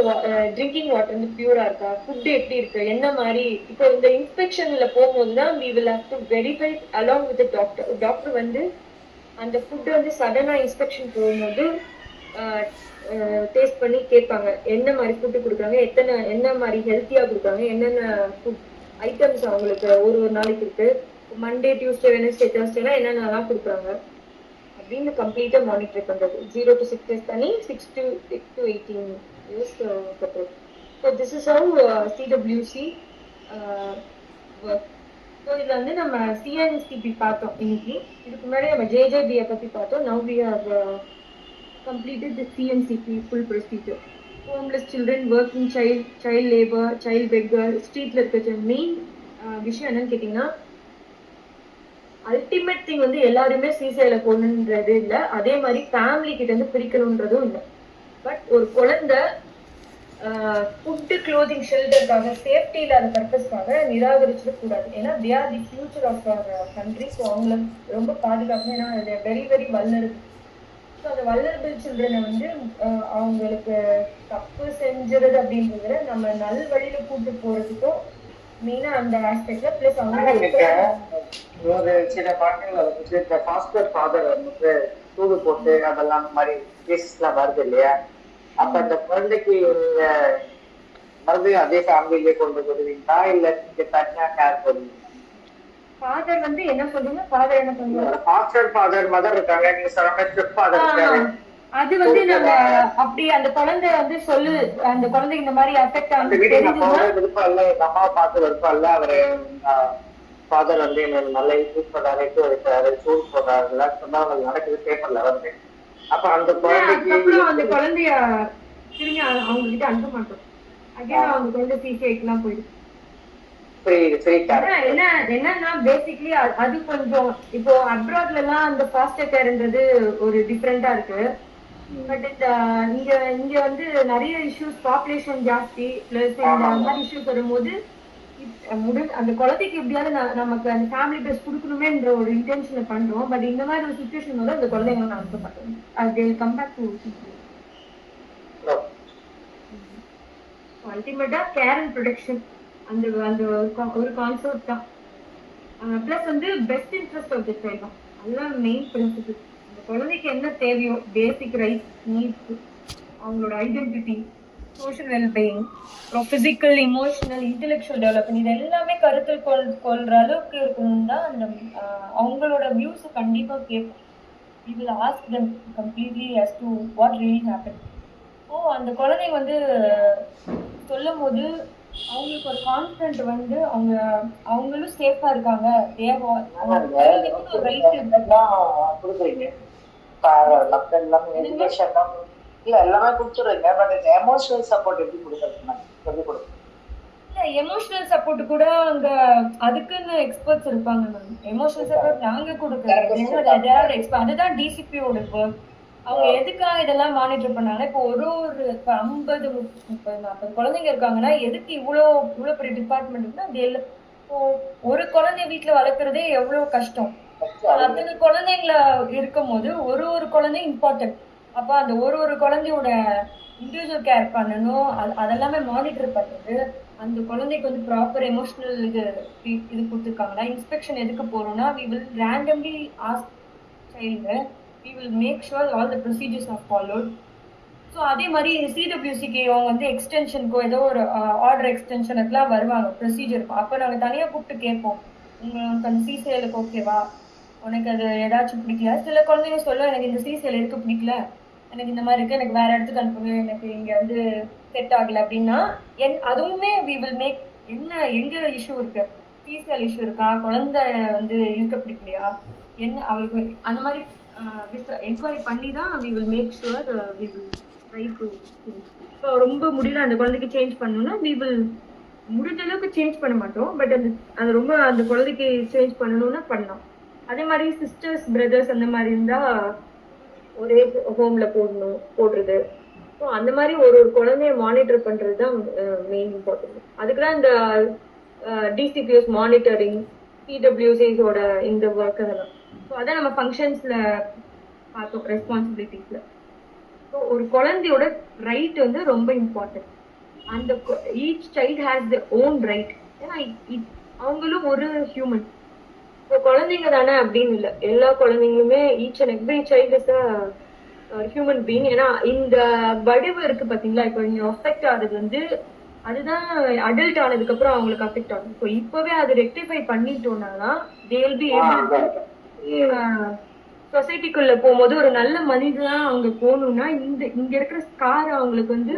[SPEAKER 1] ட்ரிங்கிங் வாட்டர் வந்து பியூரா இருக்கா, ஃபுட் எப்படி இருக்கு, என்ன மாதிரி. இப்போ இந்த இன்ஸ்பெக்ஷன்ல போகும்போது தான் we will have to verify along with the doctor. Doctor வந்து அந்த ஃபுட் வந்து சடனா இன்ஸ்பெக்ஷன் போகும்போது டேஸ்ட் பண்ணி கேட்பாங்க என்ன மாதிரி ஃபுட்டு கொடுக்குறாங்க, என்ன மாதிரி ஹெல்த்தியா கொடுக்குறாங்க, என்னென்ன ஃபுட் ஐட்டம்ஸ் அவங்களுக்கு ஒரு நாளைக்கு இருக்கு, மண்டே டியூஸ்டே வெனஸ்டே தேர்ஸ்டேலாம் என்னென்னலாம் கொடுக்குறாங்க அப்படின்னு கம்ப்ளீட்டா மானிட்டர் பண்றது. 0 to 6 years தனி, 6 to 18 years separate. So this is how CWC works. So இதுல வந்து நம்ம சிஎன்சிபி பார்த்தோம் இன்னைக்கு. இதுக்கு முன்னாடி நம்ம ஜேஜேபியை பத்தி பார்த்தோம். Now we have completed the CNCP full procedure. Homeless children, working child, child labor, child beggar, streetல இருக்க மெயின் விஷயம் என்னன்னு கேட்டீங்கன்னா, அல்டிமேட் திங் வந்து எல்லாருமே சிசிஐல போகணுன்றது இல்லை, அதே மாதிரி ஃபேமிலி கிட்ட இருந்து பிரிக்கணுன்றதும் இல்லை. பட் ஒரு குழந்தை ஃபுட்டு, க்ளோதிங், ஷெல்டருக்காக, சேஃப்டி இல்லாத பர்பஸ்க்காக நிராகரிச்சிட கூடாது. ஏன்னா they are the future of our country. So அவங்கள ரொம்ப பாதுகாக்கணும். ஏன்னா அது வெரி வெரி வல்னரபிள். ஸோ அந்த வல்னரபிள் சில்ட்ரனை வந்து அவங்களுக்கு தப்பு செஞ்சுறது அப்படின்றத நம்ம நல் வழியில கூட்டு போறதுக்கும் மெயினா அந்த ஆஸ்பெக்ட்ல பிளஸ் அவங்க
[SPEAKER 2] ஒரு சில பாடங்கள் ஃபாஸ்டர் ஃபாதர் வந்து தூது போட்டு அதெல்லாம் மாதிரி கேஸ்லாம் வருது இல்லையா? அப்ப அந்த குழந்தைக்கு மறுபடியும் அதே ஃபேமிலியிலே கொண்டு வருவீங்களா இல்ல நீங்க தனியா கேர் பண்ணுவீங்க?
[SPEAKER 1] ஃபாதர் வந்து என்ன சொல்லுங்க, ஃபாதர் என்ன பண்ணுவாங்க,
[SPEAKER 2] ஃபாஸ்டர் ஃபாதர் மதர் இருக்காங்க, நீங்க சொல்ற ஸ்டெப் ஃபாதர் இருக்காரு.
[SPEAKER 1] அது வந்து நம்ம அப்படி அந்த குழந்தை வந்து சொல்லு, அந்த குழந்தைக்கு இந்த மாதிரி அஃபெக்ட் ஆகுது
[SPEAKER 2] விருப்பம் இல்ல, எங்க அம்மா பார்த்து விருப்பம் இல்ல, அவரு ஃபாதர் வந்து என்ன நல்லா யூஸ் பண்றாரு, சூஸ் பண்றாரு சொன்னா நடக்குது பேப்பர்ல வந்து. அப்ப அந்த குழந்தைக்கு
[SPEAKER 1] அந்த குழந்தைய திரும்பி அவங்க கிட்ட அனுப்ப மாட்டோம். அகைன் அவங்க குழந்தை சிசிஐக்குலாம் போயிடும். என்னன்னா பேசிக்கலி அது கொஞ்சம் இப்போ அப்ராட்ல எல்லாம் அந்த ஃபாஸ்டர் கேர்ன்றது ஒரு டிஃபரெண்டா இருக்கு. பட் இங்க வந்து நிறைய இஷ்யூஸ், பாப்புலேஷன் ஜாஸ்தி பிளஸ் இந்த மாதிரி இஷ்யூஸ் வரும்போது அந்த குழந்தைக்கு எப்படியாவது நமக்கு அந்த ஃபேமிலி பேஸ் கொடுக்கணுமேன்ற ஒரு இன்டென்ஷனை பண்றோம். பட் இந்த மாதிரி ஒரு சுச்சுவேஷன் வந்து அந்த குழந்தைங்க நான் அனுப்ப மாட்டேன். அது கம்பேர் டு அல்டிமேட்டா கேர் அண்ட் ப்ரொடெக்ஷன் அந்த அந்த ஒரு கான்செப்ட் தான். பிளஸ் வந்து best interest of the child தான். அதுதான் மெயின் பிரின்சிபிள். அந்த குழந்தைக்கு என்ன தேவையோ, பேசிக் ரைட்ஸ், நீட்ஸ், அவங்களோட identity, social wellbeing, physical, emotional, intellectual development, இது எல்லாமே கருத்தில் கொள்ற அளவுக்கு இருக்கணும் தான் அந்த அவங்களோட வியூஸ் கண்டிப்பா கேட்போம். We will ask them completely as to what really happened. அந்த குழந்தைங்க வந்து சொல்லும் போது அவங்களுக்கு ஒரு கான்ஃபிடன்ட் வந்து அவங்களும் சேஃபா இருக்காங்க,
[SPEAKER 2] எல்லாமே கொடுத்துருங்க. பட் எமோஷனல் சப்போர்ட் எப்படி கொடுக்குறது?
[SPEAKER 1] எமோஷனல் சப்போர்ட் கூட அங்க அதுக்குன்னு எக்ஸ்பர்ட்ஸ் இருப்பாங்க மேம். எமோஷனல் சப்போர்ட் நாங்க கொடுக்குறோம். அதுதான் டிசிபியோட ஒர்க். அவங்க எதுக்காக இதெல்லாம் மானிட்டர் பண்ணாங்க? இப்போ ஒரு 50-40 குழந்தைங்க இருக்காங்கன்னா எதுக்கு இவ்வளவு பெரிய டிபார்ட்மெண்ட் இருக்குன்னா, ஒரு குழந்தைய வீட்டுல வளர்க்கறதே எவ்வளவு கஷ்டம். அத்தனை குழந்தைங்கள இருக்கும் போது ஒரு குழந்தை இம்பார்ட்டன்ட். அப்ப அந்த ஒரு குழந்தையோட இண்டிவிஜுவல் கேர் பண்ணணும், அதெல்லாமே மானிட்டர் பண்றது, அந்த குழந்தைக்கு வந்து ப்ராப்பர் எமோஷனல் இது கொடுத்துருக்காங்களா, இன்ஸ்பெக்ஷன் எதுக்கு போறோம்னா we will randomly ask child, we will make sure all the procedures are followed. So அதே மாதிரி சிடபிள்யூசிக்கு அவங்க வந்து எக்ஸ்டென்ஷனுக்கோ ஏதோ ஒரு ஆர்டர் எக்ஸ்டென்ஷனுக்குலாம் வருவாங்க ப்ரொசீஜருக்கு. அப்போ நாங்கள் தனியாக கூப்பிட்டு கேட்போம், உங்களுக்கு அந்த சிசிஎலுக்கு ஓகேவா, உனக்கு அது ஏதாச்சும் பிடிக்கல. சில குழந்தைங்க சொல்லும் எனக்கு இந்த சிசிஎல் இருக்கு பிடிக்கல, எனக்கு இந்த மாதிரி இருக்கு, எனக்கு வேற இடத்துக்கு அனுப்புங்க, எனக்கு இங்கே வந்து செட் ஆகலை அப்படின்னா அதுவுமே வி வில் மேக் என்ன எங்கே இஷ்யூ இருக்கு, சிசிஎல் இஷ்யூ இருக்கா, குழந்தை வந்து இருக்க பிடிக்கலையா, என்ன அவளுக்கு அந்த மாதிரி என்கொயரி பண்ணி தான் we will make sure we will try to. இப்போ ரொம்ப முடியல அந்த குழந்தைக்கு சேஞ்ச் பண்ணணும்னா வி வில் முடிஞ்ச அளவுக்கு சேஞ்ச் பண்ண மாட்டோம், பட் அது ரொம்ப அந்த குழந்தைக்கு சேஞ்ச் பண்ணணும்னா பண்ணலாம். அதே மாதிரி சிஸ்டர்ஸ் பிரதர்ஸ் அந்த மாதிரி இருந்தா ஒரே ஹோம்ல போடுறது. ஸோ அந்த மாதிரி ஒரு குழந்தைய மானிட்டர் பண்றது தான் மெயின் இம்பார்ட்டன்ட். அதுக்குதான் இந்த டிசிபிஎஸ் மானிட்டரிங், சிடபிள்யூசிஸோட இந்த ஒர்க் அதெல்லாம். ஸோ அதான் நம்ம ஃபங்க்ஷன்ஸ்ல பார்த்தோம், ரெஸ்பான்சிபிலிட்டிஸ்ல. ஸோ ஒரு குழந்தையோட ரைட் வந்து ரொம்ப இம்பார்ட்டன்ட். அந்த each child has the own right. ஏன்னா அவங்களும் ஒரு ஹியூமன். இப்போ குழந்தைங்க தானே அப்படின்னு இல்லை, எல்லா குழந்தைங்களுமே each and every child is a human being. ஏன்னா இந்த வடிவு இருக்கு பாத்தீங்களா, இப்போ இங்க அஃபெக்ட் ஆகுது வந்து அதுதான் அடல்ட் ஆனதுக்கு அப்புறம் அவங்களுக்கு அஃபெக்ட் ஆகும். ஸோ இப்பவே அது ரெக்டிஃபை பண்ணிட்டோம்னா தே வில் பி ஏபிள் சொசைட்டிக்குள்ள போகும்போது ஒரு நல்ல மனிதனா அவங்க போகணும்னா இங்க இருக்கிற ஸ்கார் அவங்களுக்கு வந்து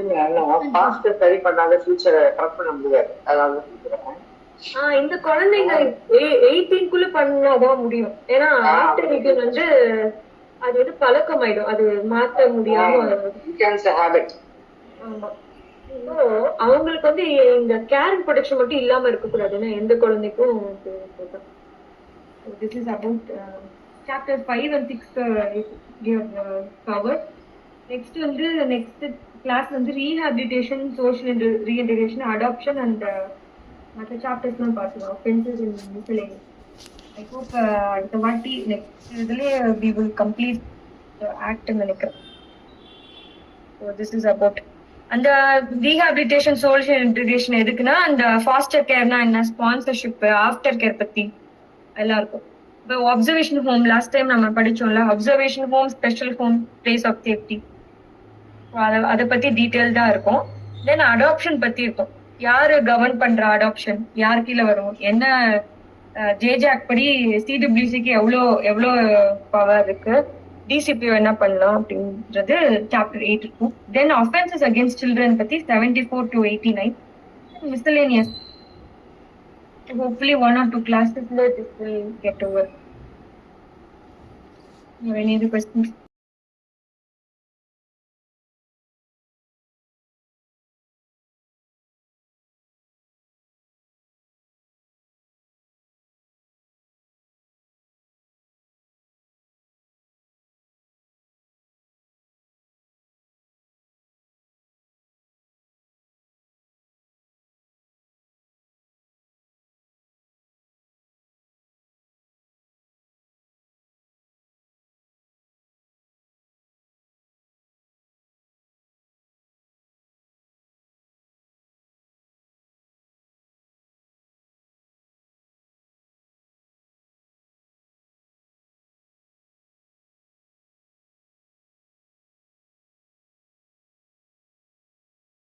[SPEAKER 2] சரி பண்ணாத ஃபியூச்சரை கரெக்ட் பண்ண முடியாது. அதாவது
[SPEAKER 1] இந்த குழந்தைங்க 18 பண்ணாதான் முடியும். ஏன்னா ஆஃப்டர் 18 வந்து அது வந்து பழக்கமாயிடும், அது மாற்ற முடியாம. ஆமா. ஸோ அவங்களுக்கு வந்து இந்த கேர் அண்ட் ப்ரொடெக்ஷன் மட்டும் இல்லாம இருக்கக்கூடாதுன்னா எந்த குழந்தைக்கும். This is about chapter 5 and 6 covered. Next வந்து next class வந்து rehabilitation, social reintegration, adoption and மற்ற chapters எல்லாம் பார்க்கலாம். offenses in miscellaneous. I hope அடுத்த வாட்டி next இதுலயே we will complete the act நினைக்கிறேன். So this is about அந்த rehabilitation, social integration எதுக்குன்னா அந்த foster careனா என்ன, ஸ்பான்சர்ஷிப், ஆஃப்டர் கேர் பத்தி எல்லாம் இருக்கும். இப்போ அப்சர்வேஷன் ஹோம் லாஸ்ட் டைம் நம்ம படிச்சோம்ல, observation home, special home, place of safety, அதை பத்தி டீட்டெயில்டா இருக்கும். தென் அடாப்ஷன் பத்தி இருக்கும், யாரு கவர்ன் பண்ற அடாப்ஷன், யார் கீழே வரும், என்ன ஜேஜாக் படி சிடபிள்யூசிக்கு எவ்வளோ பவர் இருக்கு, டிசிபிஓ என்ன பண்ணலாம் அப்படின்றது சாப்டர் 8 இருக்கும். தென் அஃபென்சஸ் அகேன்ஸ்ட் சில்ட்ரன் பத்தி 74 to 89. Miscellaneous. Hopefully 1 or 2 classes this will get over. You have any other questions?